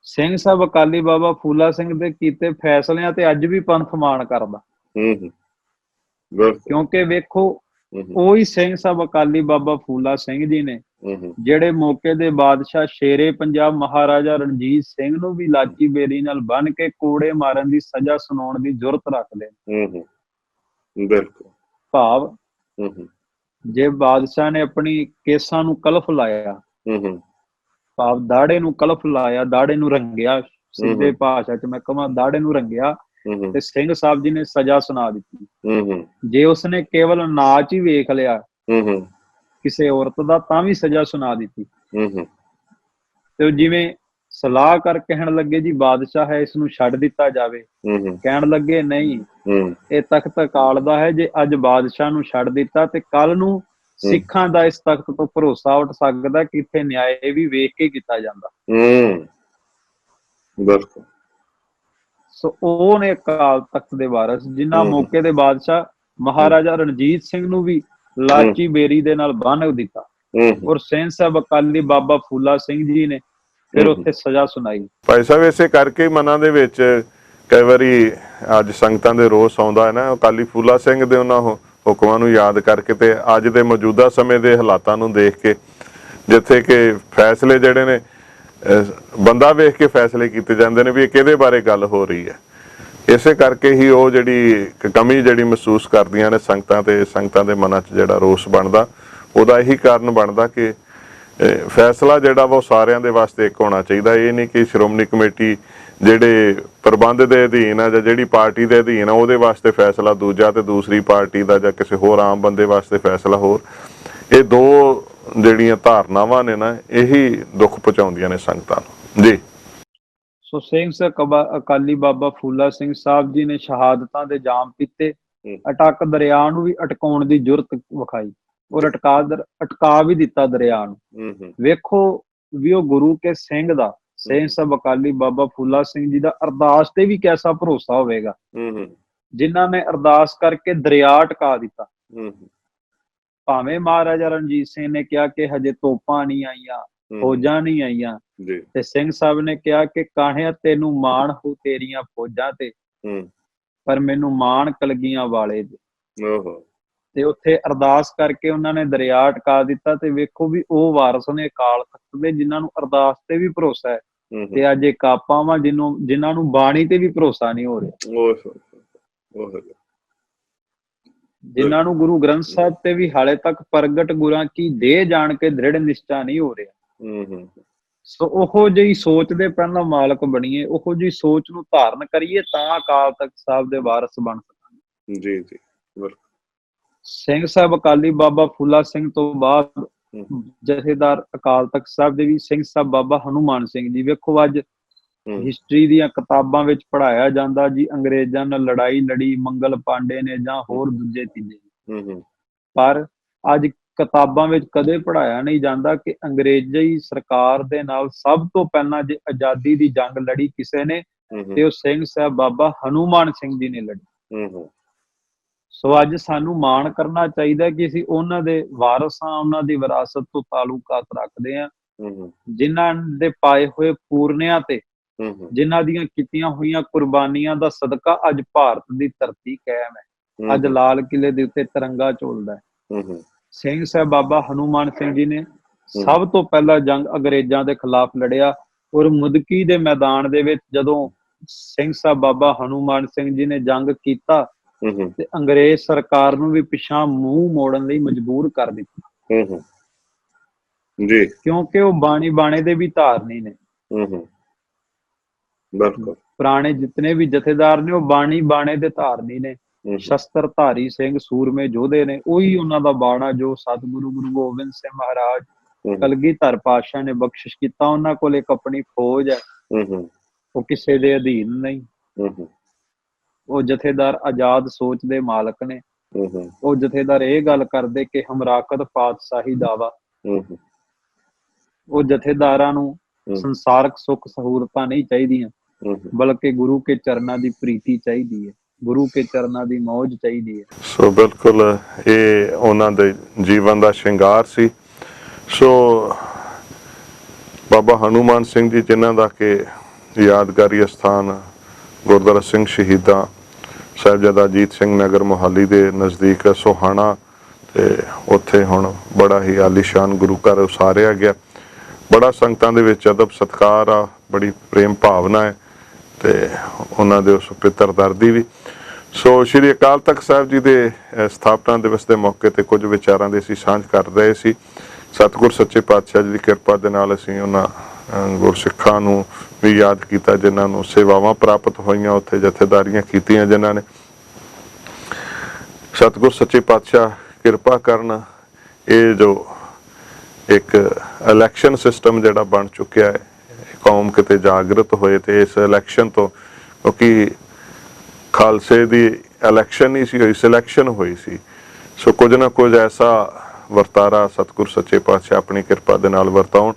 ਸਿੰਘ ਸਾਹਿਬ ਅਕਾਲੀ ਬਾਬਾ ਫੂਲਾ ਸਿੰਘ ਦੇ ਕੀਤੇ ਫੈਸਲਿਆਂ ਤੇ ਅੱਜ ਵੀ ਪੰਥ ਮਾਣ ਕਰਦਾ, ਕਿਉਂਕਿ ਵੇਖੋ ਉਹੀ ਸਿੰਘ ਸਾਹਿਬ ਅਕਾਲੀ ਬਾਬਾ ਫੂਲਾ ਸਿੰਘ ਜੀ ਨੇ ਜਿਹੜੇ ਮੌਕੇ ਦੇ ਬਾਦਸ਼ਾਹ ਸ਼ੇਰੇ ਪੰਜਾਬ ਮਹਾਰਾਜਾ ਰਣਜੀਤ ਸਿੰਘ ਨੂੰ ਵੀ ਲਾਚੀ ਬੇਰੀ ਨਾਲ ਬੰਨ ਕੇ ਕੋੜੇ ਮਾਰਨ ਦੀ ਸਜ਼ਾ ਸੁਣਾਉਣ ਦੀ ਜੁਰਤ ਰੱਖਦੇ ਨੇ। ਬਿਲਕੁਲ। ਭਾਵ ਜੇ ਬਾਦਸ਼ਾਹ ਨੇ ਆਪਣੀ ਕੇਸਾਂ ਨੂੰ ਕਲਫ ਲਾਇਆ, ਭਾਵ ਦਾੜੇ ਨੂੰ ਕਲਫ ਲਾਇਆ, ਦਾੜੇ ਨੂੰ ਰੰਗਿਆ, ਸਿੱਧੇ ਭਾਸ਼ਾ ਚ ਮੈਂ ਕਹਾਂ ਦਾੜੇ ਨੂੰ ਰੰਗਿਆ, ਤੇ ਸਿੰਘ ਸਾਹਿਬ ਜੀ ਨੇ ਸਜ਼ਾ ਸੁਣਾ ਦਿੱਤੀ। ਜੇ ਉਸਨੇ ਕੇਵਲ ਨਾਚ ਹੀ ਵੇਖ ਲਿਆ ਕਿਸੇ ਔਰਤ ਦਾ ਤਾਂ ਵੀ ਸਜ਼ਾ ਸੁਣਾ ਦਿੱਤੀ। ਤੇ ਜਿਵੇਂ ਸਲਾਹ ਕਰ ਕਹਿਣ ਲੱਗੇ ਜੀ ਬਾਦਸ਼ਾਹ ਹੈ, ਇਸ ਨੂੰ ਛੱਡ ਦਿੱਤਾ ਜਾਵੇ, ਕਹਿਣ ਲੱਗੇ ਨਹੀਂ, ਇਹ ਤਖਤ ਅਕਾਲ ਦਾ ਹੈ, ਜੇ ਅੱਜ ਬਾਦਸ਼ਾਹ ਨੂੰ ਛੱਡ ਦਿੱਤਾ ਤੇ ਕੱਲ ਨੂੰ ਸਿੱਖਾਂ ਦਾ ਇਸ ਤਖਤ ਤੋਂ ਭਰੋਸਾ ਉੱਠ ਸਕਦਾ ਕਿ ਇੱਥੇ ਨਿਆਂ ਵੀ ਵੇਖ ਕੇ ਕੀਤਾ ਜਾਂਦਾ। ਬਿਲਕੁਲ। ਸੋ ਉਹ ਨੇ ਅਕਾਲ ਤਖਤ ਦੇ ਵਾਰਸ, ਜਿਨ੍ਹਾਂ ਮੌਕੇ ਦੇ ਬਾਦਸ਼ਾਹ ਮਹਾਰਾਜਾ ਰਣਜੀਤ ਸਿੰਘ ਨੂੰ ਵੀ ਲਾਚੀ ਬੇਰੀ ਦੇ ਨਾਲ ਬੰਨ੍ਹ ਦਿੱਤਾ, ਔਰ ਸਿੰਘ ਸਾਹਿਬ ਅਕਾਲੀ ਬਾਬਾ ਫੂਲਾ ਸਿੰਘ ਜੀ ਨੇ ਫਿਰ ਉੱਥੇ ਸਜ਼ਾ ਸੁਣਾਈ। ਭਾਈ ਸਾਹਿਬ ਇਸੇ ਕਰਕੇ ਮਨਾਂ ਦੇ ਵਿੱਚ ਕਈ ਵਾਰੀ ਅੱਜ ਸੰਗਤਾਂ ਦੇ ਰੋਸ ਆਉਂਦਾ ਹੈ ਨਾ, ਅਕਾਲੀ ਫੂਲਾ ਸਿੰਘ ਦੇ ਉਹਨਾਂ ਹੁਕਮਾਂ ਨੂੰ ਯਾਦ ਕਰਕੇ ਤੇ ਅੱਜ ਦੇ ਮੌਜੂਦਾ ਸਮੇਂ ਦੇ ਹਾਲਾਤਾਂ ਨੂੰ ਦੇਖ ਕੇ, ਜਿੱਥੇ ਕਿ ਫੈਸਲੇ ਜਿਹੜੇ ਨੇ ਬੰਦਾ ਵੇਖ ਕੇ ਫੈਸਲੇ ਕੀਤੇ ਜਾਂਦੇ ਨੇ ਵੀ ਇਹ ਕਿਹਦੇ ਬਾਰੇ ਗੱਲ ਹੋ ਰਹੀ ਹੈ। ਇਸੇ ਕਰਕੇ ਹੀ ਉਹ ਜਿਹੜੀ ਕਮੀ ਜਿਹੜੀ ਮਹਿਸੂਸ ਕਰਦੀਆਂ ਨੇ ਸੰਗਤਾਂ ਤੇ ਸੰਗਤਾਂ ਦੇ ਮਨਾਂ 'ਚ ਜਿਹੜਾ ਰੋਸ ਬਣਦਾ, ਉਹਦਾ ਇਹੀ ਕਾਰਨ ਬਣਦਾ ਕਿ ਫੈਸਲਾ ਜਿਹੜਾ ਵਾ ਉਹ ਸਾਰਿਆਂ ਦੇ ਵਾਸਤੇ ਇੱਕ ਹੋਣਾ ਚਾਹੀਦਾ। ਇਹ ਨਹੀਂ ਕਿ ਸ਼੍ਰੋਮਣੀ ਕਮੇਟੀ ਜਿਹੜੇ ਪ੍ਰਬੰਧ ਦੇ ਅਧੀਨ ਆ ਜਾਂ ਜਿਹੜੀ ਪਾਰਟੀ ਦੇ ਅਧੀਨ ਆ ਉਹਦੇ ਵਾਸਤੇ ਫੈਸਲਾ ਦੂਜਾ ਤੇ ਦੂਸਰੀ ਪਾਰਟੀ ਦਾ ਜਾਂ ਕਿਸੇ ਹੋਰ ਆਮ ਬੰਦੇ ਵਾਸਤੇ ਫੈਸਲਾ ਹੋਰ। ਇਹ ਦੋ ਜਿਹੜੀਆਂ ਧਾਰਨਾਵਾਂ ਨੇ ਨਾ, ਇਹੀ ਦੁੱਖ ਪਹੁੰਚਾਉਂਦੀਆਂ ਨੇ ਸੰਗਤਾਂ ਨੂੰ ਜੀ। ਸੋ ਸਿੰਘ ਅਕਾਲੀ ਬਾਬਾ ਫੂਲਾ ਸਿੰਘ ਸਾਹਿਬ ਜੀ ਨੇ ਸ਼ਹਾਦਤਾਂ ਦੇ ਜਾਮ ਪੀਤੇ, ਅਟਕ ਦਰਿਆ ਨੂੰ ਵੀ ਅਟਕਾਉਣ ਦੀ ਜੁਰਤ ਵਿਖਾਈ, ਔਰ ਅਟਕਾ ਵੀ ਦਿੱਤਾ ਦਰਿਆ ਨੂੰ। ਵੇਖੋ ਵੀ ਉਹ ਗੁਰੂ ਕੇ ਸਿੰਘ ਦਾ, ਸਿੰਘ ਸਾਹਿਬ ਅਕਾਲੀ ਬਾਬਾ ਫੂਲਾ ਸਿੰਘ ਜੀ ਦਾ ਅਰਦਾਸ ਤੇ ਵੀ ਕੈਸਾ ਭਰੋਸਾ ਹੋਵੇਗਾ, ਜਿਨ੍ਹਾਂ ਨੇ ਅਰਦਾਸ ਕਰਕੇ ਦਰਿਆ ਅਟਕਾ ਦਿੱਤਾ। ਭਾਵੇਂ ਮਹਾਰਾਜਾ ਰਣਜੀਤ ਸਿੰਘ ਨੇ ਕਿਹਾ ਕਿ ਹਜੇ ਤੋਪਾਂ ਨਹੀਂ ਆਈਆਂ, ਫੌਜਾਂ ਨਹੀਂ ਆਈਆਂ, ਤੇ ਸਿੰਘ ਸਾਹਿਬ ਨੇ ਕਿਹਾ ਕਿ ਕਾਹਿਆ ਤੈਨੂੰ ਮਾਣ ਹੋ ਤੇਰੀਆਂ ਫੌਜਾਂ ਤੇ, ਪਰ ਮੈਨੂੰ ਮਾਣ ਕਲਗੀਆਂ ਵਾਲੇ ਦੇ। ਤੇ ਉੱਥੇ ਅਰਦਾਸ ਕਰਕੇ ਉਹਨਾਂ ਨੇ ਦਰਿਆ ਅਟਕਾ ਦਿੱਤਾ। ਤੇ ਵੇਖੋ ਵੀ ਉਹ ਵਾਰਸ ਨੇ ਅਕਾਲ ਤਖਤ ਦੇ, ਜਿਨ੍ਹਾਂ ਨੂੰ ਅਰਦਾਸ ਤੇ ਵੀ ਭਰੋਸਾ ਹੈ, ਤੇ ਅੱਜ ਇੱਕ ਆਪਾਂ ਵਾਂ ਜਿਨ੍ਹਾਂ ਨੂੰ ਬਾਣੀ ਤੇ ਵੀ ਭਰੋਸਾ ਨਹੀਂ ਹੋ ਰਿਹਾ, ਜਿਨ੍ਹਾਂ ਨੂੰ ਗੁਰੂ ਗ੍ਰੰਥ ਸਾਹਿਬ ਤੇ ਵੀ ਹਾਲੇ ਤੱਕ ਪ੍ਰਗਟ ਗੁਰਾਂ ਕੀ ਦੇਹ ਜਾਣ ਕੇ ਦ੍ਰਿੜ ਨਿਸ਼ਚਾ ਨਹੀਂ ਹੋ ਰਿਹਾ। ਸੋ ਉਹੋ ਜਿਹੀ ਸੋਚ ਦੇ ਪਹਿਲਾਂ ਮਾਲਕ ਬਣੀਏ, ਉਹੋ ਜਿਹੀ ਸੋਚ ਨੂੰ ਧਾਰਨ ਕਰੀਏ, ਤਾਂ ਅਕਾਲ ਤਖਤ ਸਾਹਿਬ ਦੇ ਵਾਰਸ ਬਣ ਸਕਾਂਗੇ। ਜੀ ਜੀ। ਸਿੰਘ ਸਾਹਿਬ ਅਕਾਲੀ ਬਾਬਾ ਫੂਲਾ ਸਿੰਘ ਤੋਂ ਬਾਅਦ ਜਥੇਦਾਰ ਅਕਾਲ ਤਖਤ ਸਾਹਿਬ ਦੇ ਵੀ ਸਿੰਘ ਸਾਹਿਬ ਬਾਬਾ ਹਨੂਮਾਨ ਸਿੰਘ ਜੀ। ਵੇਖੋ ਅੱਜ ਹਿਸਟਰੀ ਦੀਆਂ ਕਿਤਾਬਾਂ ਵਿੱਚ ਪੜ੍ਹਾਇਆ ਜਾਂਦਾ ਜੀ ਅੰਗਰੇਜ਼ਾਂ ਨਾਲ ਲੜਾਈ ਲੜੀ ਮੰਗਲ ਪਾਂਡੇ ਨੇ ਜਾਂ ਹੋਰ ਦੂਜੇ ਤੀਜੇ, ਪਰ ਅੱਜ ਕਿਤਾਬਾਂ ਵਿੱਚ ਕਦੇ ਪੜ੍ਹਾਇਆ ਨਹੀਂ ਜਾਂਦਾ ਕਿ ਅੰਗਰੇਜ਼ੀ ਸਰਕਾਰ ਦੇ ਨਾਲ ਸਭ ਤੋਂ ਪਹਿਲਾਂ ਜੇ ਆਜ਼ਾਦੀ ਦੀ ਜੰਗ ਲੜੀ ਕਿਸੇ ਨੇ, ਤੇ ਉਹ ਸਿੰਘ ਸਾਹਿਬ ਬਾਬਾ ਹਨੂਮਾਨ ਸਿੰਘ ਜੀ ਨੇ ਲੜੀ। ਸੋ ਅੱਜ ਸਾਨੂੰ ਮਾਣ ਕਰਨਾ ਚਾਹੀਦਾ ਕਿ ਅਸੀਂ ਉਹਨਾਂ ਦੇ ਵਾਰਸ ਹਾਂ, ਉਹਨਾਂ ਦੀ ਵਿਰਾਸਤ ਤੋਂ ਤਾਲੁਕਾਤ ਰੱਖਦੇ ਹਾਂ, ਜਿਨ੍ਹਾਂ ਦੇ ਪਾਏ ਹੋਏ ਪੂਰਨਿਆਂ ਤੇ, ਜਿਨ੍ਹਾਂ ਦੀਆਂ ਕੀਤੀਆਂ ਹੋਈਆਂ ਕੁਰਬਾਨੀਆਂ ਦਾ ਸਦਕਾ ਅੱਜ ਭਾਰਤ ਦੀ ਧਰਤੀ ਕਾਇਮ ਹੈ, ਅੱਜ ਲਾਲ ਕਿਲੇ ਦੇ ਉੱਤੇ ਤਿਰੰਗਾ ਝੂਲਦਾ ਹੈ। ਸਿੰਘ ਸਾਹਿਬ ਬਾਬਾ ਹਨੂਮਾਨ ਸਿੰਘ ਜੀ ਨੇ ਸਭ ਤੋਂ ਪਹਿਲਾਂ ਜੰਗ ਅੰਗਰੇਜ਼ਾਂ ਦੇ ਖਿਲਾਫ ਲੜਿਆ, ਔਰ ਮੁਦਕੀ ਦੇ ਮੈਦਾਨ ਦੇ ਵਿੱਚ ਜਦੋਂ ਸਿੰਘ ਸਾਹਿਬ ਬਾਬਾ ਹਨੂਮਾਨ ਸਿੰਘ ਜੀ ਨੇ ਜੰਗ ਕੀਤਾ ਤੇ ਅੰਗਰੇਜ਼ ਸਰਕਾਰ ਨੂੰ ਵੀ ਪਿਛਾਂ ਮੂੰਹ ਮੋੜਨ ਲਈ ਮਜਬੂਰ ਕਰ ਦਿੱਤਾ। ਜੀ। ਕਿਉਂਕਿ ਉਹ ਬਾਣੇ ਦੇ ਵੀ ਧਾਰਨੀ ਨੇ। ਬਿਲਕੁਲ। ਪੁਰਾਣੇ ਜਿਤਨੇ ਵੀ ਜਥੇਦਾਰ ਨੇ ਉਹ ਬਾਣੇ ਦੇ ਧਾਰਨੀ ਨੇ, ਸ਼ਸਤਰਧਾਰੀ ਸਿੰਘ ਸੂਰਮੇ ਯੋਧੇ ਨੇ। ਉਹੀ ਉਹਨਾਂ ਦਾ ਬਾਣਾ ਜੋ ਸਤਿਗੁਰੂ ਗੁਰੂ ਗੋਬਿੰਦ ਸਿੰਘ ਮਹਾਰਾਜ ਕਲਗੀਧਰ ਪਾਤਸ਼ਾਹ ਨੇ ਬਖਸ਼ਿਸ਼ ਕੀਤਾ। ਉਹਨਾਂ ਕੋਲ ਇੱਕ ਆਪਣੀ ਫੌਜ ਹੈ, ਉਹ ਕਿਸੇ ਦੇ ਅਧੀਨ ਨਹੀਂ। ਉਹ ਜਥੇਦਾਰ ਆਜ਼ਾਦ ਸੋਚ ਦੇ ਮਾਲਕ ਨੇ। ਉਹ ਜਥੇਦਾਰ ਇਹ ਗੱਲ ਕਰਦੇ ਕਿ ਹਮਰਾਕਤ ਪਾਤਸ਼ਾਹੀ ਦਾਵਾ। ਉਹ ਜਥੇਦਾਰਾਂ ਨੂੰ ਸੰਸਾਰਕ ਸੁੱਖ ਸਹੂਲਤਾਂ ਨਹੀਂ ਚਾਹੀਦੀਆਂ, ਬਲਕਿ ਗੁਰੂ ਕੇ ਚਰਨਾਂ ਦੀ ਪ੍ਰੀਤੀ ਚਾਹੀਦੀ ਹੈ, ਗੁਰੂ ਕੇ ਚਰਨਾਂ ਦੀ ਮੌਜ ਚਾਹੀਦੀ ਹੈ। ਸੋ ਬਿਲਕੁਲ ਇਹ ਉਹਨਾਂ ਦੇ ਜੀਵਨ ਦਾ ਸ਼ਿੰਗਾਰ ਸੀ। ਸੋ ਬਾਬਾ ਹਨੂਮਾਨ ਸਿੰਘ ਜੀ, ਜਿਨ੍ਹਾਂ ਦਾ ਕਿ ਯਾਦਗਾਰੀ ਅਸਥਾਨ ਗੁਰਦੁਆਰਾ ਸਿੰਘ ਸ਼ਹੀਦਾਂ ਸਾਹਿਬਜ਼ਾਦਾ ਅਜੀਤ ਸਿੰਘ ਨਗਰ ਮੋਹਾਲੀ ਦੇ ਨਜ਼ਦੀਕ ਸੋਹਾਣਾ, ਤੇ ਉੱਥੇ ਹੁਣ ਬੜਾ ਹੀ ਆਲੀਸ਼ਾਨ ਗੁਰੂ ਘਰ ਉਸਾਰਿਆ ਗਿਆ। ਬੜਾ ਸੰਗਤਾਂ ਦੇ ਵਿੱਚ ਅਦਬ ਸਤਿਕਾਰ ਆ, ਬੜੀ ਪ੍ਰੇਮ ਭਾਵਨਾ ਹੈ ਤੇ ਉਹਨਾਂ ਦੇ ਉਸ ਪਿੱਤਰ ਦਰਦੀ ਵੀ। ਸੋ ਸ਼੍ਰੀ ਅਕਾਲ ਤਖਤ ਸਾਹਿਬ ਜੀ ਦੇ ਸਥਾਪਨਾ ਦਿਵਸ ਦੇ ਮੌਕੇ ਤੇ ਕੁਝ ਵਿਚਾਰਾਂ ਦੀ ਅਸੀਂ ਸਾਂਝ ਕਰ ਰਹੇ ਸੀ। ਸਤਿਗੁਰ ਸੱਚੇ ਪਾਤਸ਼ਾਹ ਜੀ ਦੀ ਕਿਰਪਾ ਦੇ ਨਾਲ ਅਸੀਂ ਉਹਨਾਂ ਗੁਰਸਿੱਖਾਂ ਨੂੰ ਵੀ ਯਾਦ ਕੀਤਾ ਜਿਨ੍ਹਾਂ ਨੂੰ ਸੇਵਾਵਾਂ ਪ੍ਰਾਪਤ ਹੋਈਆਂ, ਉੱਥੇ ਜਥੇਦਾਰੀਆਂ ਕੀਤੀਆਂ ਜਿਨ੍ਹਾਂ ਨੇ। ਸਤਿਗੁਰ ਸੱਚੇ ਪਾਤਸ਼ਾਹ ਕਿਰਪਾ ਕਰਨ ਇਹ ਜੋ ਇੱਕ ਇਲੈਕਸ਼ਨ ਸਿਸਟਮ ਜਿਹੜਾ ਬਣ ਚੁੱਕਿਆ ਹੈ, ਕੌਮ ਕਿਤੇ ਜਾਗਰਤ ਹੋਏ ਤੇ ਇਸ ਇਲੈਕਸ਼ਨ ਤੋਂ, ਕਿਉਂਕਿ ਖਾਲਸੇ ਦੀ ਇਲੈਕਸ਼ਨ ਨਹੀਂ ਸੀ ਹੋਈ, ਸਿਲੈਕਸ਼ਨ ਹੋਈ ਸੀ। ਸੋ ਕੁਝ ਨਾ ਕੁਝ ਐਸਾ ਵਰਤਾਰਾ ਸਤਿਗੁਰ ਸੱਚੇ ਪਾਤਸ਼ਾਹ ਆਪਣੀ ਕਿਰਪਾ ਦੇ ਨਾਲ ਵਰਤਾਉਣ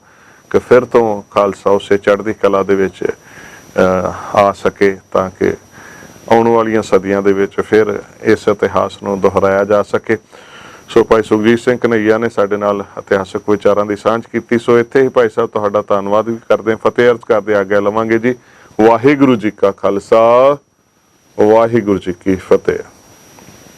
ਕਿ ਫਿਰ ਤੋਂ ਖਾਲਸਾ ਉਸੇ ਚੜ੍ਹਦੀ ਕਲਾ ਦੇ ਵਿੱਚ ਆ ਸਕੇ, ਤਾਂ ਕਿ ਆਉਣ ਵਾਲੀਆਂ ਸਦੀਆਂ ਦੇ ਵਿੱਚ ਫਿਰ ਇਸ ਇਤਿਹਾਸ ਨੂੰ ਦੁਹਰਾਇਆ ਜਾ ਸਕੇ। ਸੋ ਭਾਈ ਸੁਖਜੀਤ ਸਿੰਘ ਕਨ੍ਹਈਆ ਨੇ ਸਾਡੇ ਨਾਲ ਇਤਿਹਾਸਕ ਵਿਚਾਰਾਂ ਦੀ ਸਾਂਝ ਕੀਤੀ। ਸੋ ਇੱਥੇ ਹੀ ਭਾਈ ਸਾਹਿਬ ਤੁਹਾਡਾ ਧੰਨਵਾਦ ਵੀ ਕਰਦੇ ਹਾਂ, ਫਤਿਹ ਅਰਜ਼ ਕਰਦੇ ਆਗਿਆ ਲਵਾਂਗੇ ਜੀ। ਵਾਹਿਗੁਰੂ ਜੀ ਕਾ ਖਾਲਸਾ, ਵਾਹਿਗੁਰੂ ਜੀ ਕੀ ਫਤਿਹ।